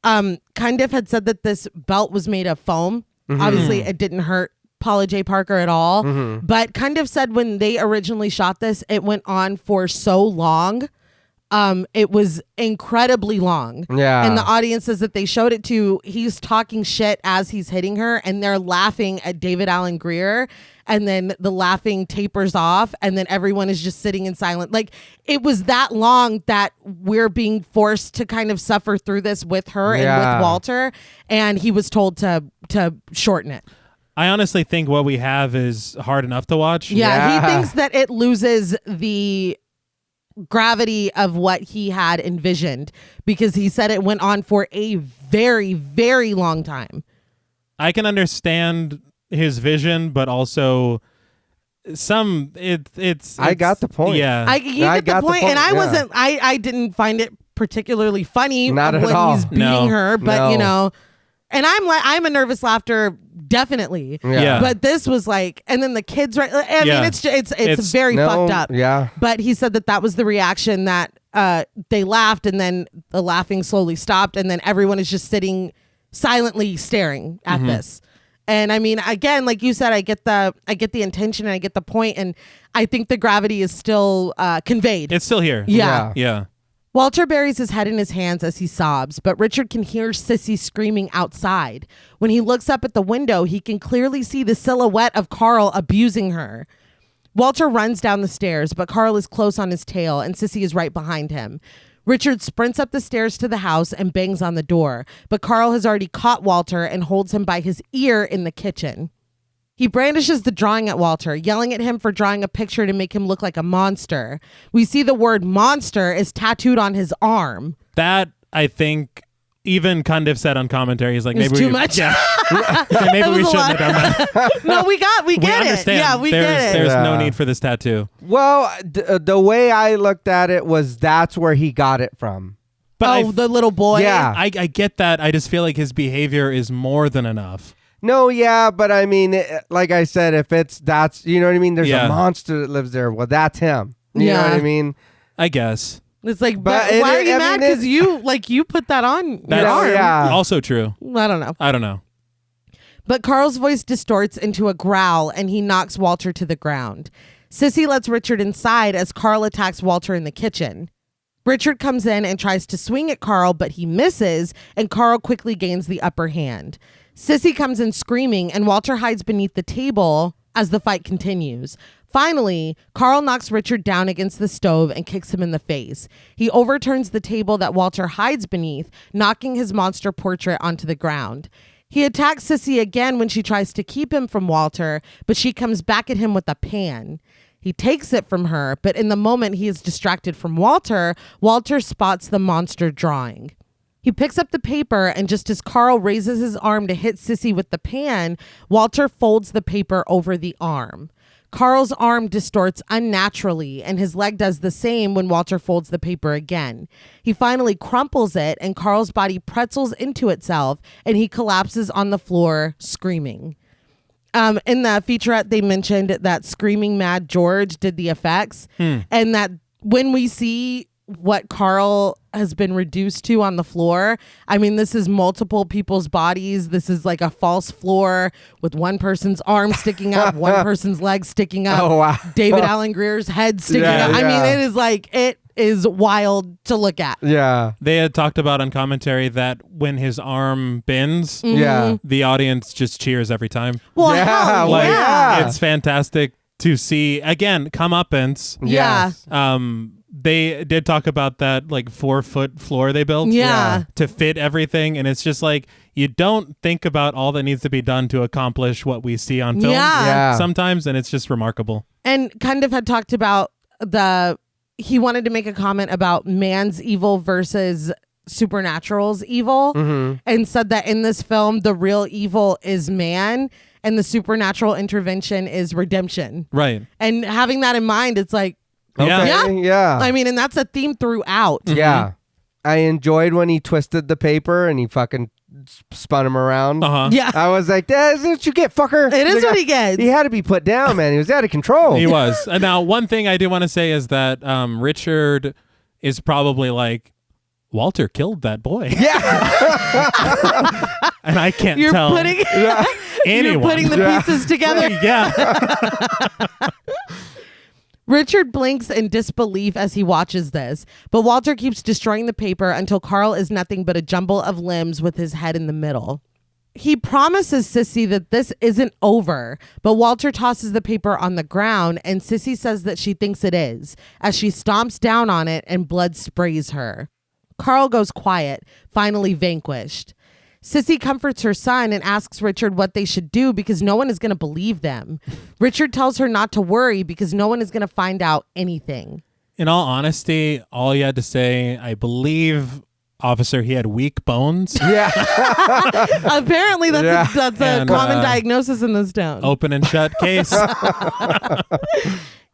Cundieff had said that this belt was made of foam. Obviously, it didn't hurt Paula J. Parker at all. But Cundieff said when they originally shot this, it went on for so long. It was incredibly long. Yeah. And the audience says that they showed it to, he's talking shit as he's hitting her, and they're laughing at David Alan Grier. And then the laughing tapers off, and then everyone is just sitting in silence. Like, it was that long that we're being forced to kind of suffer through this with her and with Walter. And he was told to shorten it. I honestly think what we have is hard enough to watch. Yeah, he thinks that it loses the gravity of what he had envisioned, because he said it went on for a very, very long time. I can understand his vision, but also it's I got the point. Yeah. You get the point, and I didn't find it particularly funny Not at when all. he's beating No. her, but No. you know, and I'm a nervous laughter, definitely. Yeah. But this was like, and then the kids, right? I Yeah. mean, it's very fucked up. Yeah. But he said that was the reaction, that they laughed, and then the laughing slowly stopped, and then everyone is just sitting silently staring at this. And I mean, again, like you said, I get the intention, and I get the point, and I think the gravity is still conveyed. It's still here. Yeah. Walter buries his head in his hands as he sobs, but Richard can hear Sissy screaming outside. When he looks up at the window, he can clearly see the silhouette of Carl abusing her. Walter runs down the stairs, but Carl is close on his tail, and Sissy is right behind him. Richard sprints up the stairs to the house and bangs on the door, but Carl has already caught Walter and holds him by his ear in the kitchen. He brandishes the drawing at Walter, yelling at him for drawing a picture to make him look like a monster. We see the word monster is tattooed on his arm. That, I think, even Cundieff said on commentary, he's like, It's maybe too much. Yeah. Maybe we shouldn't have done that. No, we get it. Understand. Yeah, we get it. There's no Yeah. need for this tattoo. Well, the way I looked at it was that's where he got it from. But the little boy. Yeah. I get that. I just feel like his behavior is more than enough. No, yeah, but I mean, like I said, if that's, you know what I mean? There's Yeah. a monster that lives there. Well, that's him. You know Yeah. what I mean? I guess. It's like, But but why are you I mad? mean, Because you put that on That's your arm. yeah. Also true. I don't know. I don't know. But Carl's voice distorts into a growl, and he knocks Walter to the ground. Sissy lets Richard inside as Carl attacks Walter in the kitchen. Richard comes in and tries to swing at Carl, but he misses, and Carl quickly gains the upper hand. Sissy comes in screaming, and Walter hides beneath the table as the fight continues. Finally, Carl knocks Richard down against the stove and kicks him in the face. He overturns the table that Walter hides beneath, knocking his monster portrait onto the ground. He attacks Sissy again when she tries to keep him from Walter, but she comes back at him with a pan. He takes it from her, but in the moment he is distracted from Walter, Walter spots the monster drawing. He picks up the paper, and just as Carl raises his arm to hit Sissy with the pan, Walter folds the paper over the arm. Carl's arm distorts unnaturally, and his leg does the same when Walter folds the paper again. He finally crumples it, and Carl's body pretzels into itself, and he collapses on the floor, screaming. In the featurette, they mentioned that Screaming Mad George did the effects, and that when we see what Carl has been reduced to on the floor, I mean, this is multiple people's bodies. This is like a false floor with one person's arm sticking up, one person's leg sticking up, Oh, wow. David Alan Grier's head sticking Yeah, up. I yeah. mean, it is wild to look at. Yeah. They had talked about on commentary that when his arm bends, Yeah. the audience just cheers every time. Well, Yeah, hell well, yeah. yeah. It's fantastic to see, again, comeuppance. Yeah. Yes. They did talk about that like 4-foot floor they built Yeah. to fit everything, and it's just like you don't think about all that needs to be done to accomplish what we see on film Yeah. sometimes, and it's just remarkable. And Cundieff had talked about he wanted to make a comment about man's evil versus supernatural's evil, and said that in this film, the real evil is man and the supernatural intervention is redemption. Right. And having that in mind, it's like, Yeah. Yeah. Yeah. I mean, and that's a theme throughout. Yeah. I enjoyed when he twisted the paper and he fucking spun him around. Yeah. I was like, that's what you get, fucker. It is what he gets. He had to be put down, man. He was out of control. He was. And now, one thing I do want to say is that Richard is probably like, Walter killed that boy. Yeah. And I can't You're tell putting anyone. You're putting the pieces together. Yeah. Richard blinks in disbelief as he watches this, but Walter keeps destroying the paper until Carl is nothing but a jumble of limbs with his head in the middle. He promises Sissy that this isn't over, but Walter tosses the paper on the ground and Sissy says that she thinks it is, as she stomps down on it and blood sprays her. Carl goes quiet, finally vanquished. Sissy comforts her son and asks Richard what they should do because no one is going to believe them. Richard tells her not to worry because no one is going to find out anything. In all honesty, all you had to say, I believe, officer, he had weak bones. Yeah. Apparently, that's a And, common diagnosis in this town. Open and shut case.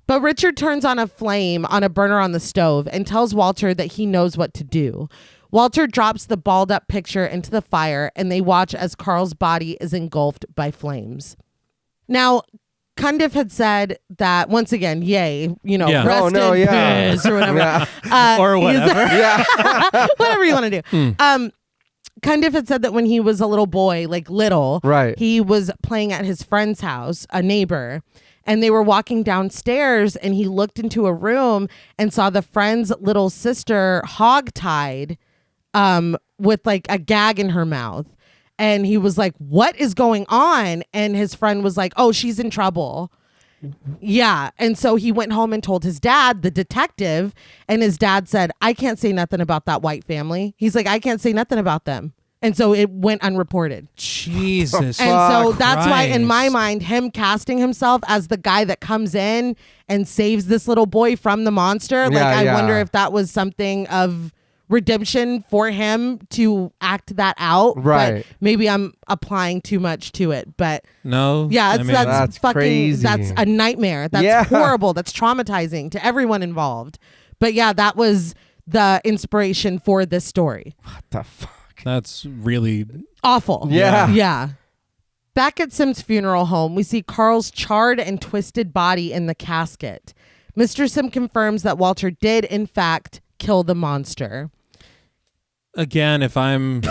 But Richard turns on a flame on a burner on the stove and tells Walter that he knows what to do. Walter drops the balled up picture into the fire and they watch as Carl's body is engulfed by flames. Now, Cundieff had said that, once again, yay, Yeah. rest in peace or whatever. Or whatever. Whatever you want to do. Cundieff had said that when he was a little boy, like little, Right. he was playing at his friend's house, a neighbor, and they were walking downstairs and he looked into a room and saw the friend's little sister hogtied with like a gag in her mouth. And he was like, what is going on? And his friend was like, oh, she's in trouble. Yeah. And so he went home and told his dad, the detective, and his dad said, I can't say nothing about that white family. He's like, I can't say nothing about them. And so it went unreported. Jesus. And so that's why, in my Christ. mind, him casting himself as the guy that comes in and saves this little boy from the monster, I wonder if that was something of redemption for him to act that out. Right. But maybe I'm applying too much to it. But No. yeah, I mean, that's fucking crazy. That's a nightmare. That's horrible. That's traumatizing to everyone involved. But yeah, that was the inspiration for this story. What the fuck? That's really Awful. Yeah. Yeah. Back at Sim's funeral home, we see Carl's charred and twisted body in the casket. Mr. Sim confirms that Walter did, in fact, kill the monster. again, if I'm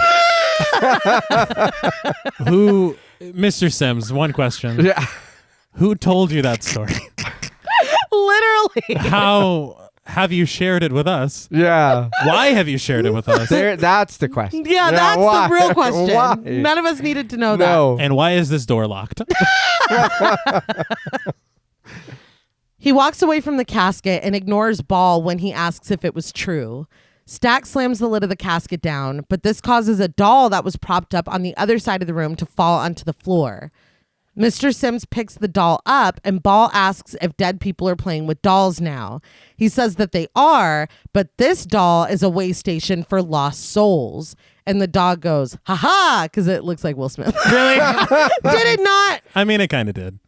who Mr. Sims, one question. Yeah. Who told you that story? Literally. How have you shared it with us? Yeah. Why have you shared it with us? That's the question. Yeah, that's why? the real question. Why? None of us needed to know No. And why is this door locked? He walks away from the casket and ignores Ball when he asks if it was true. Stack slams the lid of the casket down, but this causes a doll that was propped up on the other side of the room to fall onto the floor. Mr. Sims picks the doll up and Ball asks if dead people are playing with dolls now. He says that they are, but this doll is a way station for lost souls. And the dog goes, ha-ha, because it looks like Will Smith. Really? Did it not? I mean, it kind of did.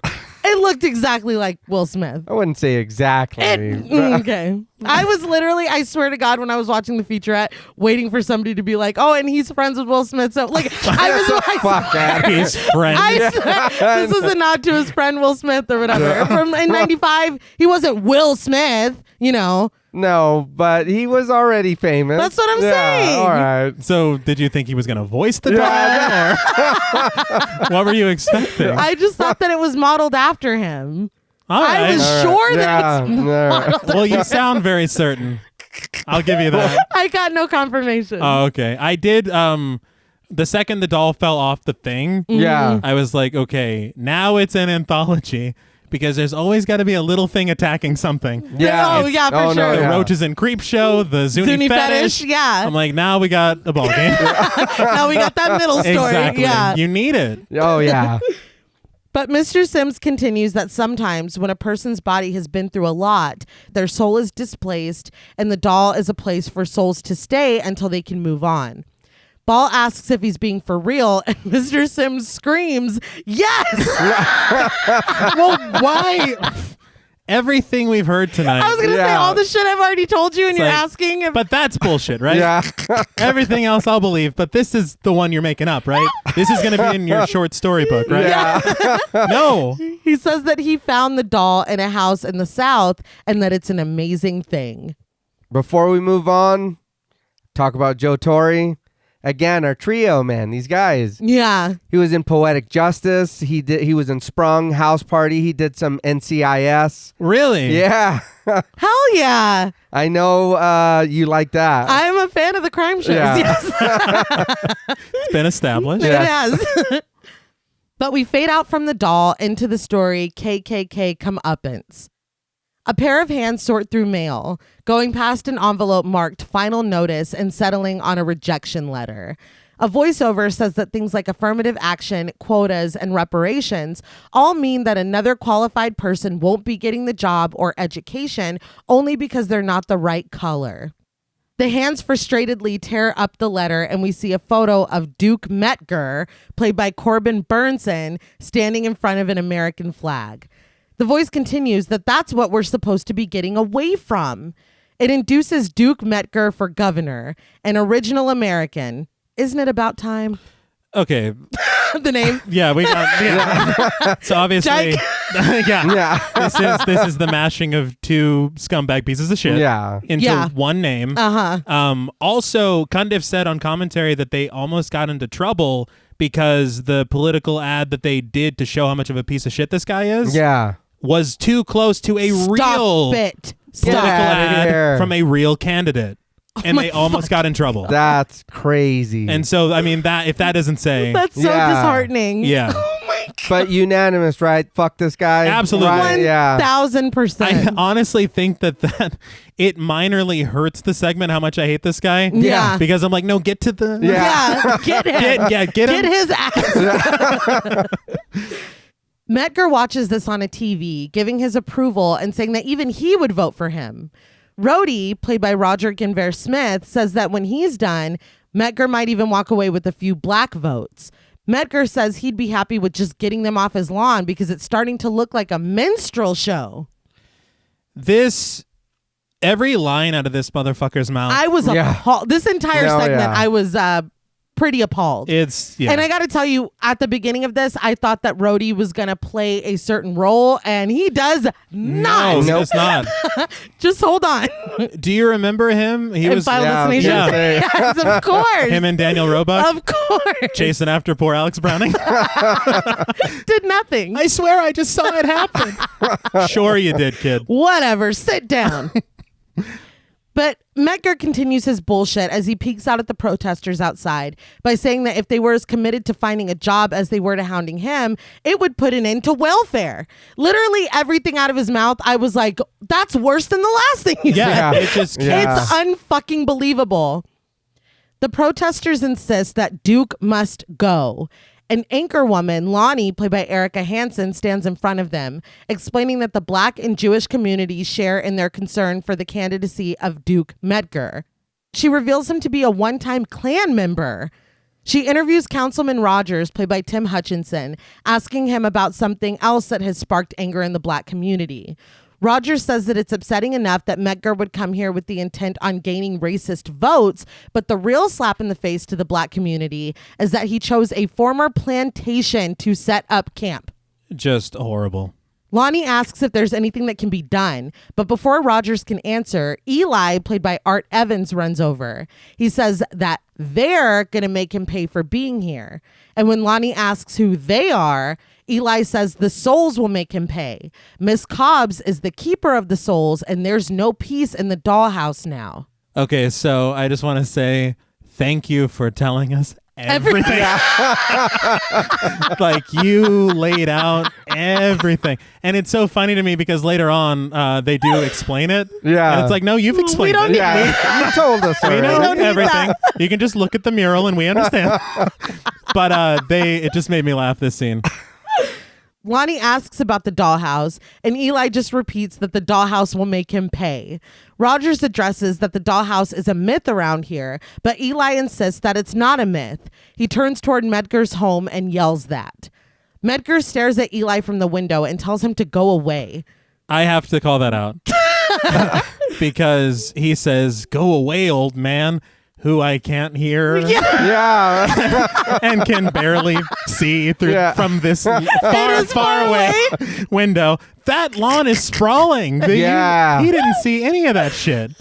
It looked exactly like Will Smith. I wouldn't say exactly. Okay. I was literally, I swear to God, when I was watching the featurette, waiting for somebody to be like, oh, and he's friends with Will Smith. So, like, I was like, Fuck that. His friend. I swear, this is a nod to his friend Will Smith or whatever. From in '95, he wasn't Will Smith, you know. No, but he was already famous. That's what I'm Yeah, saying. All right. So, did you think he was going to voice the dog? Or what were you expecting? I just thought that it was modeled after him. All I right. was All right. sure that Yeah, it's all right. modeled. Well, you sound very certain. I'll give you that. I got no confirmation. Oh, okay. I did. The second the doll fell off the thing, Yeah. I was like, okay, now it's an anthology because there's always got to be a little thing attacking something. Yeah. Oh, yeah, for Oh, no, sure. The yeah. Roaches and Creep Show, the Zuni, fetish. Yeah. I'm like, now we got a ball game. Now we got that middle story. Exactly. Yeah. You need it. Oh, yeah. But Mr. Sims continues that sometimes when a person's body has been through a lot, their soul is displaced and the doll is a place for souls to stay until they can move on. Ball asks if he's being for real and Mr. Sims screams, yes! Well, why? everything we've heard tonight. I was going to say all the shit I've already told you and you're like, asking. If... But that's bullshit, right? Yeah. Everything else I'll believe, but this is the one you're making up, right? This is going to be in your short story book, right? Yeah. No. He says that he found the doll in a house in the South and that it's an amazing thing. Before we move on, talk about Joe Torre. Again, our trio, man. These guys. Yeah. He was in Poetic Justice. He was in Sprung, House Party. He did some NCIS. Really? Yeah. Hell yeah. I know you like that. I'm a fan of the crime shows. Yeah. Yes. It's been established. It has. But we fade out from the doll into the story KKK Comeuppance. A pair of hands sort through mail, going past an envelope marked final notice and settling on a rejection letter. A voiceover says that things like affirmative action, quotas, and reparations all mean that another qualified person won't be getting the job or education only because they're not the right color. The hands frustratedly tear up the letter, and we see a photo of Duke Metger, played by Corbin Burnson, standing in front of an American flag. The voice continues that that's what we're supposed to be getting away from. It induces Duke Metger for governor, an original American. Isn't it about time? Okay. The name? Yeah, we got. Yeah. So obviously, Yeah. This is the mashing of two scumbag pieces of shit. Yeah. Into one name. Also, Cundieff said on commentary that they almost got into trouble because the political ad that they did to show how much of a piece of shit this guy is. Yeah. Was too close to a real Stop political ad here. from a real candidate. And they almost got in trouble. That's crazy. And so, I mean, that if that doesn't say... That's so disheartening. Yeah. Oh my God. But unanimous, right? Fuck this guy. Absolutely. Right? Yeah. 1,000%. I honestly think that it minorly hurts the segment how much I hate this guy. Yeah. Because I'm like, no, get to the... Yeah. Get him. Get Get him. his ass. Metger watches this on a TV, giving his approval and saying that even he would vote for him. Rhodey, played by Roger Guenveur Smith, says that when he's done, Metger might even walk away with a few black votes. Metger says he'd be happy with just getting them off his lawn because it's starting to look like a minstrel show. Every line out of this motherfucker's mouth. I was appalled. This entire segment, yeah. I was pretty appalled. It's, yeah. And I got to tell you, at the beginning of this, I thought that Rhodey was going to play a certain role, and he does not. No, it's not. Just hold on. Do you remember him? He was Final Destination? yeah. Yes, of course. him and Daniel Roebuck Of course. chasing after poor Alex Browning. Did nothing. I swear I just saw it happen. Sure you did, kid. Whatever. Sit down. But Metger continues his bullshit as he peeks out at the protesters outside by saying that if they were as committed to finding a job as they were to hounding him, it would put an end to welfare. Literally everything out of his mouth, I was like, that's worse than the last thing you Yeah, said. it just Yeah. It's unfucking believable. The protesters insist that Duke must go. An anchor woman, Lonnie, played by Erica Hansen, stands in front of them, explaining that the Black and Jewish communities share in their concern for the candidacy of Duke Metger. She reveals him to be a one-time Klan member. She interviews Councilman Rogers, played by Tim Hutchinson, asking him about something else that has sparked anger in the Black community. Rogers says that it's upsetting enough that Metger would come here with the intent on gaining racist votes, but the real slap in the face to the Black community is that he chose a former plantation to set up camp. just horrible. Lonnie asks if there's anything that can be done, but before Rogers can answer, Eli, played by Art Evans, runs over. He says that they're going to make him pay for being here. And when Lonnie asks who they are, Eli says the souls will make him pay. Miss Cobbs is the keeper of the souls, and there's no peace in the dollhouse now. Okay, so I just want to say thank you for telling us everything. Like, you laid out everything. And it's so funny to me because later on they do explain it. Yeah. And it's like, no, you've explained don't it. need Yeah, you told us We already. know don't need everything. that. You can just look at the mural and we understand. But it just made me laugh, this scene. Lonnie asks about the dollhouse, and Eli just repeats that the dollhouse will make him pay. Rogers addresses that the dollhouse is a myth around here, but Eli insists that it's not a myth. He turns toward Metger's home and yells that. Metger stares at Eli from the window and tells him to go away. I have to call that out. Because he says, "Go away, old man," who I can't hear Yeah. and can barely see through from this far away window. That lawn is sprawling. Yeah. He didn't see any of that shit.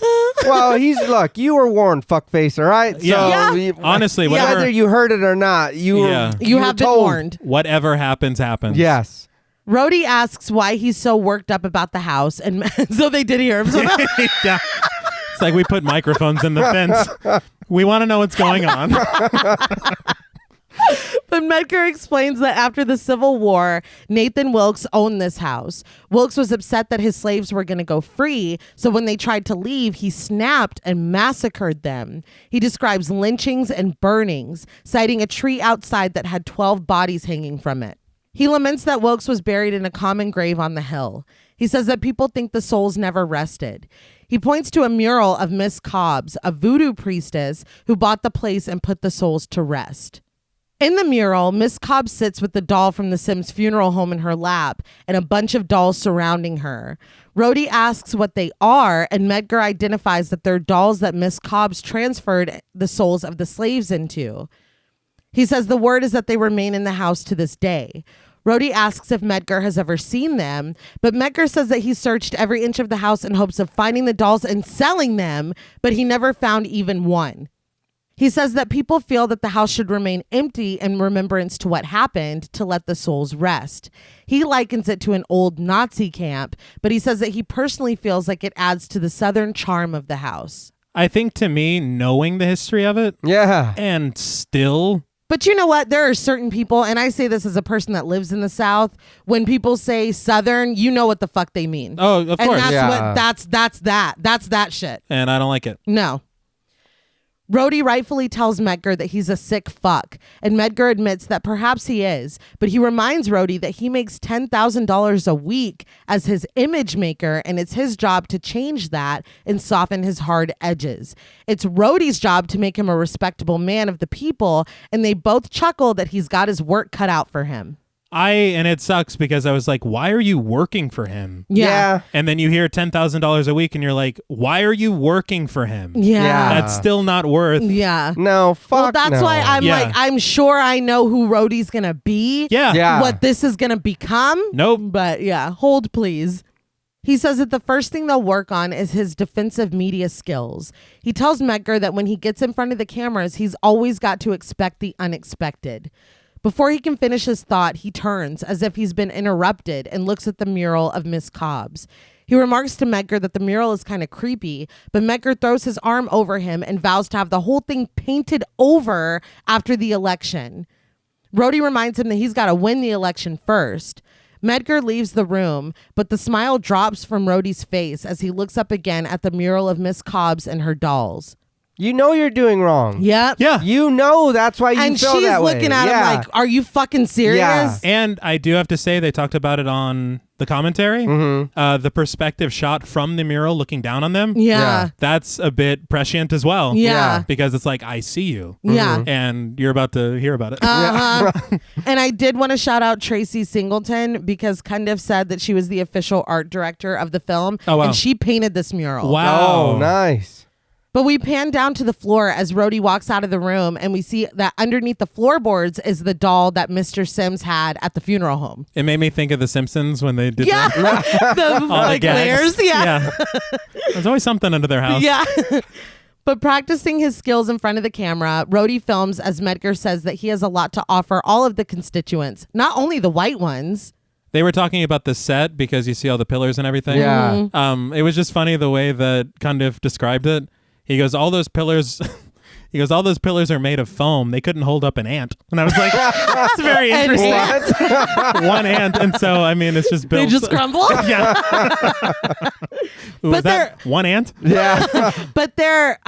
Well, look, you were warned, fuckface, all right? Yeah. So, Honestly, whatever. whether you heard it or not, you Yeah. You were have been told. warned. Whatever happens, happens. Yes. Rhodey asks why he's so worked up about the house, and so they did hear him. So Yeah. It's like we put microphones in the fence. We want to know what's going on. But Medgar explains that after the Civil War, Nathan Wilkes owned this house. Wilkes was upset that his slaves were going to go free, so when they tried to leave, he snapped and massacred them. He describes lynchings and burnings, citing a tree outside that had 12 bodies hanging from it. He laments that Wilkes was buried in a common grave on the hill. He says that people think the souls never rested. He points to a mural of Miss Cobbs, a voodoo priestess who bought the place and put the souls to rest. In the mural, Miss Cobbs sits with the doll from the Sims funeral home in her lap and a bunch of dolls surrounding her. Rhodey asks what they are, and Medgar identifies that they're dolls that Miss Cobbs transferred the souls of the slaves into. He says the word is that they remain in the house to this day. Rhodey asks if Medgar has ever seen them, but Medgar says that he searched every inch of the house in hopes of finding the dolls and selling them, but he never found even one. He says that people feel that the house should remain empty in remembrance to what happened to let the souls rest. He likens it to an old Nazi camp, but he says that he personally feels like it adds to the Southern charm of the house. I think to me, knowing the history of it Yeah. and still... But you know what? There are certain people, and I say this as a person that lives in the South, when people say Southern, you know what the fuck they mean. Oh, of and course. that's Yeah. that's that shit. And I don't like it. No. Rhodey rightfully tells Medgar that he's a sick fuck, and Medgar admits that perhaps he is, but he reminds Rhodey that he makes $10,000 a week as his image maker, and it's his job to change that and soften his hard edges. It's Rhodey's job to make him a respectable man of the people, and they both chuckle that he's got his work cut out for him. And it sucks because I was like, why are you working for him? Yeah. And then you hear $10,000 a week and you're like, why are you working for him? Yeah. That's still not worth. Yeah. No, fuck Well, that's no. why I'm Yeah. like, I'm sure I know who Rhodey's going to be. Yeah. Yeah. What this is going to become. Nope. But yeah, hold please. He says that the first thing they'll work on is his defensive media skills. He tells Medgar that when he gets in front of the cameras, he's always got to expect the unexpected. Before he can finish his thought, he turns as if he's been interrupted and looks at the mural of Miss Cobbs. He remarks to Medgar that the mural is kind of creepy, but Medgar throws his arm over him and vows to have the whole thing painted over after the election. Rhodey reminds him that he's got to win the election first. Medgar leaves the room, but the smile drops from Rhodey's face as he looks up again at the mural of Miss Cobbs and her dolls. You know you're doing wrong. Yep. Yeah. You know that's why you And feel she's that way. looking at Yeah. him like, are you fucking serious? Yeah. And I do have to say, they talked about it on the commentary. Mm-hmm. The perspective shot from the mural looking down on them. Yeah. That's a bit prescient as well. Yeah. Because it's like, I see you. Yeah. And you're about to hear about it. Uh-huh. And I did want to shout out Tracy Singleton because Cundieff said that she was the official art director of the film. Oh, wow. And she painted this mural. Wow. Oh, nice. But we pan down to the floor as Rhodey walks out of the room, and we see that underneath the floorboards is the doll that Mr. Sims had at the funeral home. It made me think of The Simpsons when they did Yeah. that. The All the like gags. layers. Yeah. There's always something under their house. Yeah. But practicing his skills in front of the camera, Rhodey films as Medgar says that he has a lot to offer all of the constituents, not only the white ones. They were talking about the set because you see all the pillars and everything. Yeah. It was just funny the way that Cundieff described it. He goes, all those pillars are made of foam. They couldn't hold up an ant. And I was like, that's very interesting. One ant. And so, I mean, it's just built. They just crumble. Yeah. Ooh, But is that one ant? Yeah. But they're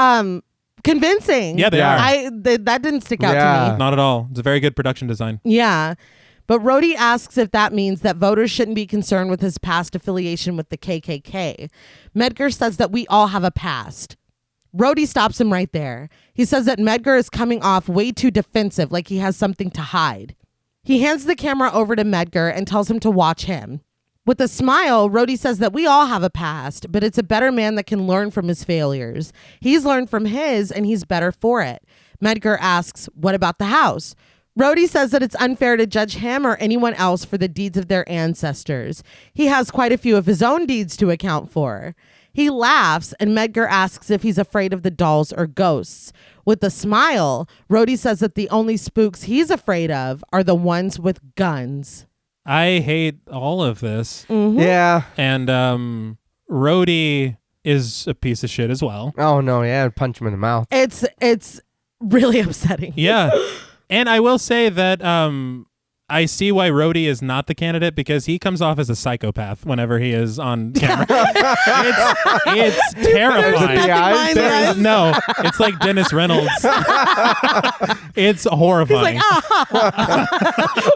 convincing. Yeah, they are. That didn't stick out Yeah. to me. Not at all. It's a very good production design. Yeah. But Rhodey asks if that means that voters shouldn't be concerned with his past affiliation with the KKK. Medgar says that we all have a past. Rhodey stops him right there. He says that Medgar is coming off way too defensive, like he has something to hide. He hands the camera over to Medgar and tells him to watch him. With a smile, Rhodey says that we all have a past, but it's a better man that can learn from his failures. He's learned from his, and he's better for it. Medgar asks, what about the house? Rhodey says that it's unfair to judge him or anyone else for the deeds of their ancestors. He has quite a few of his own deeds to account for. He laughs, and Medgar asks if he's afraid of the dolls or ghosts. With a smile, Rhodey says that the only spooks he's afraid of are the ones with guns. I hate all of this. Yeah. And Rhodey is a piece of shit as well. Oh no, yeah, I'd punch him in the mouth. It's really upsetting. Yeah. And I will say that I see why Rhodey is not the candidate, because he comes off as a psychopath whenever he is on camera. it's terrifying. No, it's like Dennis Reynolds. It's horrifying. He's like,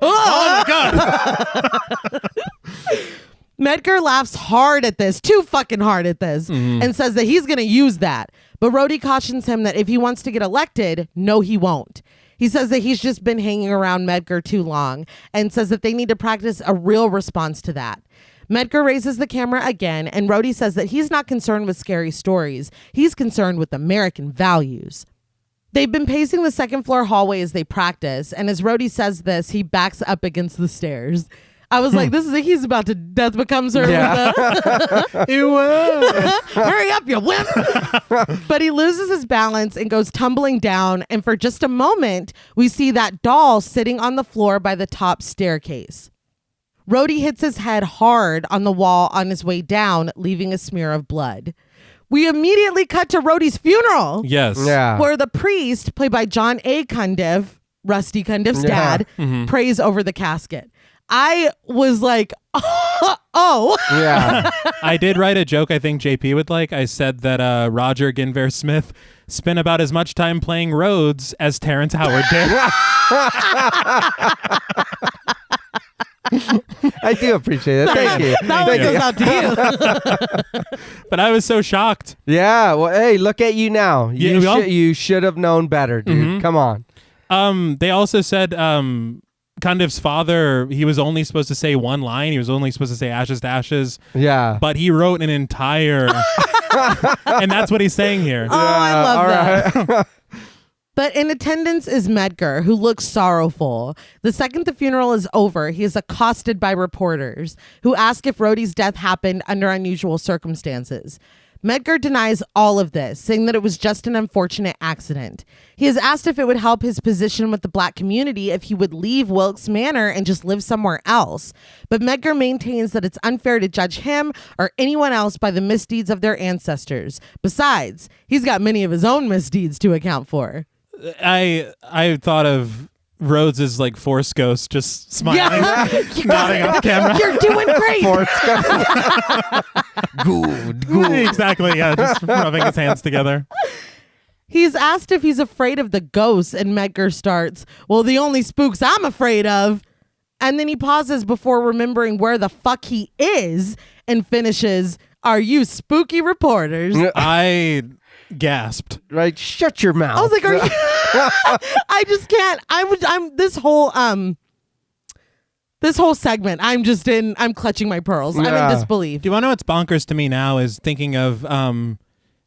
oh my God. Medgar laughs hard at this, too fucking hard at this, and says that he's going to use that. But Rhodey cautions him that if he wants to get elected, no, he won't. He says that he's just been hanging around Medgar too long and says that they need to practice a real response to that. Medgar raises the camera again, and Rhodey says that he's not concerned with scary stories. He's concerned with American values. They've been pacing the second floor hallway as they practice, and as Rhodey says this, he backs up against the stairs. I was like, this is he's about to death becomes her. Yeah. Hurry up, you wimp. But he loses his balance and goes tumbling down. And for just a moment, we see that doll sitting on the floor by the top staircase. Rhodey hits his head hard on the wall on his way down, leaving a smear of blood. We immediately cut to Rhodey's funeral. Yes. Yeah. Where the priest, played by John A. Cundieff, Rusty Cundiff's dad, prays over the casket. I was like, oh. Yeah. I did write a joke I think JP would like. I said that Roger Guenveur Smith spent about as much time playing Rhodes as Terrence Howard did. I do appreciate it. Thank you. That one goes out to you. But I was so shocked. Yeah. Well, hey, look at you now. Yeah, You should have known better, dude. Come on. They also said Cundiff's father, he was only supposed to say one line. He was only supposed to say ashes to ashes. Yeah. But he wrote an entire... and that's what he's saying here. Oh, I love that. Right. But in attendance is Medgar, who looks sorrowful. The second the funeral is over, he is accosted by reporters who ask if Rhodey's death happened under unusual circumstances. Medgar denies all of this, saying that it was just an unfortunate accident. He is asked if it would help his position with the black community if he would leave Wilkes Manor and just live somewhere else. But Medgar maintains that it's unfair to judge him or anyone else by the misdeeds of their ancestors. Besides, he's got many of his own misdeeds to account for. I thought of Rhodes as like Force Ghost, just smiling, nodding off camera. You're doing great. Good. Exactly, yeah, just rubbing his hands together. He's asked if he's afraid of the ghosts, and Medgar starts, well, the only spooks I'm afraid of. And then he pauses before remembering where the fuck he is and finishes, are you spooky reporters? I gasped. Right. Shut your mouth. I was like, are you? I just can't. I'm this whole segment. I'm clutching my pearls. I'm in disbelief. Do you want to know what's bonkers to me now is thinking of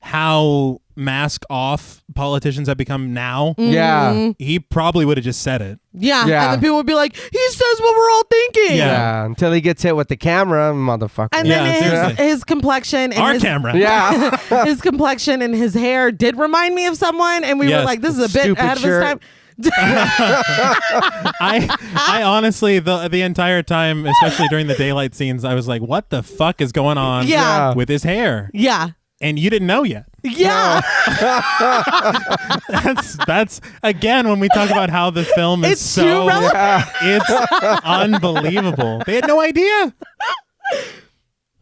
how mask off politicians have become now. Yeah. He probably would have just said it. Yeah. Yeah. And then people would be like, he says what we're all thinking. Yeah. Until he gets hit with the camera, motherfucker. And Yeah, then seriously. his complexion and Our his camera. Yeah. his complexion and his hair did remind me of someone, and we were Yes. like, this is a bit Stupid ahead shirt. of his time. I honestly, the entire time, especially during the daylight scenes, I was like, what the fuck is going on Yeah. with his hair? Yeah. And you didn't know yet. Yeah. That's again when we talk about how the film is It's so too relevant. it's unbelievable. They had no idea.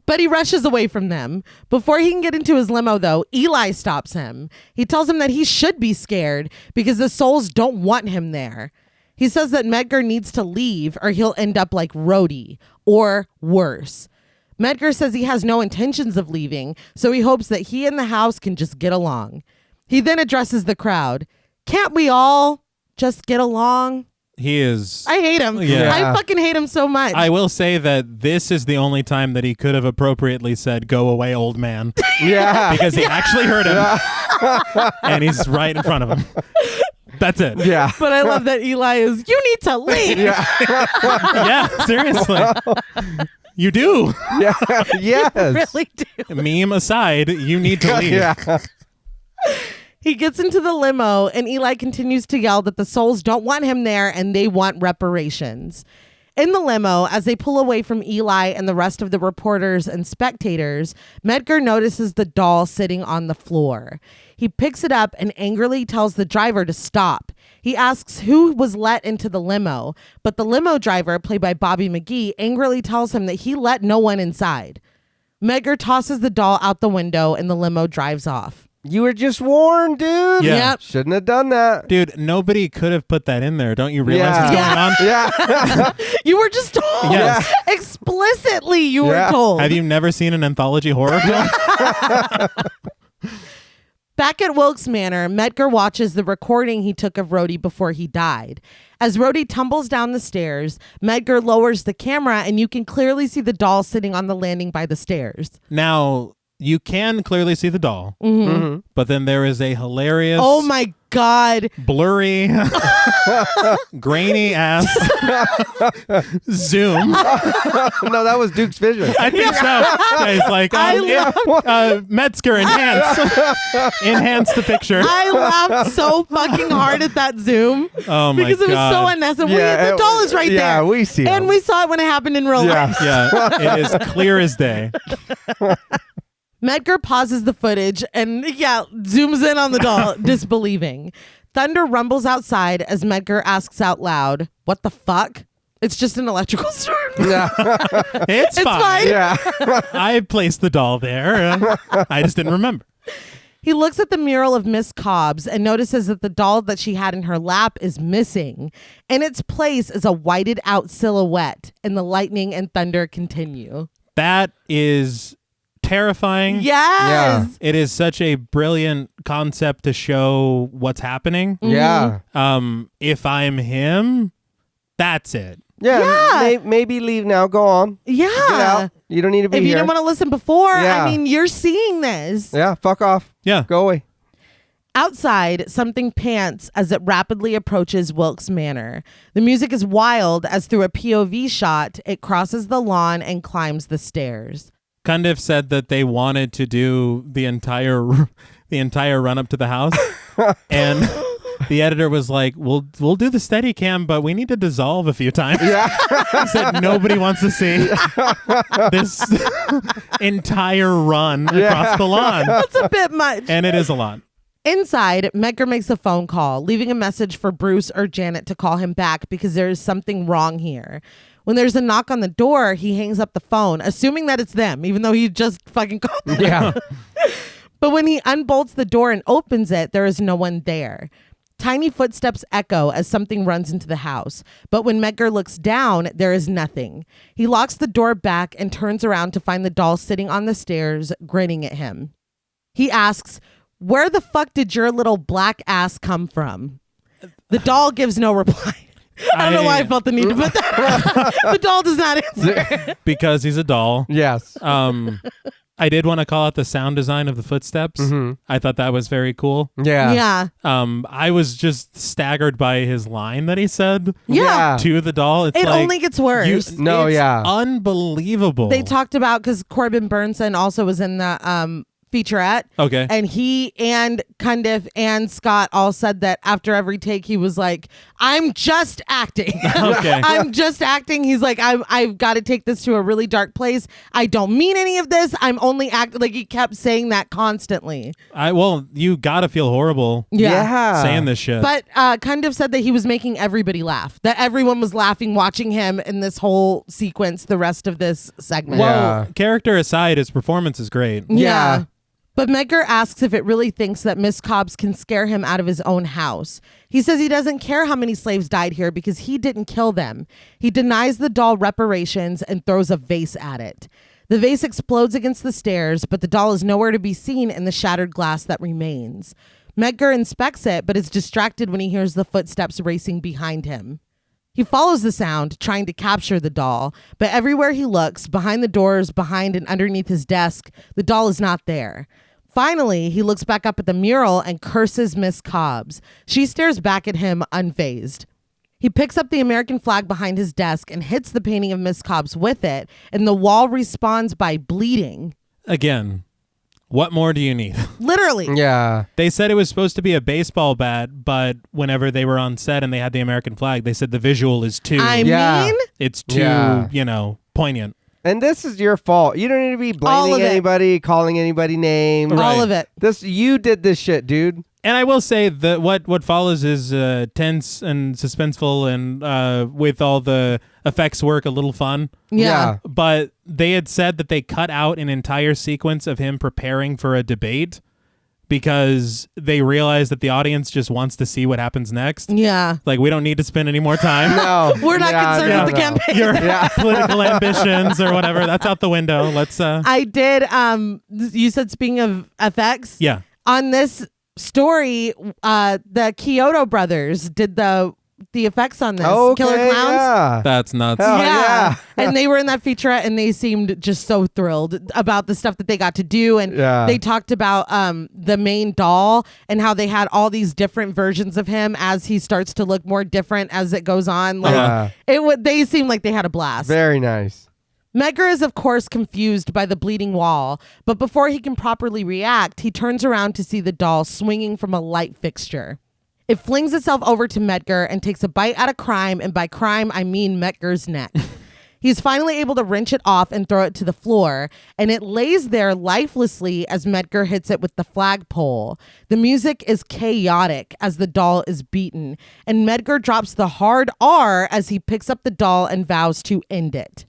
But he rushes away from them. Before he can get into his limo, though, Eli stops him. He tells him that he should be scared because the souls don't want him there. He says that Medgar needs to leave or he'll end up like Rhodey, or worse. Medgar says he has no intentions of leaving, so he hopes that he and the house can just get along. He then addresses the crowd. Can't we all just get along? He is. I hate him. Yeah. I fucking hate him so much. I will say that this is the only time that he could have appropriately said, "Go away, old man," Yeah. because he actually heard him, and he's right in front of him. That's it. Yeah. But I love that Eli is, you need to leave. Yeah. Yeah, seriously. You do. Yeah. Yes. Really do. Meme aside, you need to leave. Yeah. He gets into the limo and Eli continues to yell that the souls don't want him there and they want reparations. In the limo, as they pull away from Eli and the rest of the reporters and spectators, Medgar notices the doll sitting on the floor. He picks it up and angrily tells the driver to stop. He asks who was let into the limo, but the limo driver, played by Bobby McGee, angrily tells him that he let no one inside. Medgar tosses the doll out the window and the limo drives off. You were just warned, dude. Yeah. Yep. Shouldn't have done that. Dude, nobody could have put that in there. Don't you realize Yeah. what's going on? Yeah. You were just told. Yes. Explicitly, you Yeah. were told. Have you never seen an anthology horror film? Back at Wilkes Manor, Medgar watches the recording he took of Rhodey before he died. As Rhodey tumbles down the stairs, Medgar lowers the camera and you can clearly see the doll sitting on the landing by the stairs. Now, you can clearly see the doll, but then there is a hilarious, Oh my God. blurry, grainy ass zoom. No, that was Duke's vision. I think so. It's like, Metzger, enhance the picture. I laughed so fucking hard at that zoom Oh my because it was so God. unnecessary. Yeah, The doll is right there. Yeah, we see And him. we saw it when it happened in real life. Yeah, it is clear as day. Medgar pauses the footage and, zooms in on the doll, disbelieving. Thunder rumbles outside as Medgar asks out loud, "What the fuck?" It's just an electrical storm. Yeah. It's fine. fine. Yeah. I placed the doll there. I just didn't remember. He looks at the mural of Miss Cobbs and notices that the doll that she had in her lap is missing. In its place is a whited out silhouette, and the lightning and thunder continue. That is terrifying. Yes. It is such a brilliant concept to show what's happening. Yeah. If I'm him, that's it. Yeah. Yeah. Maybe leave now. Go on. Yeah. Get out. You don't need to be If here. you didn't want to listen before, Yeah. I mean, you're seeing this. Yeah. Fuck off. Yeah. Go away. Outside, something pants as it rapidly approaches Wilkes Manor. The music is wild as through a POV shot, it crosses the lawn and climbs the stairs. Cundieff said that they wanted to do the entire run up to the house, and the editor was like, "We'll do the Steadicam, but we need to dissolve a few times." Yeah. He said nobody wants to see this entire run across the lawn, That's a bit much. and it is a lot. Inside, Medgar makes a phone call, leaving a message for Bruce or Janet to call him back because there is something wrong here. When there's a knock on the door, he hangs up the phone, assuming that it's them, even though he just fucking called them. Yeah. But when he unbolts the door and opens it, there is no one there. Tiny footsteps echo as something runs into the house. But when Medgar looks down, there is nothing. He locks the door back and turns around to find the doll sitting on the stairs, grinning at him. He asks, "Where the fuck did your little black ass come from?" The doll gives no reply. I don't know why I felt the need to put that. The doll does not answer. Because he's a doll. Yes. I did want to call out the sound design of the footsteps. I thought that was very cool. Yeah. Yeah. I was just staggered by his line that he said Yeah. to the doll. It's It like, only gets worse. No, it's yeah. unbelievable. They talked about, because Corbin Burnson also was in the featurette. Okay. And he and Cundieff and Scott all said that after every take, he was like, "I'm just acting." Okay. I'm just acting. He's like, I've got to take this to a really dark place. I don't mean any of this. I'm only acting. Like, he kept saying that constantly. You gotta feel horrible Yeah. saying this shit. But Cundieff said that he was making everybody laugh, that everyone was laughing watching him in this whole sequence, the rest of this segment. Yeah. Character aside, his performance is great. Yeah. But Medgar asks if it really thinks that Miss Cobbs can scare him out of his own house. He says he doesn't care how many slaves died here because he didn't kill them. He denies the doll reparations and throws a vase at it. The vase explodes against the stairs, but the doll is nowhere to be seen in the shattered glass that remains. Medgar inspects it, but is distracted when he hears the footsteps racing behind him. He follows the sound, trying to capture the doll, but everywhere he looks, behind the doors, behind and underneath his desk, the doll is not there. Finally, he looks back up at the mural and curses Miss Cobbs. She stares back at him unfazed. He picks up the American flag behind his desk and hits the painting of Miss Cobbs with it, and the wall responds by bleeding. Again, what more do you need? Literally. Yeah. They said it was supposed to be a baseball bat, but whenever they were on set and they had the American flag, they said the visual is too... Yeah. It's too, poignant. And this is your fault. You don't need to be All blaming of it. anybody, calling anybody names. Right. All of it. You did this shit, dude. And I will say that what follows is tense and suspenseful and with all the effects work a little fun. Yeah. But they had said that they cut out an entire sequence of him preparing for a debate because they realized that the audience just wants to see what happens next. Yeah. Like, we don't need to spend any more time. No. We're not concerned with the campaign. Your political ambitions or whatever, that's out the window. Let's I did you said speaking of FX, yeah. on this story, the Kyoto brothers did the effects on this. Okay, Killer Clowns. Yeah. That's nuts. Hell yeah. And they were in that featurette and they seemed just so thrilled about the stuff that they got to do. And they talked about the main doll and how they had all these different versions of him as he starts to look more different as it goes on. Like they seemed like they had a blast. Very nice. Medgar is, of course, confused by the bleeding wall, but before he can properly react, he turns around to see the doll swinging from a light fixture. It flings itself over to Medgar and takes a bite out of Crime, and by Crime, I mean Medgar's neck. He's finally able to wrench it off and throw it to the floor, and it lays there lifelessly as Medgar hits it with the flagpole. The music is chaotic as the doll is beaten, and Medgar drops the hard R as he picks up the doll and vows to end it.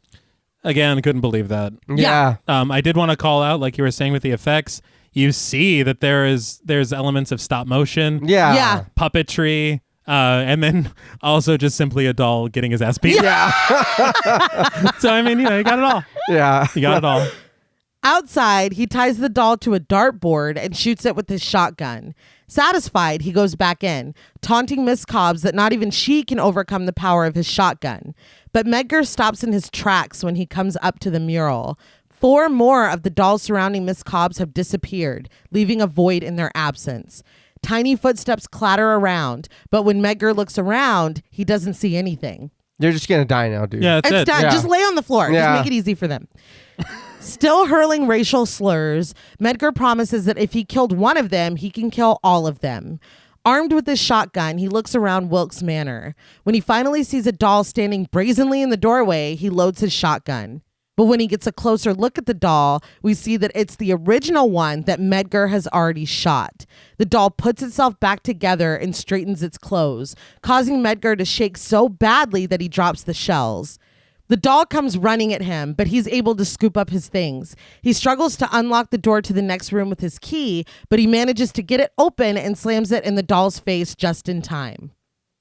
Again, couldn't believe that. Yeah. I did want to call out, like you were saying with the effects, you see that there's elements of stop motion, Yeah. puppetry, and then also just simply a doll getting his ass beat. Yeah. So, I mean, you got it all. Yeah. You got it all. Outside, he ties the doll to a dartboard and shoots it with his shotgun. Satisfied, he goes back in, taunting Miss Cobbs that not even she can overcome the power of his shotgun. But Medgar stops in his tracks when he comes up to the mural. 4 more of the dolls surrounding Miss Cobbs have disappeared, leaving a void in their absence. Tiny footsteps clatter around, but when Medgar looks around, he doesn't see anything. You're just going to die now, dude. Yeah, that's It's it. done. Yeah. Just lay on the floor. Yeah. Just make it easy for them. Still hurling racial slurs, Medgar promises that if he killed one of them, he can kill all of them. Armed with his shotgun, he looks around Wilkes Manor. When he finally sees a doll standing brazenly in the doorway, he loads his shotgun. But when he gets a closer look at the doll, we see that it's the original one that Medgar has already shot. The doll puts itself back together and straightens its clothes, causing Medgar to shake so badly that he drops the shells. The doll comes running at him, but he's able to scoop up his things. He struggles to unlock the door to the next room with his key, but he manages to get it open and slams it in the doll's face just in time.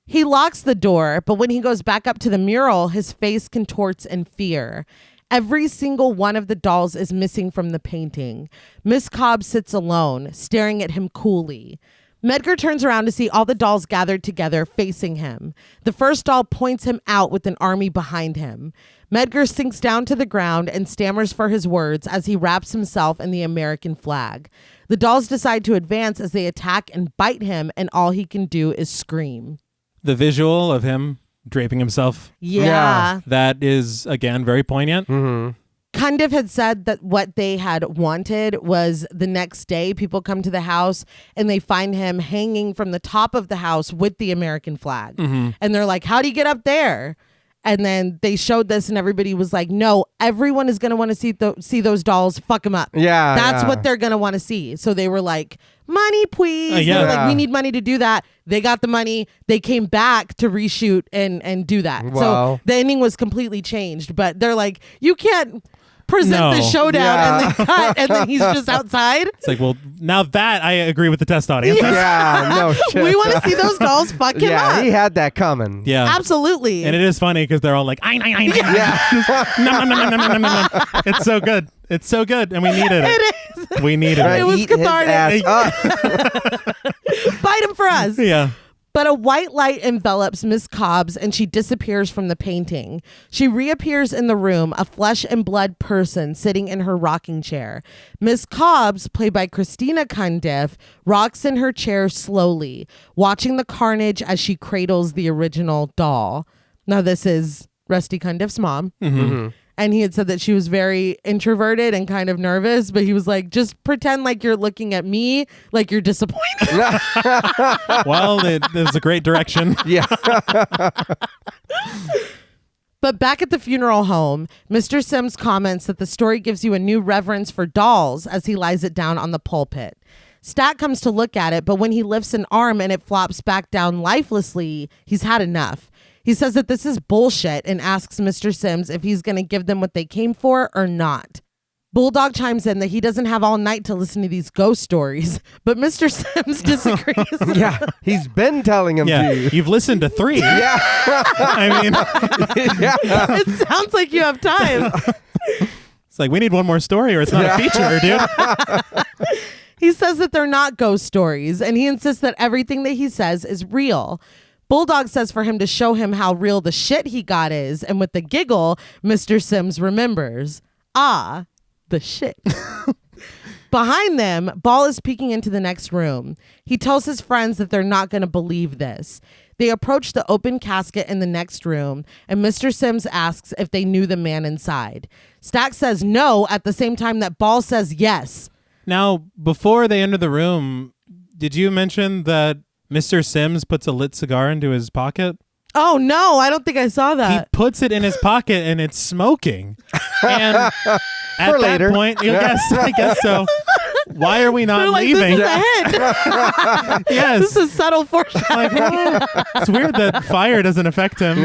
He locks the door, but when he goes back up to the mural, his face contorts in fear. Every single one of the dolls is missing from the painting. Miss Cobb sits alone, staring at him coolly. Medgar turns around to see all the dolls gathered together facing him. The first doll points him out with an army behind him. Medgar sinks down to the ground and stammers for his words as he wraps himself in the American flag. The dolls decide to advance as they attack and bite him, and all he can do is scream. The visual of him draping himself, Yeah. that is, again, very poignant. Mm-hmm. Cundieff had said that what they had wanted was the next day people come to the house and they find him hanging from the top of the house with the American flag. Mm-hmm. And they're like, how do you get up there? And then they showed this and everybody was like, no, everyone is going to want to see those dolls. Fuck them up. Yeah. That's yeah. what they're going to want to see. So they were like, money, please. Yeah. They were like, we need money to do that. They got the money. They came back to reshoot and do that. Wow. So the ending was completely changed. But they're like, you can't present No. the showdown Yeah. and then cut and then he's just outside. It's like, well, now that I agree with the test audience. Yeah, no shit. We want to see those dolls fuck him Yeah, up. he had that coming. Yeah. Absolutely. And it is funny because they're all like, I. Yeah. No. It's so good. It's so good. And we needed it. It is. We needed Right, it. was eat his cathartic. ass up. Bite him for us. Yeah. But a white light envelops Miss Cobbs and she disappears from the painting. She reappears in the room, a flesh and blood person sitting in her rocking chair. Miss Cobbs, played by Rusty Cundieff, rocks in her chair slowly, watching the carnage as she cradles the original doll. Now, this is Rusty Cundiff's mom. Mm-hmm. And he had said that she was very introverted and kind of nervous, but he was like, just pretend like you're looking at me like you're disappointed. Well, it was a great direction. Yeah. But back at the funeral home, Mr. Sims comments that the story gives you a new reverence for dolls as he lies it down on the pulpit. Stat comes to look at it, but when he lifts an arm and it flops back down lifelessly, he's had enough. He says that this is bullshit and asks Mr. Sims if he's going to give them what they came for or not. Bulldog chimes in that he doesn't have all night to listen to these ghost stories, but Mr. Sims disagrees. Yeah. He's been telling him Yeah, to. you've listened to 3. Yeah. I mean, Yeah. It sounds like you have time. it's like we need one more story or it's not a feature, dude. He says that they're not ghost stories, and he insists that everything that he says is real. Bulldog says for him to show him how real the shit he got is, and with the giggle, Mr. Sims remembers. Ah, the shit. Behind them, Ball is peeking into the next room. He tells his friends that they're not going to believe this. They approach the open casket in the next room, and Mr. Sims asks if they knew the man inside. Stack says no at the same time that Ball says yes. Now, before they enter the room, did you mention that Mr. Sims puts a lit cigar into his pocket? Oh, no, I don't think I saw He that. puts it in his pocket and it's smoking. And at that later. point, I guess so. Why are we not They're like, leaving? this is a hint. Yes. This is subtle foreshadowing. Like, it's weird that fire doesn't affect him.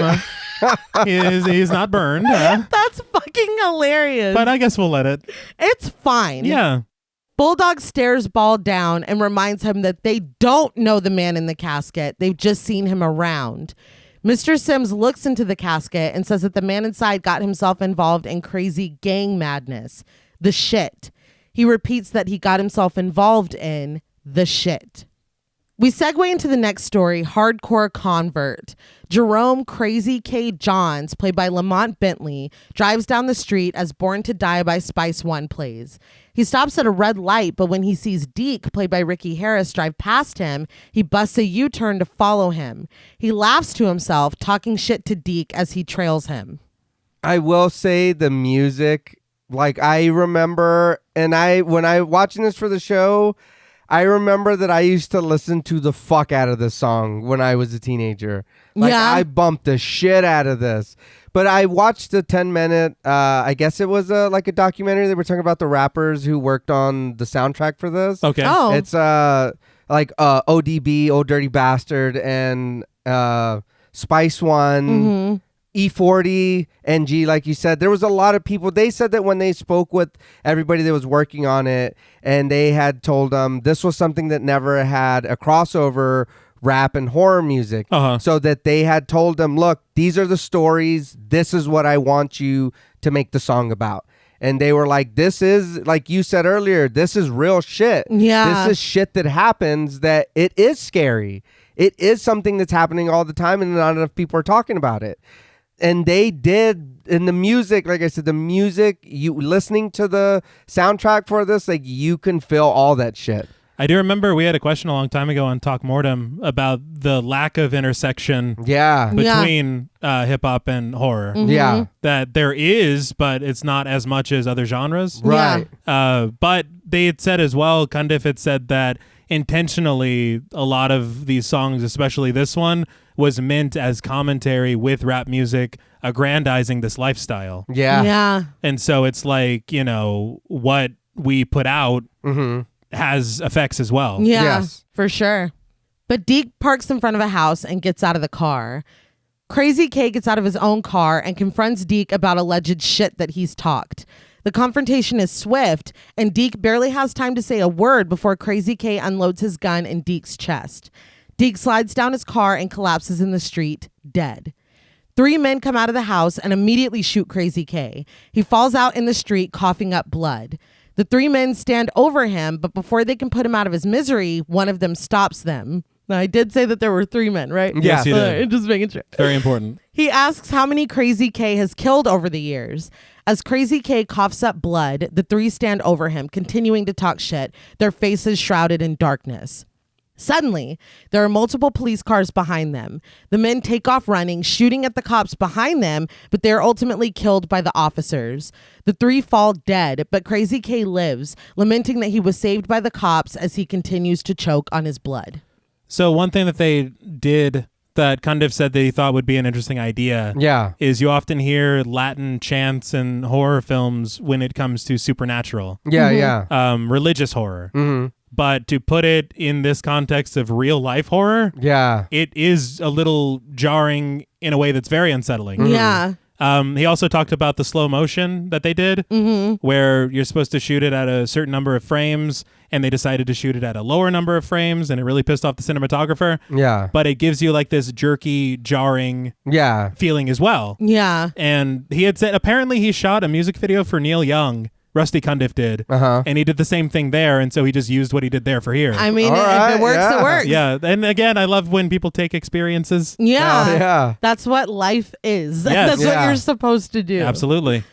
He's not burned. That's fucking hilarious. But I guess we'll let it. It's fine. Yeah. Bulldog stares Ball down and reminds him that they don't know the man in the casket. They've just seen him around. Mr. Sims looks into the casket and says that the man inside got himself involved in crazy gang madness. The shit. He repeats that he got himself involved in the shit. We segue into the next story, Hardcore Convert. Jerome Crazy K. Johns, played by Lamont Bentley, drives down the street as Born to Die by Spice One plays. He stops at a red light, but when he sees Deke, played by Ricky Harris, drive past him, he busts a U-turn to follow him. He laughs to himself, talking shit to Deke as he trails him. I will say the music, like I remember, and when I watching this for the show, I remember that I used to listen to the fuck out of this song when I was a teenager. Like Yeah. I bumped the shit out of this. But I watched a 10-minute, I guess it was like a documentary. They were talking about the rappers who worked on the soundtrack for this. Okay. Oh. It's like ODB, Old Dirty Bastard, and Spice One. Mm-hmm. E40, NG, like you said, there was a lot of people. They said that when they spoke with everybody that was working on it, and they had told them this was something that never had a crossover rap and horror music. So that they had told them, look, these are the stories. This is what I want you to make the song about. And they were like, this is, like you said earlier, this is real shit. Yeah. This is shit that happens that it is scary. It is something that's happening all the time, and not enough people are talking about it. And they did, in the music, like I said, the music, you listening to the soundtrack for this, like you can feel all that shit. I do remember we had a question a long time ago on Talk Mortem about the lack of intersection Yeah. between hip hop and horror. Mm-hmm. Yeah. That there is, but it's not as much as other genres. Right. But they had said as well, Cundieff had said that intentionally a lot of these songs, especially this one, was meant as commentary with rap music, aggrandizing this lifestyle. Yeah. Yeah. And so it's like, you know, what we put out has effects as well. Yeah, Yes. for sure. But Deke parks in front of a house and gets out of the car. Crazy K gets out of his own car and confronts Deke about alleged shit that he's talked. The confrontation is swift, and Deke barely has time to say a word before Crazy K unloads his gun in Deke's chest. Deke slides down his car and collapses in the street, dead. 3 men come out of the house and immediately shoot Crazy K. He falls out in the street, coughing up blood. The 3 men stand over him, but before they can put him out of his misery, one of them stops them. Now, I did say that there were 3 men, right? Yes, you did. Just making sure. Very important. He asks how many Crazy K has killed over the years. As Crazy K coughs up blood, the 3 stand over him, continuing to talk shit, their faces shrouded in darkness. Suddenly, there are multiple police cars behind them. The men take off running, shooting at the cops behind them, but they are ultimately killed by the officers. The 3 fall dead, but Crazy K lives, lamenting that he was saved by the cops as he continues to choke on his blood. So one thing that they did that Cundieff said that he thought would be an interesting idea is you often hear Latin chants in horror films when it comes to supernatural. Religious horror. But to put it in this context of real life horror, it is a little jarring in a way that's very unsettling. Yeah. He also talked about the slow motion that they did, where you're supposed to shoot it at a certain number of frames, and they decided to shoot it at a lower number of frames, and it really pissed off the cinematographer. Yeah. But it gives you like this jerky, jarring feeling as well. Yeah. And he had said apparently he shot a music video for Neil Young. Rusty Cundieff did, and he did the same thing there, and so he just used what he did there for here. I mean, if it works, it works. Yeah, and again, I love when people take experiences. Yeah, that's what life is. Yes. That's what you're supposed to do. Absolutely.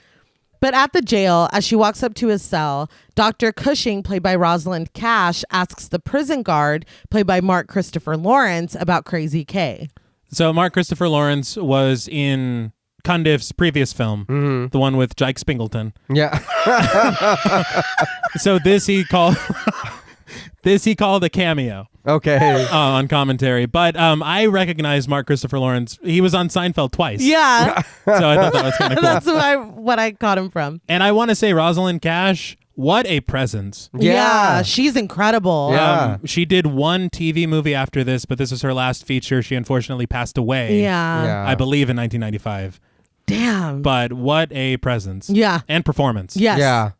But at the jail, as she walks up to his cell, Dr. Cushing, played by Rosalind Cash, asks the prison guard, played by Mark Christopher Lawrence, about Crazy K. So Mark Christopher Lawrence was in Cundiff's previous film, the one with Jake Spingleton. Yeah. So this he called a cameo. Okay. On commentary, but I recognize Mark Christopher Lawrence. He was on Seinfeld twice. Yeah. So I thought that was kind of cool. That's what I caught him from. And I want to say Rosalind Cash, what a presence. Yeah, she's incredible. Yeah. She did one TV movie after this, but this was her last feature. She unfortunately passed away. Yeah. I believe in 1995. Damn. But what a presence. Yeah. And performance. Yes. Yeah.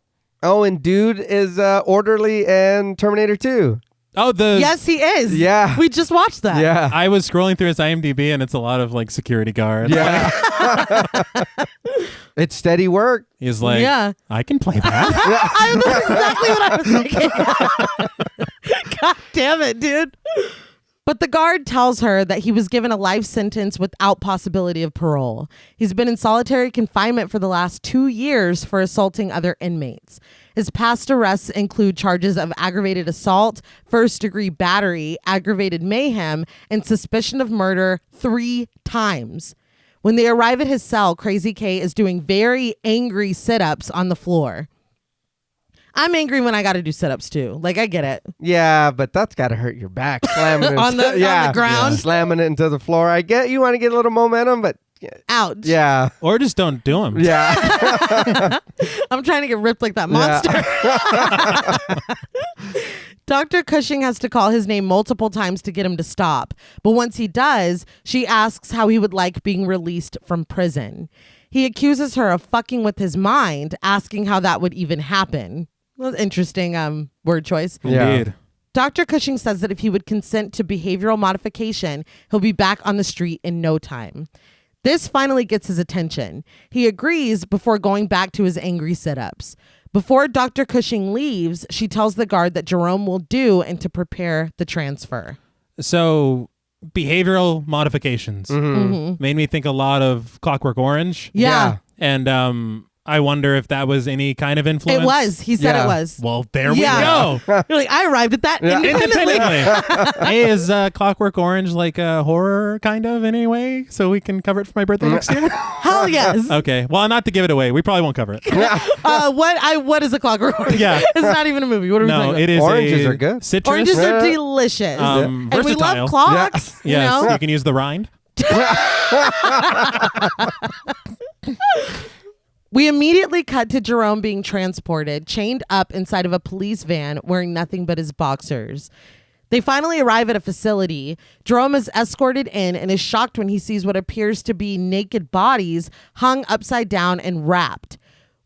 Oh, and dude is Orderly and Terminator 2. Oh, Yes, he is. Yeah. We just watched that. Yeah. I was scrolling through his IMDb, and it's a lot of like security guards. Yeah. It's steady work. He's like, Yeah. I can play that. That's exactly what I was thinking. God damn it, dude. But the guard tells her that he was given a life sentence without possibility of parole. He's been in solitary confinement for the last 2 years for assaulting other inmates. His past arrests include charges of aggravated assault, first-degree battery, aggravated mayhem, and suspicion of murder 3 times. When they arrive at his cell, Crazy K is doing very angry sit-ups on the floor. I'm angry when I got to do sit-ups too. Like, I get it. Yeah, but that's got to hurt your back. Slamming it on the ground. Slamming it into the floor. I get you want to get a little momentum, but ouch. Yeah. Or just don't do them. Yeah. I'm trying to get ripped like that monster. Dr. Cushing has to call his name multiple times to get him to stop. But once he does, she asks how he would like being released from prison. He accuses her of fucking with his mind, asking how that would even happen. Well, interesting word choice. Indeed. Dr. Cushing says that if he would consent to behavioral modification, he'll be back on the street in no time. This finally gets his attention. He agrees before going back to his angry sit-ups. Before Dr. Cushing leaves, she tells the guard that Jerome will do and to prepare the transfer. So behavioral modifications made me think a lot of Clockwork Orange. Yeah. And I wonder if that was any kind of influence. It was. He said it was. Well, there we go. You're like, I arrived at that independently. Hey, is Clockwork Orange like a horror kind of in any way? So we can cover it for my birthday next year? Hell yes. Okay. Well, not to give it away. We probably won't cover it. What is a Clockwork Orange? Yeah. It's not even a movie. What are we talking about? It is Oranges are good. Citrus. Oranges are delicious. Versatile. And we love clocks. You Yes. know? You can use the rind. We immediately cut to Jerome being transported, chained up inside of a police van, wearing nothing but his boxers. They finally arrive at a facility. Jerome is escorted in and is shocked when he sees what appears to be naked bodies hung upside down and wrapped,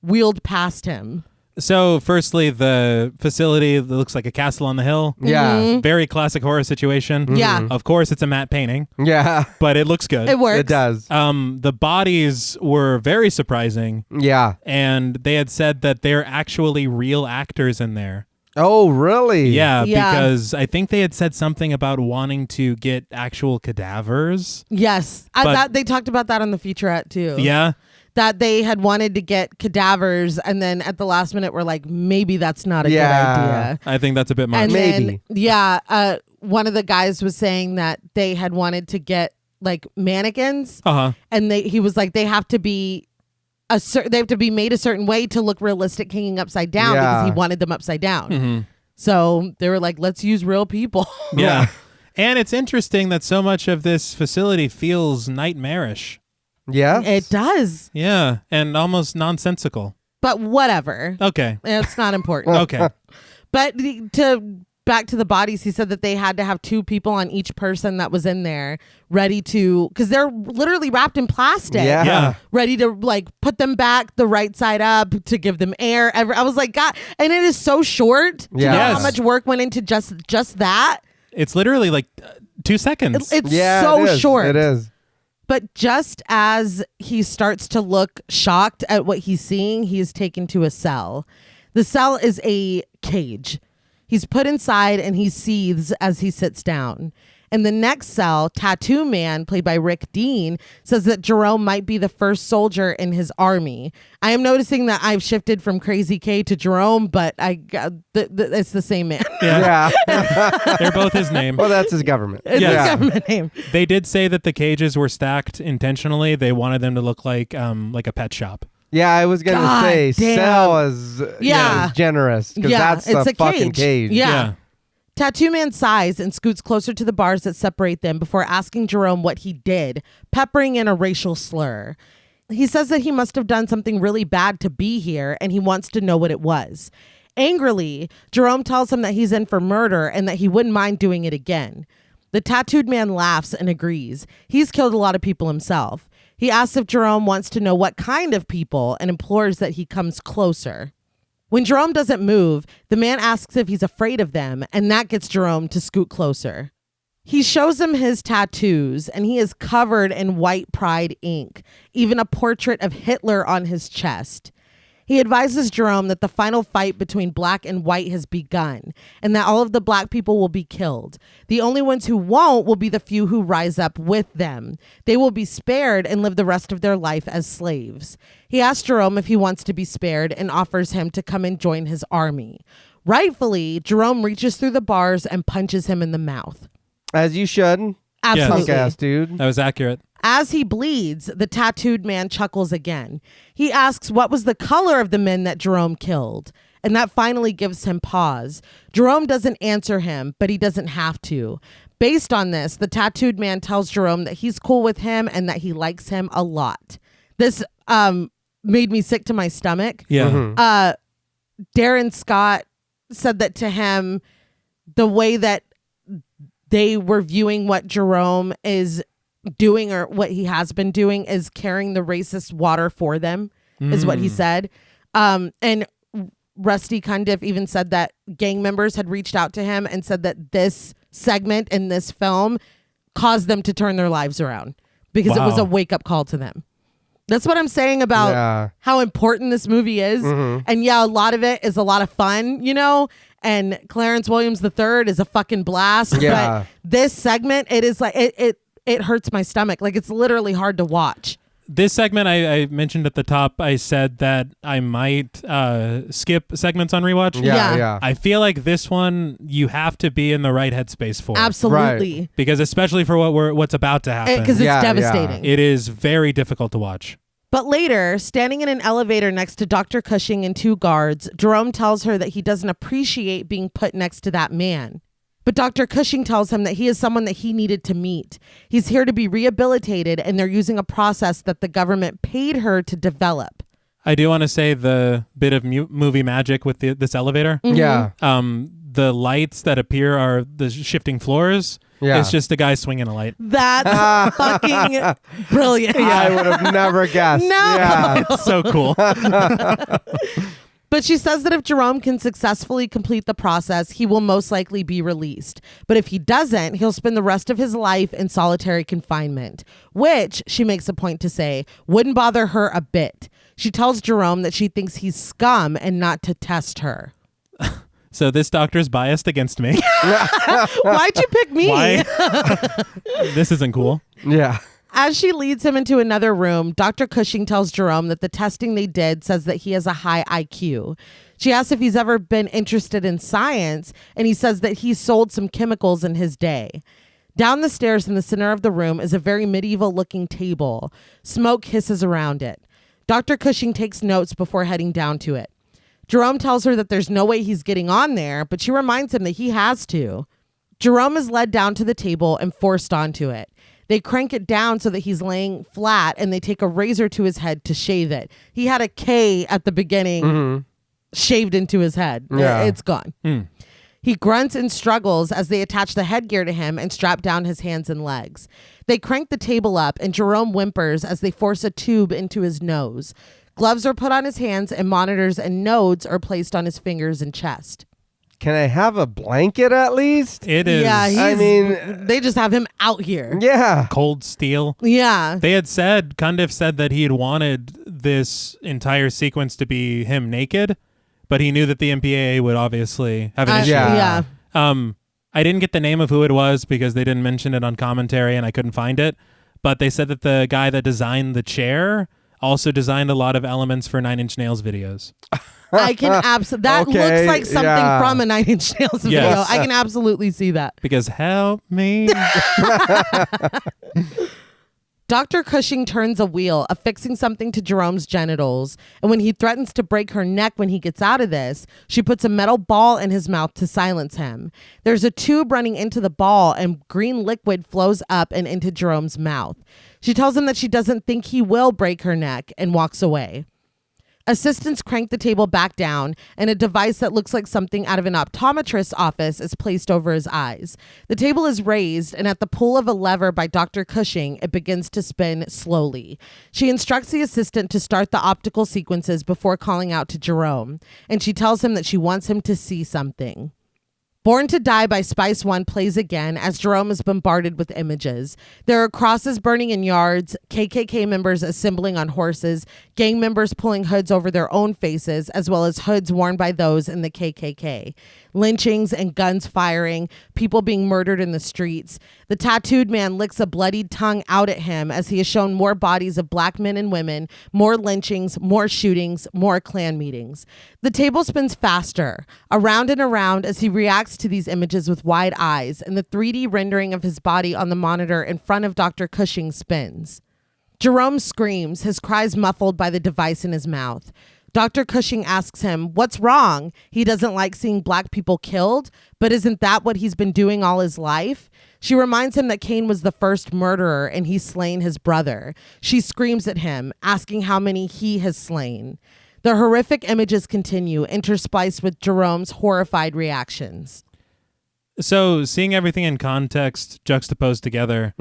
wheeled past him. So, firstly, the facility that looks like a castle on the hill. Yeah. Very classic horror situation. Yeah. Of course, it's a matte painting, Yeah. but it looks good. It works. It does. The bodies were very surprising, Yeah. and they had said that they're actually real actors in there. Oh, really? Yeah, Yeah. because I think they had said something about wanting to get actual cadavers. Yes. They talked about that on the featurette too. Yeah. That they had wanted to get cadavers, and then at the last minute were like, maybe that's not a good idea. I think that's a bit much. And Maybe. then, one of the guys was saying that they had wanted to get like mannequins, and he was like, they have to be they have to be made a certain way to look realistic hanging upside down because he wanted them upside down. Mm-hmm. So they were like, let's use real people. Yeah. And it's interesting that so much of this facility feels nightmarish. Yeah. It does. Yeah, and almost nonsensical. But whatever. Okay. It's not important. Okay. But back to the bodies, he said that they had to have 2 people on each person that was in there ready to, because they're literally wrapped in plastic. Yeah. Ready to like put them back the right side up to give them air. I was like, God, and it is so short. To know Yes. how much work went into just that. It's literally like 2 seconds. It's Yeah, so it is. short. It is. But just as he starts to look shocked at what he's seeing, he is taken to a cell. The cell is a cage. He's put inside and he seethes as he sits down. In the next cell, Tattoo Man, played by Rick Dean, says that Jerome might be the first soldier in his army. I am noticing that I've shifted from Crazy K to Jerome, but it's the same man. Yeah. They're both his name. Well, that's his government. It's Yeah. his government name. They did say that the cages were stacked intentionally. They wanted them to look like a pet shop. Yeah, I was gonna God say damn. Cell is generous because that's it's a fucking cage. Yeah. Tattoo Man sighs and scoots closer to the bars that separate them before asking Jerome what he did, peppering in a racial slur. He says that he must have done something really bad to be here, and he wants to know what it was. Angrily, Jerome tells him that he's in for murder and that he wouldn't mind doing it again. The tattooed man laughs and agrees. He's killed a lot of people himself. He asks if Jerome wants to know what kind of people and implores that he comes closer. When Jerome doesn't move, the man asks if he's afraid of them, and that gets Jerome to scoot closer. He shows him his tattoos, and he is covered in white pride ink, even a portrait of Hitler on his chest. He advises Jerome that the final fight between black and white has begun, and that all of the black people will be killed. The only ones who won't will be the few who rise up with them. They will be spared and live the rest of their life as slaves. He asks Jerome if he wants to be spared and offers him to come and join his army. Rightfully, Jerome reaches through the bars and punches him in the mouth. As you should. Absolutely. Punk ass dude. That was accurate. As he bleeds, the tattooed man chuckles again. He asks what was the color of the men that Jerome killed, and that finally gives him pause. Jerome doesn't answer him, but he doesn't have to. Based on this, the tattooed man tells Jerome that he's cool with him and that he likes him a lot. This made me sick to my stomach. Yeah. Darren Scott said that to him, the way that they were viewing what Jerome is doing or what he has been doing is carrying the racist water for them, is what he said. And Rusty Cundieff even said that gang members had reached out to him and said that this segment in this film caused them to turn their lives around because it was a wake-up call to them. That's what I'm saying about how important this movie is. And yeah, a lot of it is a lot of fun, you know, and Clarence Williams III is a fucking blast. But this segment, it is like, it hurts my stomach. Like, it's literally hard to watch. This segment, I mentioned at the top, I said that I might skip segments on rewatch. Yeah. I feel like this one, you have to be in the right headspace for. Absolutely. Right. Because especially for what's about to happen. Because it's devastating. It is very difficult to watch. But later, standing in an elevator next to Dr. Cushing and 2 guards, Jerome tells her that he doesn't appreciate being put next to that man. But Dr. Cushing tells him that he is someone that he needed to meet. He's here to be rehabilitated, and they're using a process that the government paid her to develop. I do want to say the bit of movie magic with this elevator. Yeah. The lights that appear are the shifting floors. Yeah. It's just a guy swinging a light. That's fucking brilliant. I would have never guessed. No. Yeah. It's so cool. But she says that if Jerome can successfully complete the process, he will most likely be released. But if he doesn't, he'll spend the rest of his life in solitary confinement, which, she makes a point to say, wouldn't bother her a bit. She tells Jerome that she thinks he's scum and not to test her. So this doctor's biased against me. Why'd you pick me? Why? This isn't cool. Yeah. As she leads him into another room, Dr. Cushing tells Jerome that the testing they did says that he has a high IQ. She asks if he's ever been interested in science, and he says that he sold some chemicals in his day. Down the stairs in the center of the room is a very medieval-looking table. Smoke hisses around it. Dr. Cushing takes notes before heading down to it. Jerome tells her that there's no way he's getting on there, but she reminds him that he has to. Jerome is led down to the table and forced onto it. They crank it down so that he's laying flat, and they take a razor to his head to shave it. He had a K at the beginning shaved into his head. Yeah. It's gone. He grunts and struggles as they attach the headgear to him and strap down his hands and legs. They crank the table up, and Jerome whimpers as they force a tube into his nose. Gloves are put on his hands, and monitors and nodes are placed on his fingers and chest. Can I have a blanket at least? It is They just have him out here. Yeah. cold steel. Yeah. They had said, Cundieff said that he had wanted this entire sequence to be him naked, but he knew that the MPAA would obviously have an issue. Yeah. I didn't get the name of who it was because they didn't mention it on commentary and I couldn't find it, but they said that the guy that designed the chair also designed a lot of elements for Nine Inch Nails videos. I can absolutely. That Okay, looks like something from a Nine Inch Nails video. Yes. I can absolutely see that. Because help me. Dr. Cushing turns a wheel, affixing something to Jerome's genitals. And when he threatens to break her neck when he gets out of this, she puts a metal ball in his mouth to silence him. There's a tube running into the ball, and green liquid flows up and into Jerome's mouth. She tells him that she doesn't think he will break her neck and walks away. Assistants crank the table back down, and a device that looks like something out of an optometrist's office is placed over his eyes. The table is raised, and at the pull of a lever by Dr. Cushing, it begins to spin slowly. She instructs the assistant to start the optical sequences before calling out to Jerome, and she tells him that she wants him to see something. Born to Die by Spice One plays again as Jerome is bombarded with images. There are crosses burning in yards, KKK members assembling on horses, gang members pulling hoods over their own faces, as well as hoods worn by those in the KKK. Lynchings and guns firing, people being murdered in the streets. The tattooed man licks a bloodied tongue out at him as he is shown more bodies of black men and women, more lynchings, more shootings, more Klan meetings. The table spins faster, around and around as he reacts to these images with wide eyes, and the 3D rendering of his body on the monitor in front of Dr. Cushing spins. Jerome screams, his cries muffled by the device in his mouth. Dr. Cushing asks him, what's wrong? He doesn't like seeing black people killed, but isn't that what he's been doing all his life? She reminds him that Cain was the first murderer and he's slain his brother. She screams at him, asking how many he has slain. The horrific images continue, interspliced with Jerome's horrified reactions. So seeing everything in context juxtaposed together,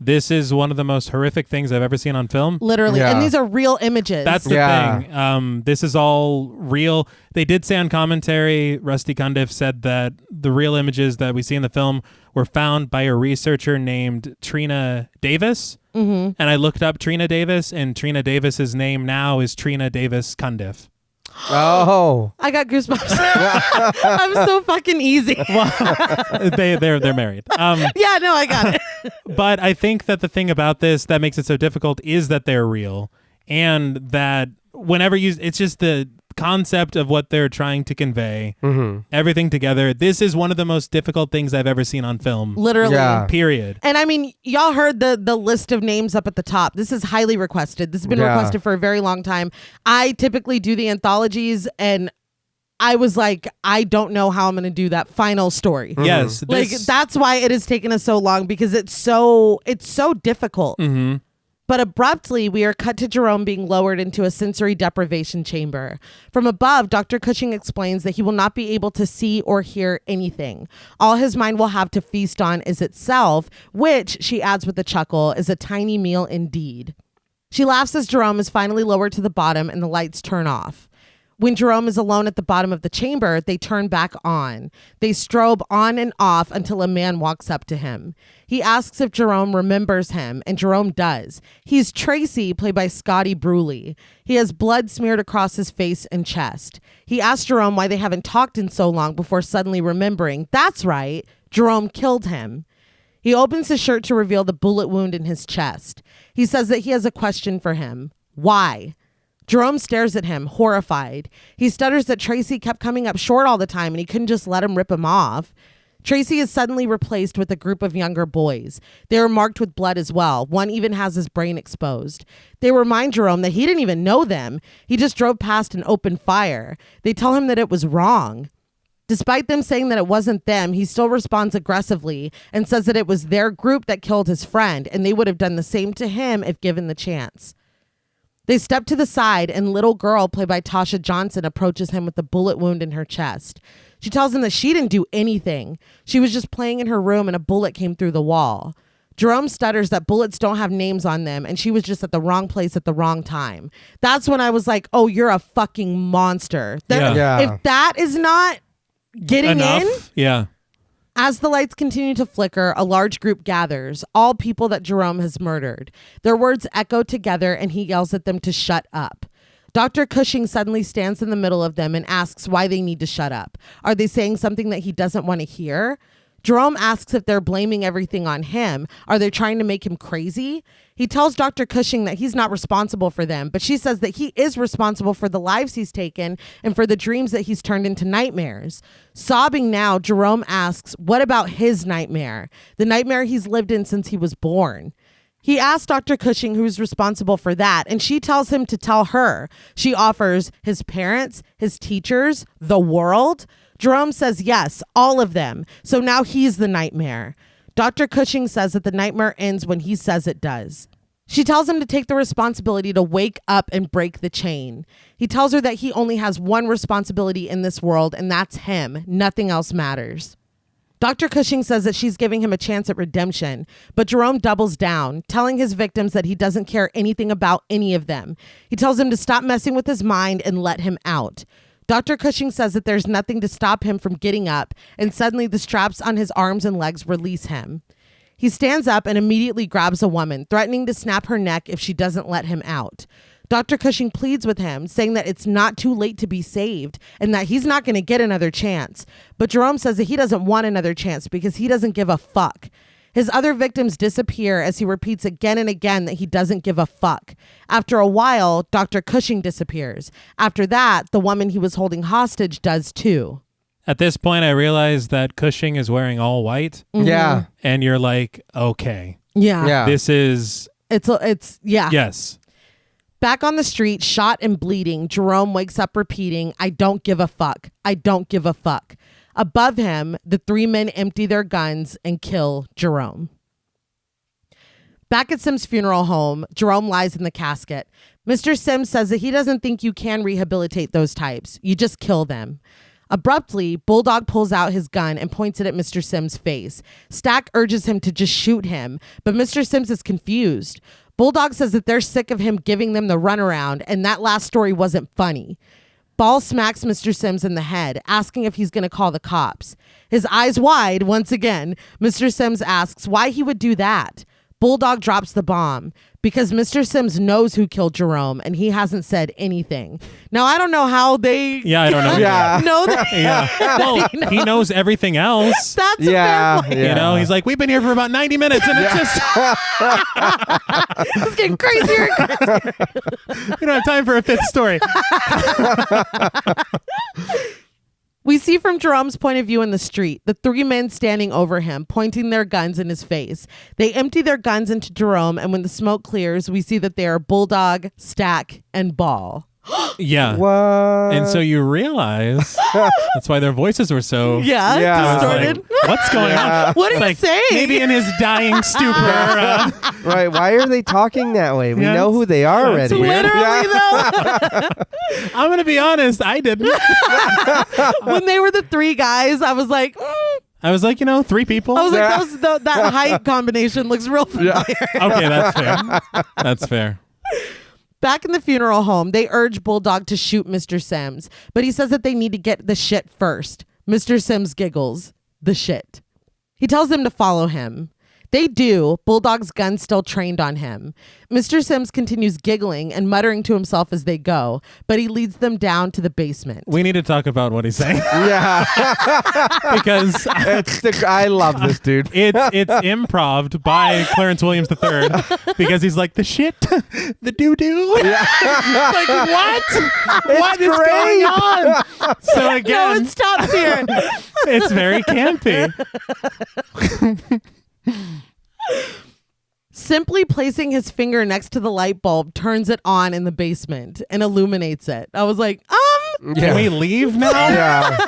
this is one of the most horrific things I've ever seen on film. Literally. Yeah. And these are real images. That's the thing. This is all real. They did say on commentary, Rusty Cundieff said that the real images that we see in the film were found by a researcher named Trina Davis. And I looked up Trina Davis, and Trina Davis's name now is Trina Davis Cundieff. Oh. I got goosebumps. I'm so fucking easy. They're married. Yeah, no, I got it. But I think that the thing about this that makes it so difficult is that they're real, and that whenever it's just the concept of what they're trying to convey, everything together. This is one of the most difficult things I've ever seen on film. Literally. Yeah. Period. And I mean, y'all heard the list of names up at the top. This is highly requested. This has been requested for a very long time. I typically do the anthologies, and I was like, I don't know how I'm going to do that final story. Yes. Like, that's why it has taken us so long, because it's so difficult. But abruptly, we are cut to Jerome being lowered into a sensory deprivation chamber. From above, Dr. Cushing explains that he will not be able to see or hear anything. All his mind will have to feast on is itself, which, she adds with a chuckle, is a tiny meal indeed. She laughs as Jerome is finally lowered to the bottom and the lights turn off. When Jerome is alone at the bottom of the chamber, they turn back on. They strobe on and off until a man walks up to him. He asks if Jerome remembers him, and Jerome does. He's Tracy, played by Scotty Bruley. He has blood smeared across his face and chest. He asks Jerome why they haven't talked in so long before suddenly remembering, that's right, Jerome killed him. He opens his shirt to reveal the bullet wound in his chest. He says that he has a question for him. Why? Jerome stares at him, horrified. He stutters that Tracy kept coming up short all the time and he couldn't just let him rip him off. Tracy is suddenly replaced with a group of younger boys. They are marked with blood as well. One even has his brain exposed. They remind Jerome that he didn't even know them. He just drove past and opened fire. They tell him that it was wrong. Despite them saying that it wasn't them, he still responds aggressively and says that it was their group that killed his friend and they would have done the same to him if given the chance. They step to the side and little girl, played by Tasha Johnson, approaches him with a bullet wound in her chest. She tells him that she didn't do anything. She was just playing in her room and a bullet came through the wall. Jerome stutters that bullets don't have names on them and she was just at the wrong place at the wrong time. That's when I was like, oh, you're a fucking monster. If that is not getting enough in. Yeah. As the lights continue to flicker, a large group gathers, all people that Jerome has murdered. Their words echo together and he yells at them to shut up. Dr. Cushing suddenly stands in the middle of them and asks why they need to shut up. Are they saying something that he doesn't want to hear? Jerome asks if they're blaming everything on him. Are they trying to make him crazy? He tells Dr. Cushing that he's not responsible for them, but she says that he is responsible for the lives he's taken and for the dreams that he's turned into nightmares. Sobbing now, Jerome asks, what about his nightmare? The nightmare he's lived in since he was born. He asks Dr. Cushing who's responsible for that, and she tells him to tell her. She offers his parents, his teachers, the world. Jerome says yes, all of them. So now he's the nightmare. Dr. Cushing says that the nightmare ends when he says it does. She tells him to take the responsibility to wake up and break the chain. He tells her that he only has one responsibility in this world, and that's him. Nothing else matters. Dr. Cushing says that she's giving him a chance at redemption, but Jerome doubles down, telling his victims that he doesn't care anything about any of them. He tells him to stop messing with his mind and let him out. Dr. Cushing says that there's nothing to stop him from getting up, and suddenly the straps on his arms and legs release him. He stands up and immediately grabs a woman, threatening to snap her neck if she doesn't let him out. Dr. Cushing pleads with him, saying that it's not too late to be saved and that he's not going to get another chance. But Jerome says that he doesn't want another chance because he doesn't give a fuck. His other victims disappear as he repeats again and again that he doesn't give a fuck. After a while, Dr. Cushing disappears. After that, the woman he was holding hostage does too. At this point, I realized that Cushing is wearing all white. Mm-hmm. Yeah. And you're like, okay. Yeah. This is... It's yeah. Yes. Back on the street, shot and bleeding, Jerome wakes up repeating, I don't give a fuck. I don't give a fuck. Above him, the three men empty their guns and kill Jerome. Back at Sims' funeral home, Jerome lies in the casket. Mr. Sims says that he doesn't think you can rehabilitate those types. You just kill them. Abruptly, Bulldog pulls out his gun and points it at Mr. Sims' face. Stack urges him to just shoot him, but Mr. Sims is confused. Bulldog says that they're sick of him giving them the runaround, and that last story wasn't funny. Ball smacks Mr. Sims in the head, asking if he's going to call the cops. His eyes wide once again, Mr. Sims asks why he would do that. Bulldog drops the bomb because Mr. Sims knows who killed Jerome and he hasn't said anything. Now, I don't know how they I don't know. know that. Well, he knows everying else. That's a fair point. You know, he's like, we've been here for about 90 minutes and it's just... It's getting crazier and crazier. We don't have time for a fifth story. We see from Jerome's point of view in the street, the three men standing over him, pointing their guns in his face. They empty their guns into Jerome, and when the smoke clears, we see that they are Bulldog, Stack, and Ball. Yeah. What? And so you realize that's why their voices were so Yeah. distorted. like, what's going on? What are you saying? Maybe in his dying stupor. Right. Why are they talking that way? We Yeah, know who they are already. Literally, though. I'm going to be honest. I didn't. When they were the three guys, I was like, I was like, three people. I was like, that height combination looks real familiar. Okay, that's fair. That's fair. Back in the funeral home, they urge Bulldog to shoot Mr. Sims, but he says that they need to get the shit first. Mr. Sims giggles. The shit. He tells them to follow him. They do, Bulldog's gun still trained on him. Mr. Sims continues giggling and muttering to himself as they go, but he leads them down to the basement. We need to talk about what he's saying. Yeah. Because I love this dude. it's improv by Clarence Williams III because he's like, the shit, the doo-doo. Yeah. Like, what is going on? So No, again, it stops here. it's very campy. Simply placing his finger next to the light bulb turns it on in the basement and illuminates it. I was like, Can we leave now? Yeah.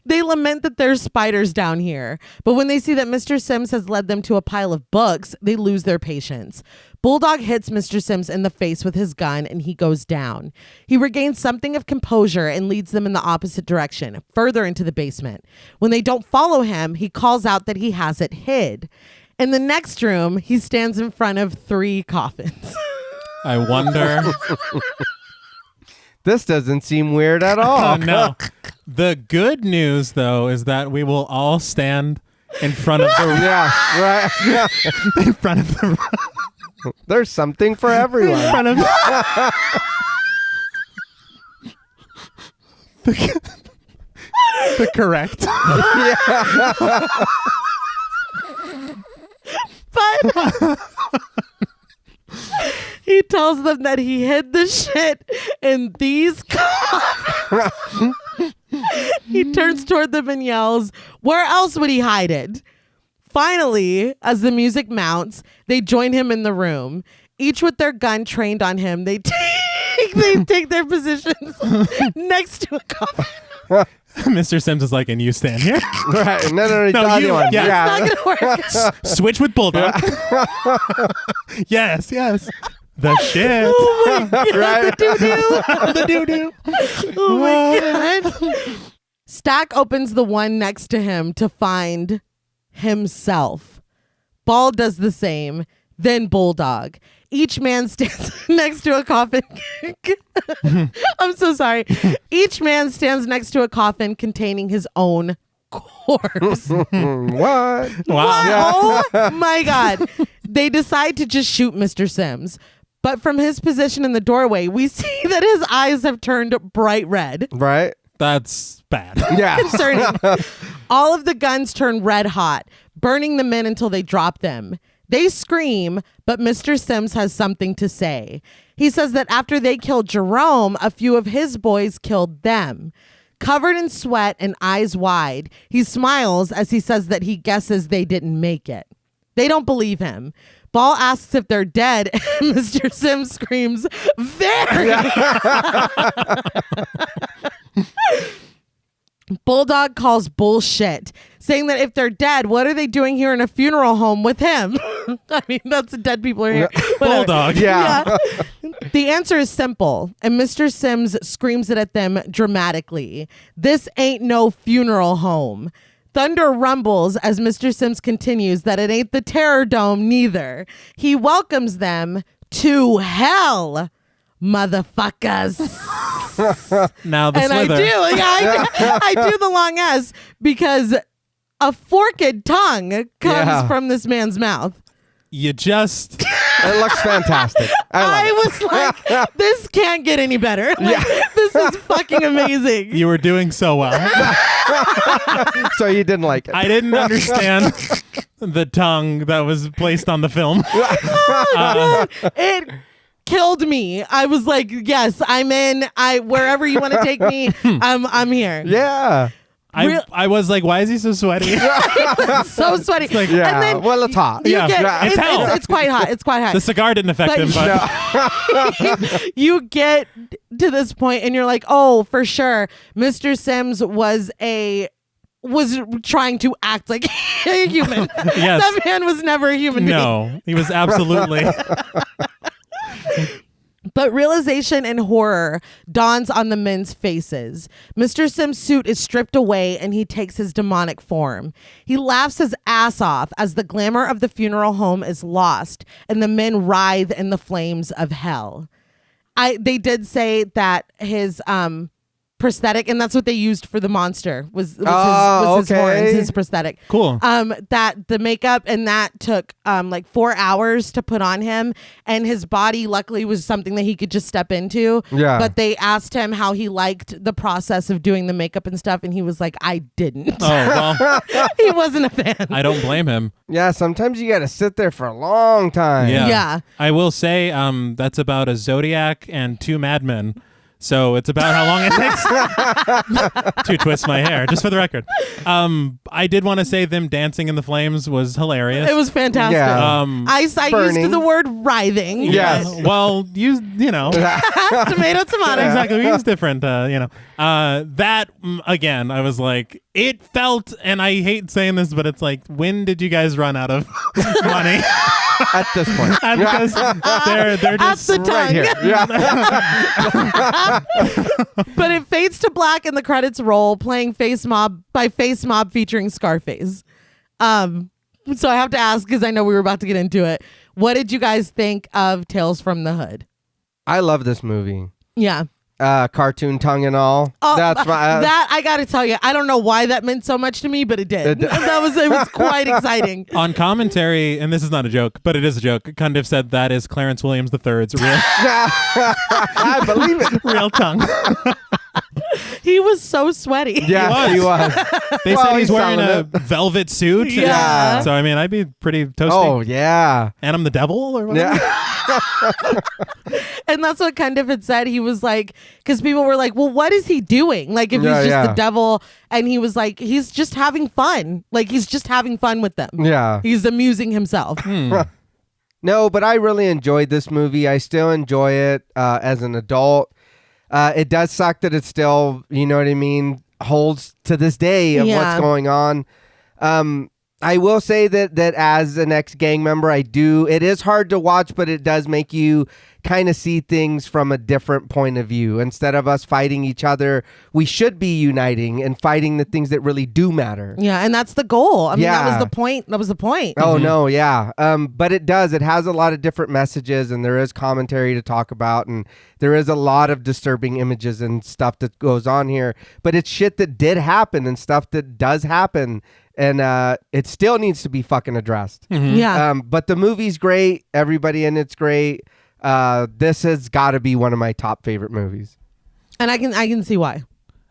They lament that there's spiders down here, but when they see that Mr. Sims has led them to a pile of books, they lose their patience. Bulldog hits Mr. Sims in the face with his gun and he goes down. He regains something of composure and leads them in the opposite direction, further into the basement. When they don't follow him, he calls out that he has it hid. In the next room, he stands in front of 3 coffins. I wonder. This doesn't seem weird at all. Oh, no. The good news, though, is that we will all stand in front of the Yeah, right. Yeah. in front of the There's something for everyone. in front of the correct. But he tells them that he hid the shit in these coffins. He turns toward them and yells, where else would he hide it? Finally, as the music mounts, they join him in the room. Each with their gun trained on him, they take their positions next to a coffin. Mr. Sims is like, and you stand here. Right. No, No, the you- one. yeah. It's not gonna work. Switch with Bulldog. Yes. The shit. Oh my God, Right. The doo-doo. oh my God. Stack opens the one next to him to find himself. Ball does the same, then Bulldog. Each man stands next to a coffin. I'm so sorry. Each man stands next to a coffin containing his own corpse. What? Wow. Oh my God. They decide to just shoot Mr. Sims. But from his position in the doorway, we see that his eyes have turned bright red. Right? That's bad. Yeah. Concerning. All of the guns turn red hot, burning the men until they drop them. They scream, but Mr. Sims has something to say. He says that after they killed Jerome, a few of his boys killed them. Covered in sweat and eyes wide, he smiles as he says that he guesses they didn't make it. They don't believe him. Ball asks if they're dead, and Mr. Sims screams, very. Bulldog calls bullshit, saying that if they're dead, what are they doing here in a funeral home with him? I mean, that's dead people are here. Whatever. Bulldog. Yeah. The answer is simple, and Mr. Sims screams it at them dramatically. This ain't no funeral home. Thunder rumbles as Mr. Sims continues that it ain't the Terror Dome neither. He welcomes them to hell, motherfuckers. Now the And slither. I do the long S because a forked tongue comes from this man's mouth. You just It looks fantastic. I was like, this can't get any better. Like, this is fucking amazing. you were doing so well. So you didn't like it. I didn't understand the tongue that was placed on the film. It killed me. I was like, yes, I'm in. Wherever you want to take me, I'm here. Yeah. I was like, why is he so sweaty? So sweaty. like- Yeah. And then Well, it's hot. you Yeah. get Yeah. It's hell. it's quite hot. It's quite hot. The cigar didn't affect But- him, but You get to this point and you're like, oh, for sure, Mr. Sims was trying to act like a human. Yes. That man was never a human being. no, he was absolutely. But realization and horror dawns on the men's faces. Mr. Sims' suit is stripped away and he takes his demonic form. He laughs his ass off as the glamour of the funeral home is lost and the men writhe in the flames of hell. They did say that his prosthetic, and that's what they used for the monster was his horns, his prosthetic. Cool. That the makeup and that took like 4 hours to put on him, and his body luckily was something that he could just step into. Yeah. But they asked him how he liked the process of doing the makeup and stuff, and he was like, I didn't. Oh, well, He wasn't a fan. I don't blame him. Yeah, sometimes you got to sit there for a long time. Yeah. I will say that's about a Zodiac and 2 Mad Men. So it's about how long it takes to twist my hair, just for the record. I did want to say them dancing in the flames was hilarious. It was fantastic. Yeah. I used the word writhing. Yes. Well, you know. Tomato. Exactly. We use different, that, again, I was like, it felt, and I hate saying this, but it's like, when did you guys run out of money? At this point. Because they're just At the right tongue. here. Yeah. But it fades to black and the credits roll, playing Face Mob by Face Mob featuring Scarface. So I have to ask, because I know we were about to get into it, what did you guys think of Tales from the Hood? I love this movie. Yeah. Cartoon tongue and all. Oh, That's my. that I gotta tell you, I don't know why that meant so much to me, but it did. It was quite exciting. On commentary, and this is not a joke, but it is a joke. Cundieff said that is Clarence Williams III's I believe it. real tongue. He was so sweaty. Yeah, he was. They Well, said he's he's wearing a selling velvet suit. Yeah. So I mean, I'd be pretty toasty. Oh yeah. And I'm the devil or whatever. Yeah. And that's what Cundieff had said. He was like, because people were like, well, what is he doing? Like, if he's just the devil. And he was like, he's just having fun. Like, he's just having fun with them. Yeah. He's amusing himself. No, but I really enjoyed this movie. I still enjoy it as an adult. It does suck that it still, you know what I mean, holds to this day of what's going on. I will say that as an ex-gang member, it is hard to watch, but it does make you kind of see things from a different point of view. Instead of us fighting each other, we should be uniting and fighting the things that really do matter. Yeah, and that's the goal. I mean, that was the point. That was the point. Oh, no, yeah. But it has a lot of different messages, and there is commentary to talk about, and there is a lot of disturbing images and stuff that goes on here. But it's shit that did happen and stuff that does happen, and it still needs to be fucking addressed. Yeah. But the movie's great. Everybody in it's great. This has got to be one of my top favorite movies. And I can see why.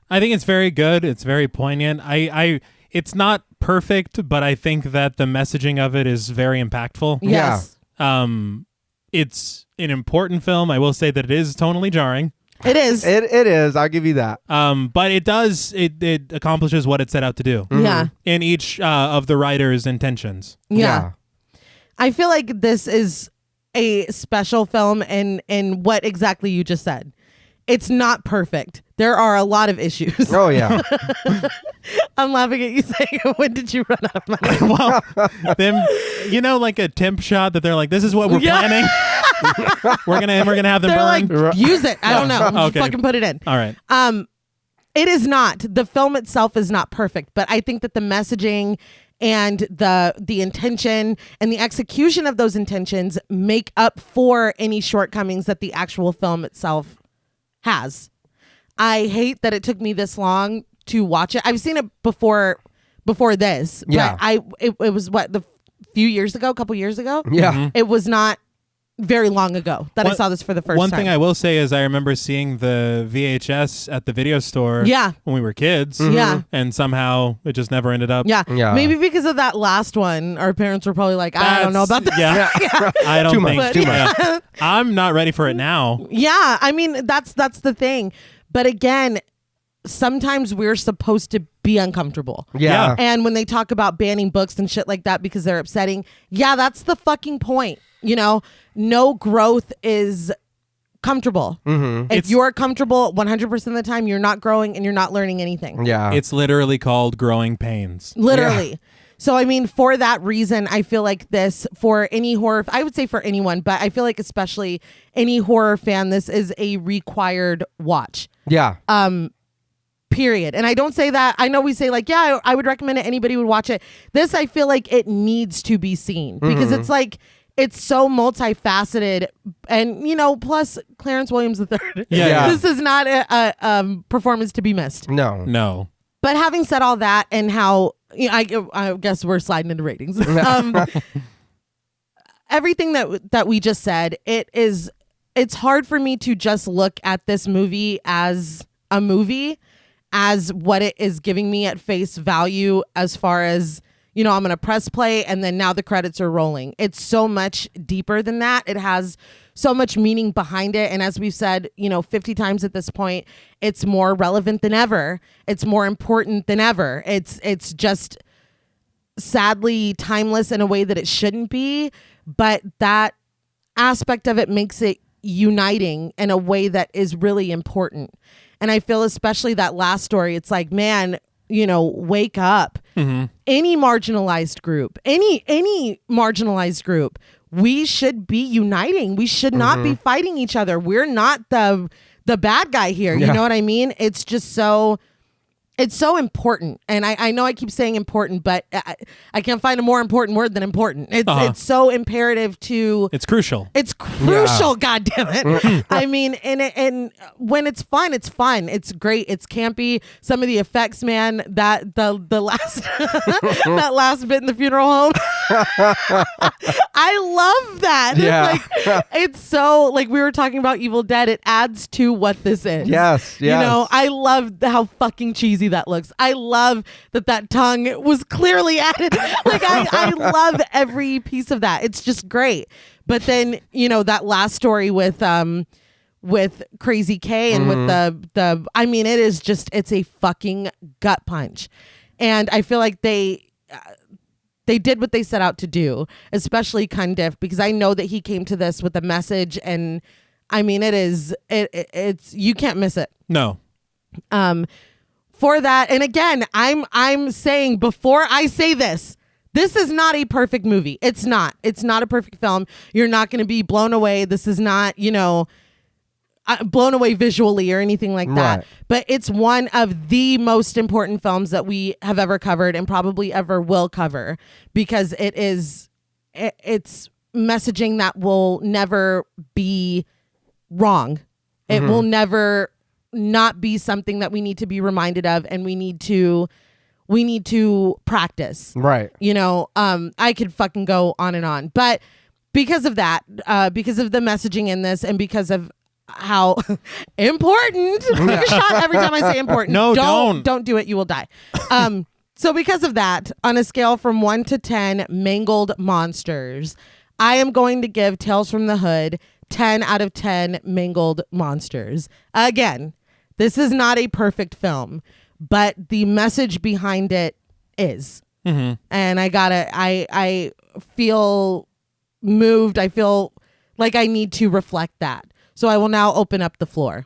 I think it's very good. It's very poignant. It's not perfect, but I think that the messaging of it is very impactful. Yes. It's an important film. I will say that it is tonally jarring. It is. It is. I'll give you that. But it accomplishes what it set out to do. Yeah. In each of the writer's intentions. Yeah. I feel like this is a special film in what exactly you just said. It's not perfect. There are a lot of issues. Oh, yeah. I'm laughing at you saying, when did you run out of money? Well, them, like a temp shot that they're like, this is what we're planning. we're gonna have them They're burn. like, use it. I don't know. Just Okay. fucking put it in. All right. It is not. The film itself is not perfect, but I think that the messaging and the intention and the execution of those intentions make up for any shortcomings that the actual film itself has. I hate that it took me this long to watch it. I've seen it before this. Yeah. But it was a few years ago, a couple years ago. Yeah. It was not very long ago that I saw this for the first time. One thing I will say is I remember seeing the VHS at the video store when we were kids. Yeah. And somehow it just never ended up. Yeah. Yeah. Maybe because of that last one, our parents were probably like, I don't know about this. Yeah. I don't Too think. much, too much. Yeah. I'm not ready for it now. Yeah. I mean, that's the thing. But again, sometimes we're supposed to be uncomfortable. Yeah. And when they talk about banning books and shit like that because they're upsetting, that's the fucking point. No growth is comfortable. If you're comfortable 100% of the time, you're not growing and you're not learning anything. Yeah. It's literally called growing pains. Literally. Yeah. So, I mean, for that reason, I feel like this, for any horror, I would say for anyone, but I feel like especially any horror fan, this is a required watch. Yeah. Period. And I don't say that. I know we say like, I would recommend it. Anybody would watch it. This, I feel like it needs to be seen because it's like, it's so multifaceted, and plus Clarence Williams III. Yeah. This is not a performance to be missed. No. But having said all that, and how I guess we're sliding into ratings. Everything that we just said, it's hard for me to just look at this movie as a movie, as what it is giving me at face value, as far as I'm going to press play and then now the credits are rolling. It's so much deeper than that. It has so much meaning behind it. And as we've said, 50 times at this point, it's more relevant than ever. It's more important than ever. It's just sadly timeless in a way that it shouldn't be. But that aspect of it makes it uniting in a way that is really important. And I feel especially that last story, it's like, man, wake up. Mm-hmm. Any marginalized group, any marginalized group, we should be uniting. We should not be fighting each other. We're not the bad guy here. You know what I mean? It's just it's so important. And I know I keep saying important, but I can't find a more important word than important. It's so imperative to... It's crucial. It's crucial, God damn it. I mean, and when it's fun, it's fun. It's great. It's campy. Some of the effects, man, that the last that last bit in the funeral home. I love that. Yeah. It's so, like we were talking about Evil Dead, it adds to what this is. Yes. I love how fucking cheesy that looks. I love that tongue was clearly added. Like I love every piece of that. It's just great. But then, that last story with Crazy K and with the I mean, it's a fucking gut punch. And I feel like they did what they set out to do, especially Cundieff, because I know that he came to this with a message, and I mean, it's you can't miss it. No. For that, and again, I'm saying before I say this is not a perfect movie. It's not a perfect film. You're not going to be blown away. This is not, blown away visually or anything like that. Right. But it's one of the most important films that we have ever covered and probably ever will cover, because it's messaging that will never be wrong. It will never not be something that we need to be reminded of, and we need to practice. Right. I could fucking go on and on, but because of that, because of the messaging in this, and because of how important, take a shot every time I say important. No, don't do it. You will die. So because of that, on a scale from 1 to 10 mangled monsters, I am going to give Tales from the Hood 10 out of 10 mangled monsters. Again, this is not a perfect film, but the message behind it is. Mm-hmm. And I feel moved. I feel like I need to reflect that. So I will now open up the floor.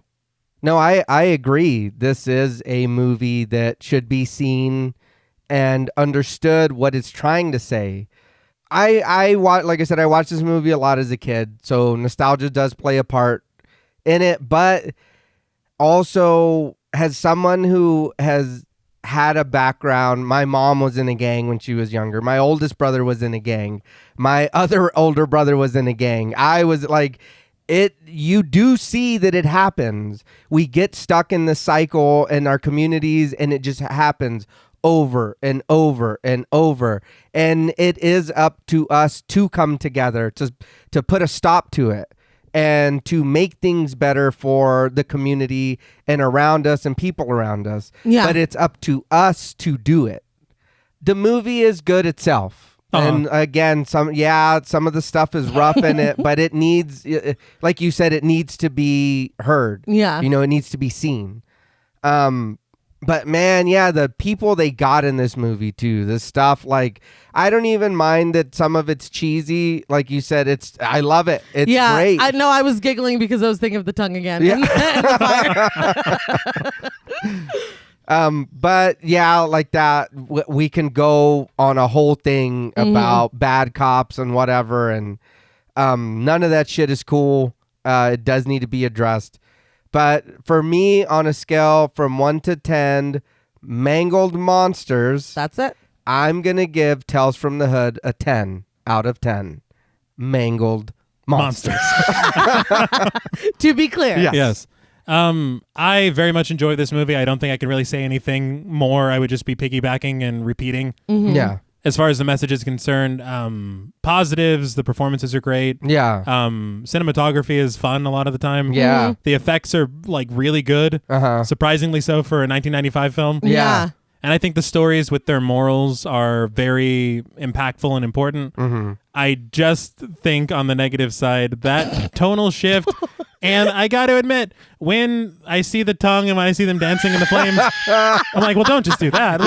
No, I agree. This is a movie that should be seen and understood what it's trying to say. Like I said, I watched this movie a lot as a kid, so nostalgia does play a part in it, but also as someone who has had a background, my mom was in a gang when she was younger. My oldest brother was in a gang. My other older brother was in a gang. I was like, you do see that it happens. We get stuck in the cycle in our communities, and it just happens over and over and over. And it is up to us to come together to put a stop to it and to make things better for the community and around us and people around us. Yeah. But it's up to us to do it. The movie is good itself. And again, some of the stuff is rough in it, but it needs, like you said, it needs to be heard. Yeah. It needs to be seen. But man, the people they got in this movie too, the stuff, like, I don't even mind that some of it's cheesy. Like you said, I love it. It's great. I know, I was giggling because I was thinking of the tongue again. Yeah. And the fire. But like that, we can go on a whole thing about bad cops and whatever. And, none of that shit is cool. It does need to be addressed. But for me, on a scale from 1 to 10 mangled monsters, that's it. I'm going to give Tales from the Hood a 10 out of 10 mangled monsters. To be clear. Yeah. Yes. I very much enjoy this movie. I don't think I could really say anything more. I would just be piggybacking and repeating. Mm-hmm. Yeah. As far as the message is concerned, positives, the performances are great. Yeah. Cinematography is fun a lot of the time. Yeah. The effects are like really good. Uh-huh. Surprisingly so for a 1995 film. Yeah. And I think the stories with their morals are very impactful and important. Mm-hmm. I just think on the negative side, that tonal shift. And I got to admit, when I see the tongue and when I see them dancing in the flames, I'm like, well, don't just do that.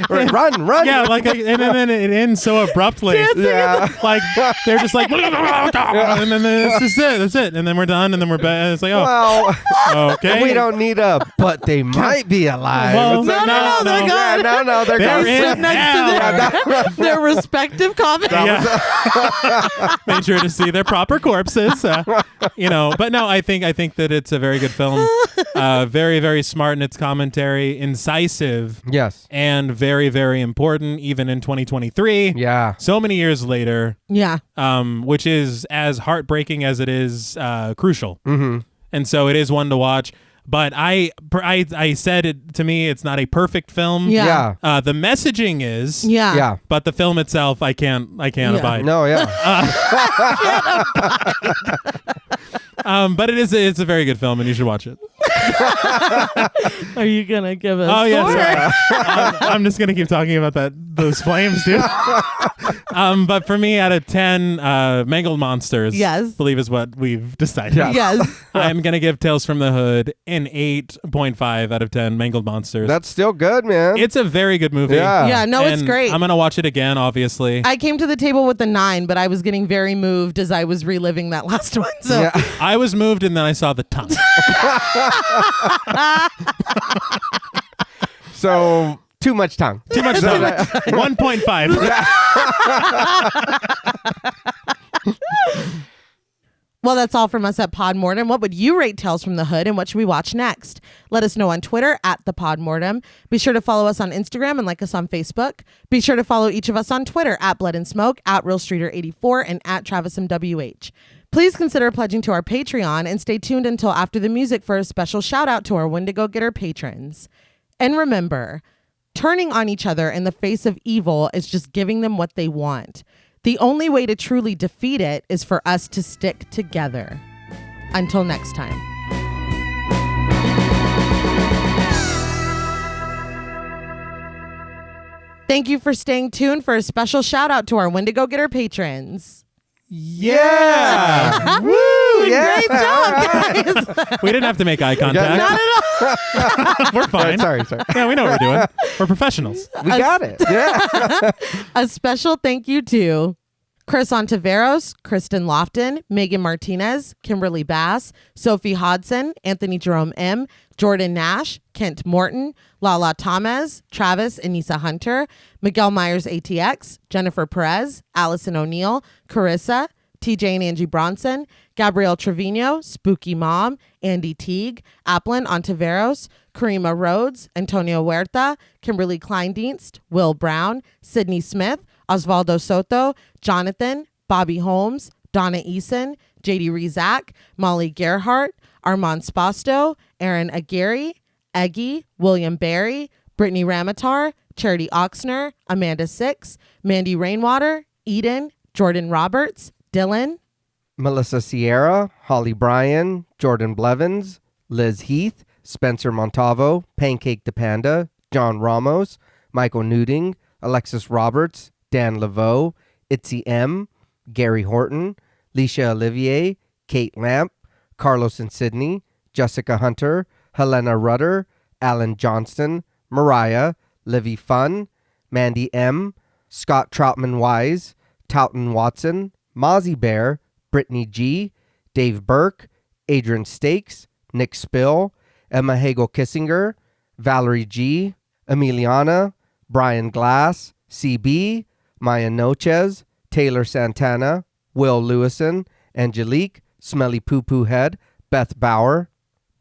Run. Yeah, like, and then it ends so abruptly. Yeah. Like, they're just like, and then that's it. And then we're done, and then we're back. And it's like, oh, Well, okay. we don't need but they might be alive. Well, It's like, no, they're good. Yeah, no, they're They're gone. in Sit next to their respective coffins. Yeah. Made sure to see their proper corpses. But no, I think that it's a very good film. Very, very smart in its commentary, incisive, Yes. and very, very important, even in 2023. Yeah. So many years later, Yeah. which is as heartbreaking as it is crucial. Mm-hmm. And so it is one to watch. But I said it to me, it's not a perfect film. Yeah. Yeah. The messaging is. Yeah. Yeah. But the film itself, I can't abide. No, yeah. But it's a very good film, and you should watch it. Are you gonna give us? Oh yes, I'm just gonna keep talking about those flames, dude. But for me, out of 10, mangled monsters. Yes. Believe is what we've decided. Yeah. Yes. I'm gonna give Tales from the Hood an 8.5 out of 10. Mangled monsters. That's still good, man. It's a very good movie. Yeah. Yeah. No, it's And great. I'm gonna watch it again, obviously. I came to the table with a 9, but I was getting very moved as I was reliving that last one. So Yeah. I was moved, and then I saw the tongue. So too much tongue. Too much tongue. 1.5. Well, that's all from us at Podmortem. What would you rate Tales from the Hood, and what should we watch next? Let us know on Twitter at the Podmortem. Be sure to follow us on Instagram and like us on Facebook. Be sure to follow each of us on Twitter at Blood and Smoke, at RealStreeter84, and at TravisMWH. Please consider pledging to our Patreon and stay tuned until after the music for a special shout out to our Wendigo Getter patrons. And remember, turning on each other in the face of evil is just giving them what they want. The only way to truly defeat it is for us to stick together. Until next time. Thank you for staying tuned for a special shout out to our Wendigo Getter patrons. Yeah. Woo! Yeah. Great job, guys. We didn't have to make eye contact. Not at all. We're fine. Sorry. Yeah, we know what we're doing. We're professionals. We got it. Yeah. A special thank you to Chris Ontiveros, Kristen Lofton, Megan Martinez, Kimberly Bass, Sophie Hodson, Anthony Jerome M., Jordan Nash, Kent Morton, Lala Thomas, Travis and Nisa Hunter, Miguel Myers ATX, Jennifer Perez, Allison O'Neill, Carissa, TJ and Angie Bronson, Gabrielle Trevino, Spooky Mom, Andy Teague, Applin Ontiveros, Karima Rhodes, Antonio Huerta, Kimberly Kleindienst, Will Brown, Sydney Smith, Osvaldo Soto, Jonathan, Bobby Holmes, Donna Eason, JD Rizak, Molly Gerhart, Armand Spasto, Aaron Aguirre, Eggy, William Barry, Brittany Ramatar, Charity Oxner, Amanda Six, Mandy Rainwater, Eden, Jordan Roberts, Dylan, Melissa Sierra, Holly Bryan, Jordan Blevins, Liz Heath, Spencer Montavo, Pancake the Panda, John Ramos, Michael Nuding, Alexis Roberts, Dan Laveau, Itzy M, Gary Horton, Leisha Olivier, Kate Lamp, Carlos and Sydney, Jessica Hunter, Helena Rudder, Alan Johnston, Mariah, Livy Fun, Mandy M, Scott Troutman Wise, Towton Watson, Mozzie Bear, Brittany G, Dave Burke, Adrian Stakes, Nick Spill, Emma Hagel Kissinger, Valerie G, Emiliana, Brian Glass, CB, Maya Noches, Taylor Santana, Will Lewison, Angelique, Smelly Poo Poo Head, Beth Bauer,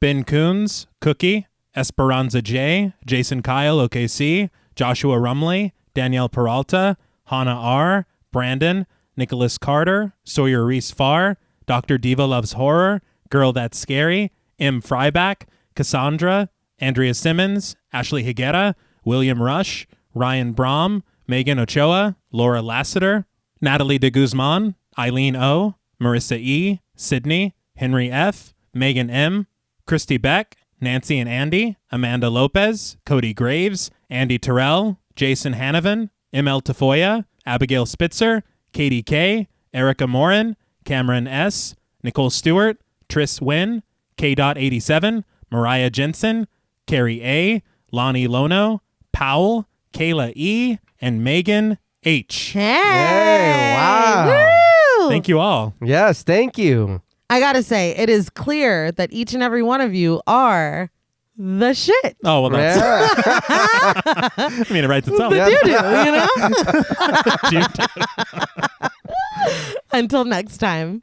Ben Coons, Cookie, Esperanza J, Jason Kyle, OKC, Joshua Rumley, Danielle Peralta, Hannah R, Brandon, Nicholas Carter, Sawyer Reese Farr, Dr. Diva Loves Horror, Girl That's Scary, M. Fryback, Cassandra, Andrea Simmons, Ashley Higuera, William Rush, Ryan Brom, Megan Ochoa, Laura Lassiter, Natalie de Guzman, Eileen O, Marissa E, Sydney, Henry F, Megan M, Christy Beck, Nancy and Andy, Amanda Lopez, Cody Graves, Andy Terrell, Jason Hanavan, ML Tafoya, Abigail Spitzer, Katie K, Erica Morin, Cameron S, Nicole Stewart, Tris Wynn, K.87, Mariah Jensen, Carrie A, Lonnie Lono, Powell, Kayla E, and Megan H. Hey, wow. Woo! Thank you all. Yes, thank you. I gotta say, it is clear that each and every one of you are the shit. Oh, well, that's... Yeah. I mean, it writes itself. The doo-doo, you know? Dude. Until next time.